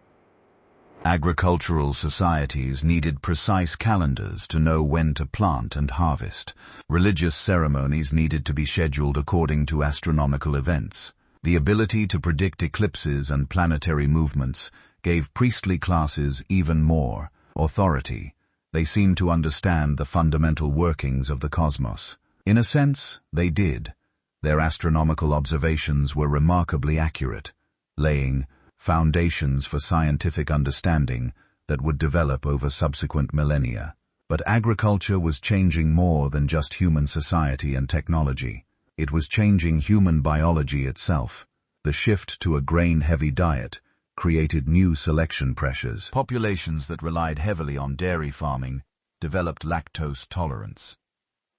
S1: Agricultural societies needed precise calendars to know when to plant and harvest. Religious ceremonies needed to be scheduled according to astronomical events. The ability to predict eclipses and planetary movements gave priestly classes even more authority. They seemed to understand the fundamental workings of the cosmos. In a sense, they did. Their astronomical observations were remarkably accurate, laying foundations for scientific understanding that would develop over subsequent millennia. But agriculture was changing more than just human society and technology. It was changing human biology itself. The shift to a grain-heavy diet created new selection pressures. Populations that relied heavily on dairy farming developed lactose tolerance,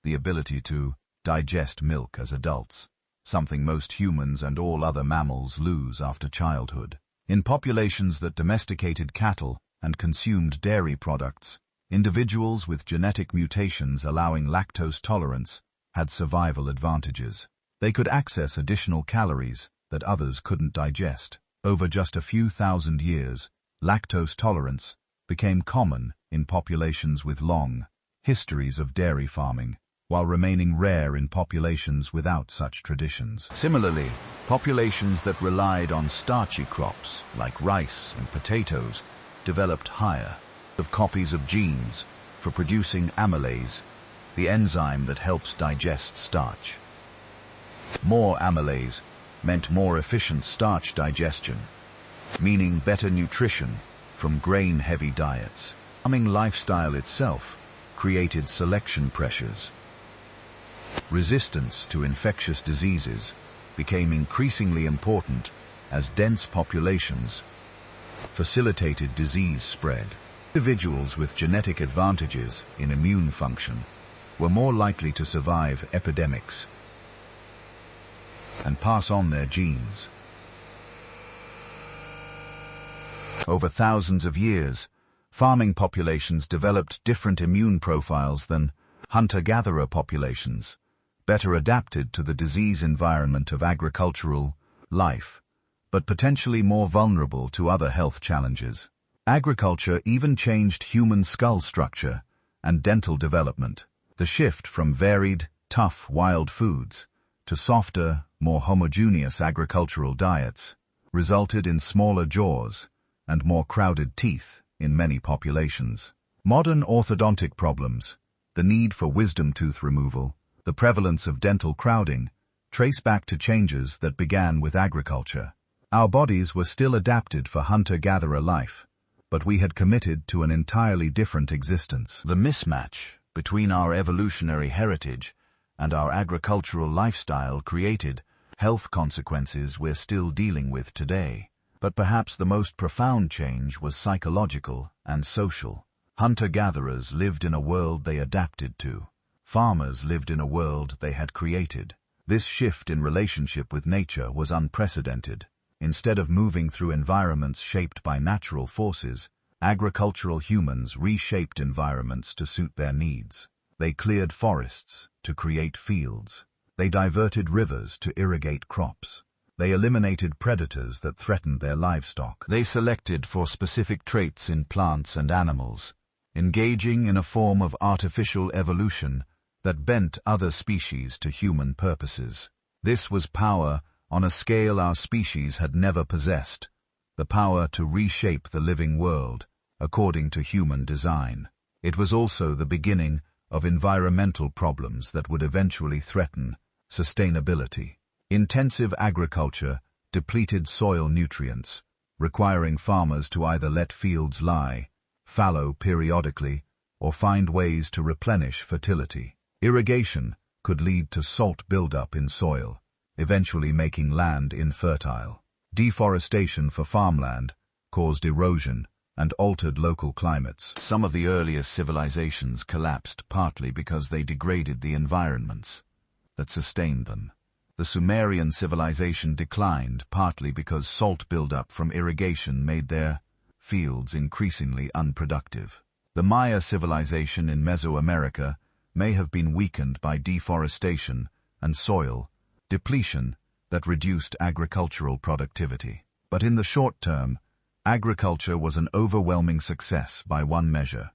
S1: the ability to digest milk as adults, something most humans and all other mammals lose after childhood. In populations that domesticated cattle and consumed dairy products, individuals with genetic mutations allowing lactose tolerance had survival advantages. They could access additional calories that others couldn't digest. Over just a few thousand years, lactose tolerance became common in populations with long histories of dairy farming, while remaining rare in populations without such traditions. Similarly, populations that relied on starchy crops, like rice and potatoes, developed higher of copies of genes for producing amylase, the enzyme that helps digest starch. More amylase meant more efficient starch digestion, meaning better nutrition from grain-heavy diets. Farming lifestyle itself created selection pressures. Resistance to infectious diseases became increasingly important as dense populations facilitated disease spread. Individuals with genetic advantages in immune function were more likely to survive epidemics and pass on their genes. Over thousands of years, farming populations developed different immune profiles than hunter-gatherer populations, better adapted to the disease environment of agricultural life, but potentially more vulnerable to other health challenges. Agriculture even changed human skull structure and dental development. The shift from varied, tough, wild foods to softer, more homogeneous agricultural diets resulted in smaller jaws and more crowded teeth in many populations. Modern orthodontic problems, the need for wisdom tooth removal, the prevalence of dental crowding, trace back to changes that began with agriculture. Our bodies were still adapted for hunter-gatherer life, but we had committed to an entirely different existence. The mismatch between our evolutionary heritage and our agricultural lifestyle created health consequences we're still dealing with today. But perhaps the most profound change was psychological and social. Hunter-gatherers lived in a world they adapted to. Farmers lived in a world they had created. This shift in relationship with nature was unprecedented. Instead of moving through environments shaped by natural forces, Agricultural humans reshaped environments to suit their needs. They cleared forests to create fields. They diverted rivers to irrigate crops. They eliminated predators that threatened their livestock. They selected for specific traits in plants and animals, engaging in a form of artificial evolution that bent other species to human purposes. This was power on a scale our species had never possessed, the power to reshape the living world according to human design. It was also the beginning of environmental problems that would eventually threaten sustainability. Intensive agriculture depleted soil nutrients, requiring farmers to either let fields lie, fallow periodically, or find ways to replenish fertility. Irrigation could lead to salt buildup in soil, eventually making land infertile. Deforestation for farmland caused erosion and altered local climates. Some of the earliest civilizations collapsed partly because they degraded the environments that sustained them. The Sumerian civilization declined partly because salt buildup from irrigation made their fields increasingly unproductive. The Maya civilization in Mesoamerica may have been weakened by deforestation and soil depletion that reduced agricultural productivity. But in the short term, agriculture was an overwhelming success by one measure: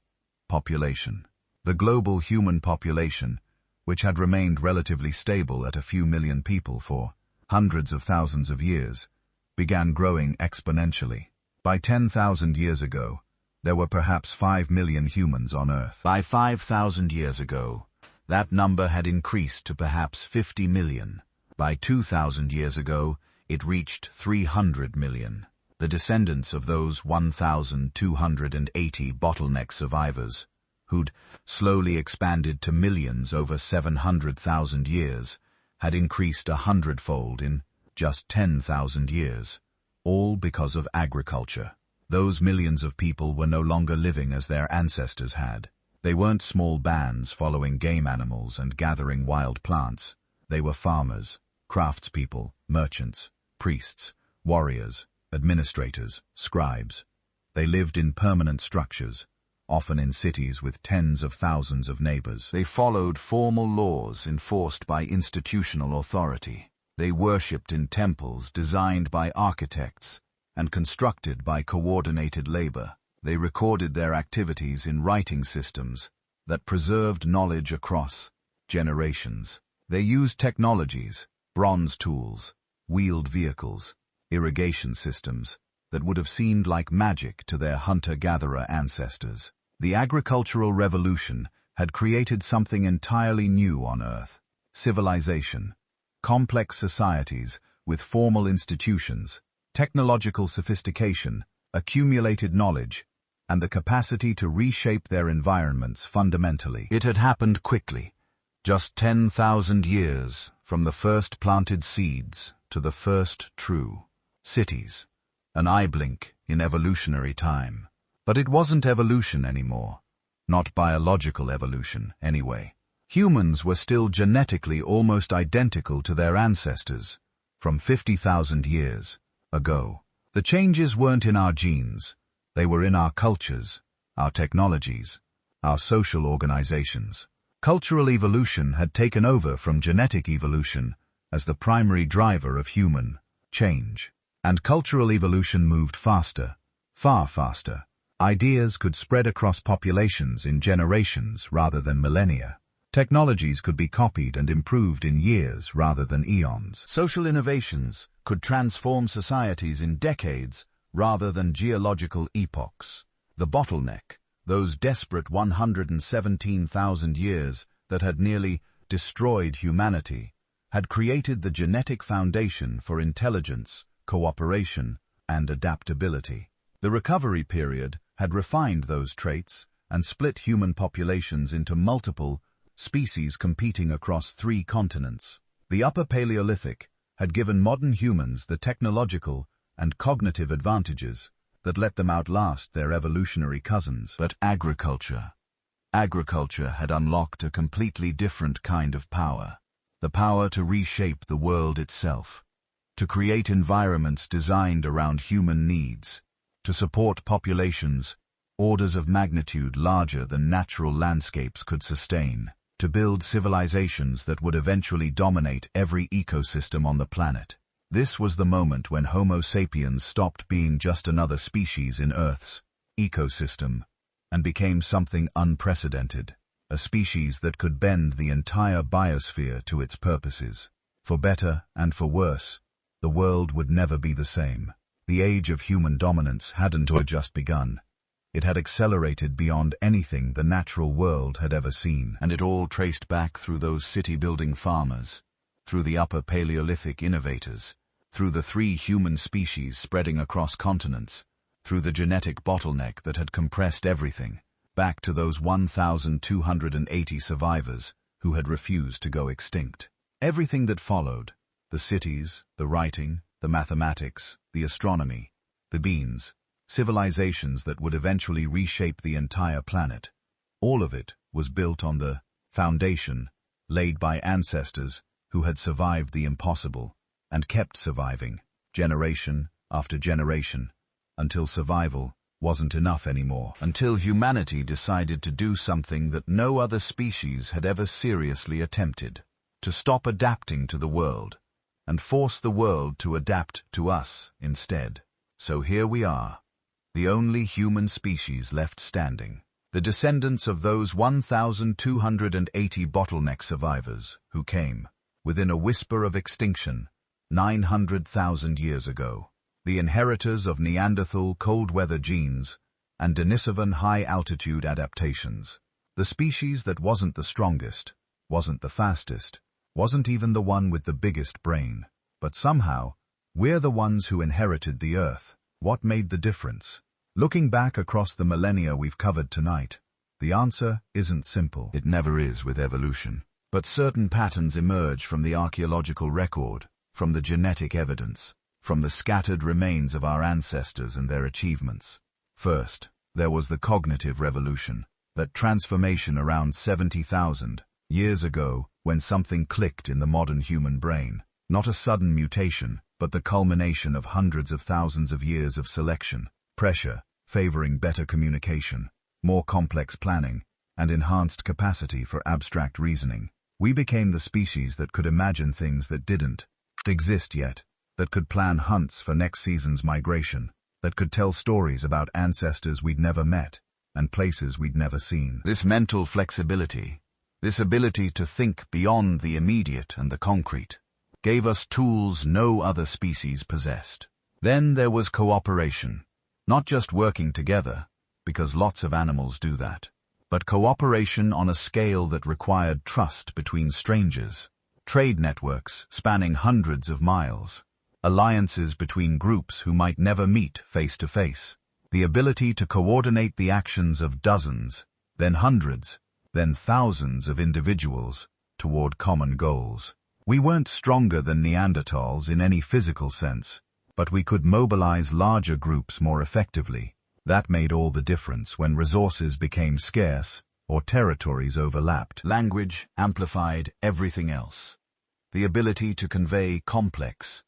S1: population. The global human population, which had remained relatively stable at a few million people for hundreds of thousands of years, began growing exponentially. By 10,000 years ago, there were perhaps 5 million humans on Earth. By 5,000 years ago, that number had increased to perhaps 50 million. By 2,000 years ago, it reached 300 million. The descendants of those 1,280 bottleneck survivors, who'd slowly expanded to millions over 700,000 years, had increased 100-fold in just 10,000 years, all because of agriculture. Those millions of people were no longer living as their ancestors had. They weren't small bands following game animals and gathering wild plants. They were farmers, craftspeople, merchants, priests, warriors, administrators, scribes. They lived in permanent structures, often in cities with tens of thousands of neighbors. They followed formal laws enforced by institutional authority. They worshipped in temples designed by architects and constructed by coordinated labor. They recorded their activities in writing systems that preserved knowledge across generations. They used technologies, bronze tools, wheeled vehicles, irrigation systems that would have seemed like magic to their hunter-gatherer ancestors. The agricultural revolution had created something entirely new on Earth: civilization, complex societies with formal institutions, technological sophistication, accumulated knowledge, and the capacity to reshape their environments fundamentally. It had happened quickly, just 10,000 years from the first planted seeds to the first true cities. An eye blink in evolutionary time. But it wasn't evolution anymore. Not biological evolution, anyway. Humans were still genetically almost identical to their ancestors from 50,000 years ago. The changes weren't in our genes. They were in our cultures, our technologies, our social organizations. Cultural evolution had taken over from genetic evolution as the primary driver of human change. And cultural evolution moved faster, far faster. Ideas could spread across populations in generations rather than millennia. Technologies could be copied and improved in years rather than eons. Social innovations could transform societies in decades rather than geological epochs. The bottleneck, those desperate 117,000 years that had nearly destroyed humanity, had created the genetic foundation for intelligence, cooperation, and adaptability. The recovery period had refined those traits and split human populations into multiple species competing across 3 continents. The Upper Paleolithic had given modern humans the technological and cognitive advantages that let them outlast their evolutionary cousins. But agriculture had unlocked a completely different kind of power. The power to reshape the world itself, to create environments designed around human needs, to support populations orders of magnitude larger than natural landscapes could sustain, to build civilizations that would eventually dominate every ecosystem on the planet. This was the moment when Homo sapiens stopped being just another species in Earth's ecosystem and became something unprecedented, a species that could bend the entire biosphere to its purposes. For better and for worse, the world would never be the same. The age of human dominance hadn't just begun. It had accelerated beyond anything the natural world had ever seen, and it all traced back through those city-building farmers, through the upper Paleolithic innovators, through the 3 human species spreading across continents, through the genetic bottleneck that had compressed everything, back to those 1,280 survivors who had refused to go extinct. Everything that followed, the cities, the writing, the mathematics, the astronomy, the beans, civilizations that would eventually reshape the entire planet, all of it was built on the foundation laid by ancestors who had survived the impossible and kept surviving, generation after generation, until survival wasn't enough anymore, until humanity decided to do something that no other species had ever seriously attempted, to stop adapting to the world, and force the world to adapt to us instead. So here we are, the only human species left standing, the descendants of those 1,280 bottleneck survivors who came, within a whisper of extinction, 900,000 years ago, the inheritors of Neanderthal cold-weather genes and Denisovan high-altitude adaptations, the species that wasn't the strongest, wasn't the fastest, wasn't even the one with the biggest brain, but somehow, we're the ones who inherited the Earth. What made the difference? Looking back across the millennia we've covered tonight, the answer isn't simple. It never is with evolution. But certain patterns emerge from the archaeological record, from the genetic evidence, from the scattered remains of our ancestors and their achievements. First, there was the cognitive revolution, that transformation around 70,000 years ago when something clicked in the modern human brain. Not a sudden mutation, but the culmination of hundreds of thousands of years of selection, pressure, favoring better communication, more complex planning, and enhanced capacity for abstract reasoning. We became the species that could imagine things that didn't exist yet, that could plan hunts for next season's migration, that could tell stories about ancestors we'd never met and places we'd never seen. This mental flexibility, this ability to think beyond the immediate and the concrete, gave us tools no other species possessed. Then there was cooperation, not just working together, because lots of animals do that, but cooperation on a scale that required trust between strangers, trade networks spanning hundreds of miles, alliances between groups who might never meet face to face, the ability to coordinate the actions of dozens, then hundreds, then thousands of individuals toward common goals. We weren't stronger than Neanderthals in any physical sense, but we could mobilize larger groups more effectively. That made all the difference when resources became scarce or territories overlapped. Language amplified everything else. The ability to convey complex,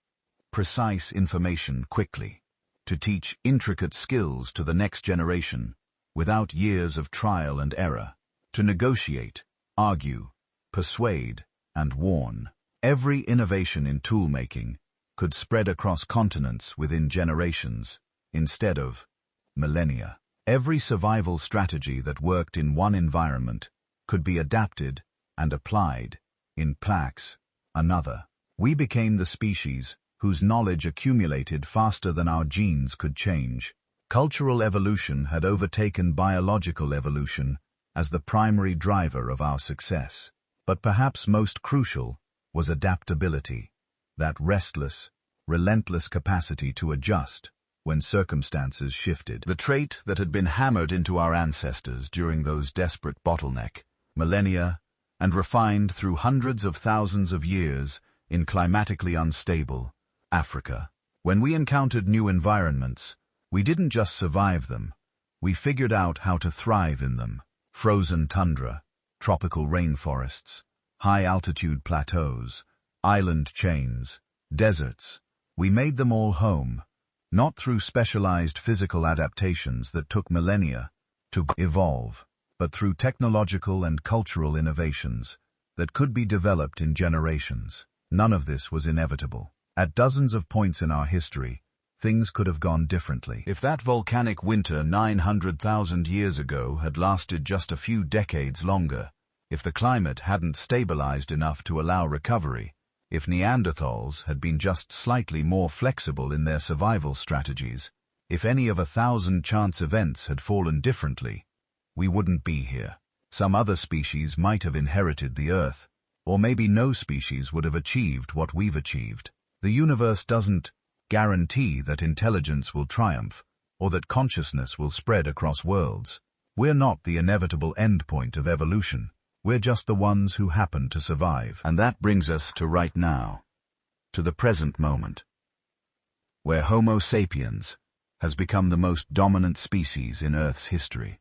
S1: precise information quickly, to teach intricate skills to the next generation without years of trial and error, to negotiate, argue, persuade, and warn. Every innovation in tool-making could spread across continents within generations, instead of millennia. Every survival strategy that worked in one environment could be adapted and applied in plaques, another. We became the species whose knowledge accumulated faster than our genes could change. Cultural evolution had overtaken biological evolution as the primary driver of our success. But perhaps most crucial was adaptability, that restless, relentless capacity to adjust when circumstances shifted. The trait that had been hammered into our ancestors during those desperate bottleneck millennia and refined through hundreds of thousands of years in climatically unstable Africa. When we encountered new environments, we didn't just survive them, we figured out how to thrive in them. Frozen tundra, tropical rainforests, high-altitude plateaus, island chains, deserts. We made them all home, not through specialized physical adaptations that took millennia, to evolve, but through technological and cultural innovations that could be developed in generations. None of this was inevitable. At dozens of points in our history, things could have gone differently. If that volcanic winter 900,000 years ago had lasted just a few decades longer, if the climate hadn't stabilized enough to allow recovery, if Neanderthals had been just slightly more flexible in their survival strategies, if any of 1,000 chance events had fallen differently, we wouldn't be here. Some other species might have inherited the Earth, or maybe no species would have achieved what we've achieved. The universe doesn't guarantee that intelligence will triumph, or that consciousness will spread across worlds. We're not the inevitable endpoint of evolution. We're just the ones who happen to survive. And that brings us to right now, to the present moment, where Homo sapiens has become the most dominant species in Earth's history.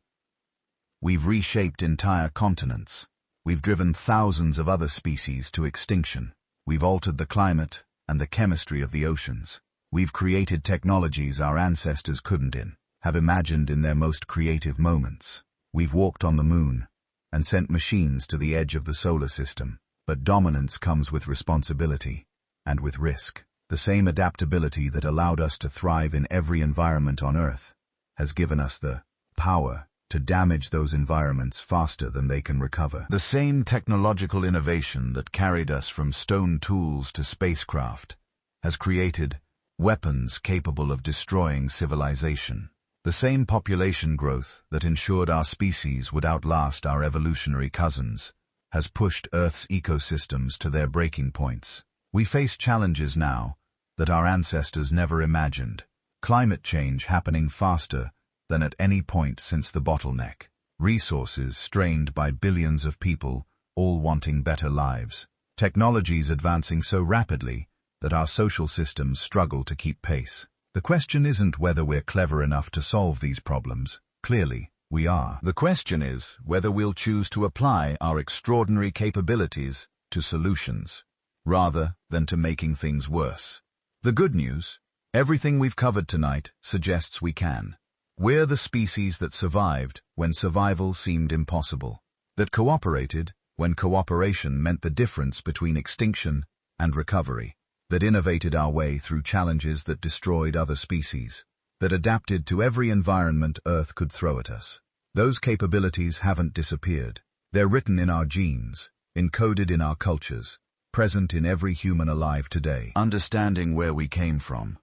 S1: We've reshaped entire continents. We've driven thousands of other species to extinction. We've altered the climate and the chemistry of the oceans. We've created technologies our ancestors couldn't have imagined in their most creative moments. We've walked on the moon and sent machines to the edge of the solar system. But dominance comes with responsibility and with risk. The same adaptability that allowed us to thrive in every environment on Earth has given us the power to damage those environments faster than they can recover. The same technological innovation that carried us from stone tools to spacecraft has created weapons capable of destroying civilization. The same population growth that ensured our species would outlast our evolutionary cousins has pushed Earth's ecosystems to their breaking points. We face challenges now that our ancestors never imagined. Climate change happening faster than at any point since the bottleneck. Resources strained by billions of people, all wanting better lives. Technologies advancing so rapidly that our social systems struggle to keep pace. The question isn't whether we're clever enough to solve these problems. Clearly, we are. The question is whether we'll choose to apply our extraordinary capabilities to solutions, rather than to making things worse. The good news, everything we've covered tonight suggests we can. We're the species that survived when survival seemed impossible, that cooperated when cooperation meant the difference between extinction and recovery, that innovated our way through challenges that destroyed other species, that adapted to every environment Earth could throw at us. Those capabilities haven't disappeared. They're written in our genes, encoded in our cultures, present in every human alive today. Understanding where we came from,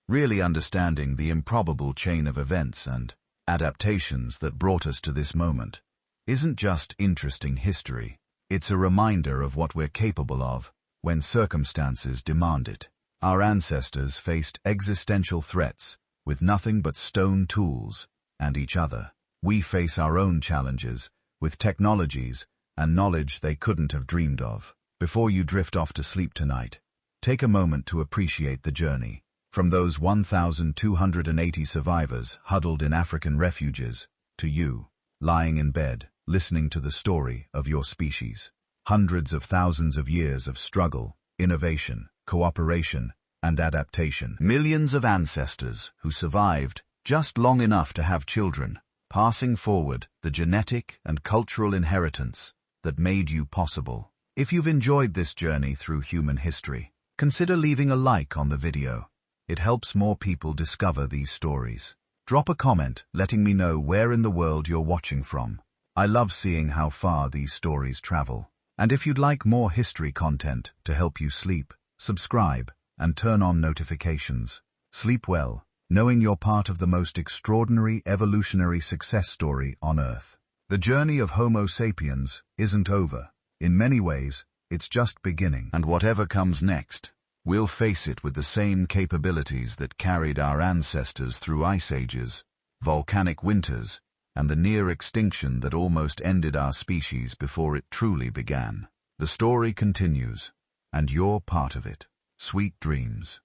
S1: really understanding the improbable chain of events and adaptations that brought us to this moment, isn't just interesting history. It's a reminder of what we're capable of when circumstances demand it. Our ancestors faced existential threats with nothing but stone tools and each other. We face our own challenges with technologies and knowledge they couldn't have dreamed of. Before you drift off to sleep tonight, take a moment to appreciate the journey. From those 1,280 survivors huddled in African refuges, to you, lying in bed, listening to the story of your species. Hundreds of thousands of years of struggle, innovation, cooperation, and adaptation. Millions of ancestors who survived just long enough to have children, passing forward the genetic and cultural inheritance that made you possible. If you've enjoyed this journey through human history, consider leaving a like on the video. It helps more people discover these stories. Drop a comment letting me know where in the world you're watching from. I love seeing how far these stories travel. And if you'd like more history content to help you sleep, subscribe and turn on notifications. Sleep well, knowing you're part of the most extraordinary evolutionary success story on Earth. The journey of Homo sapiens isn't over. In many ways, it's just beginning. And whatever comes next, we'll face it with the same capabilities that carried our ancestors through ice ages, volcanic winters, and the near extinction that almost ended our species before it truly began. The story continues, and you're part of it. Sweet dreams.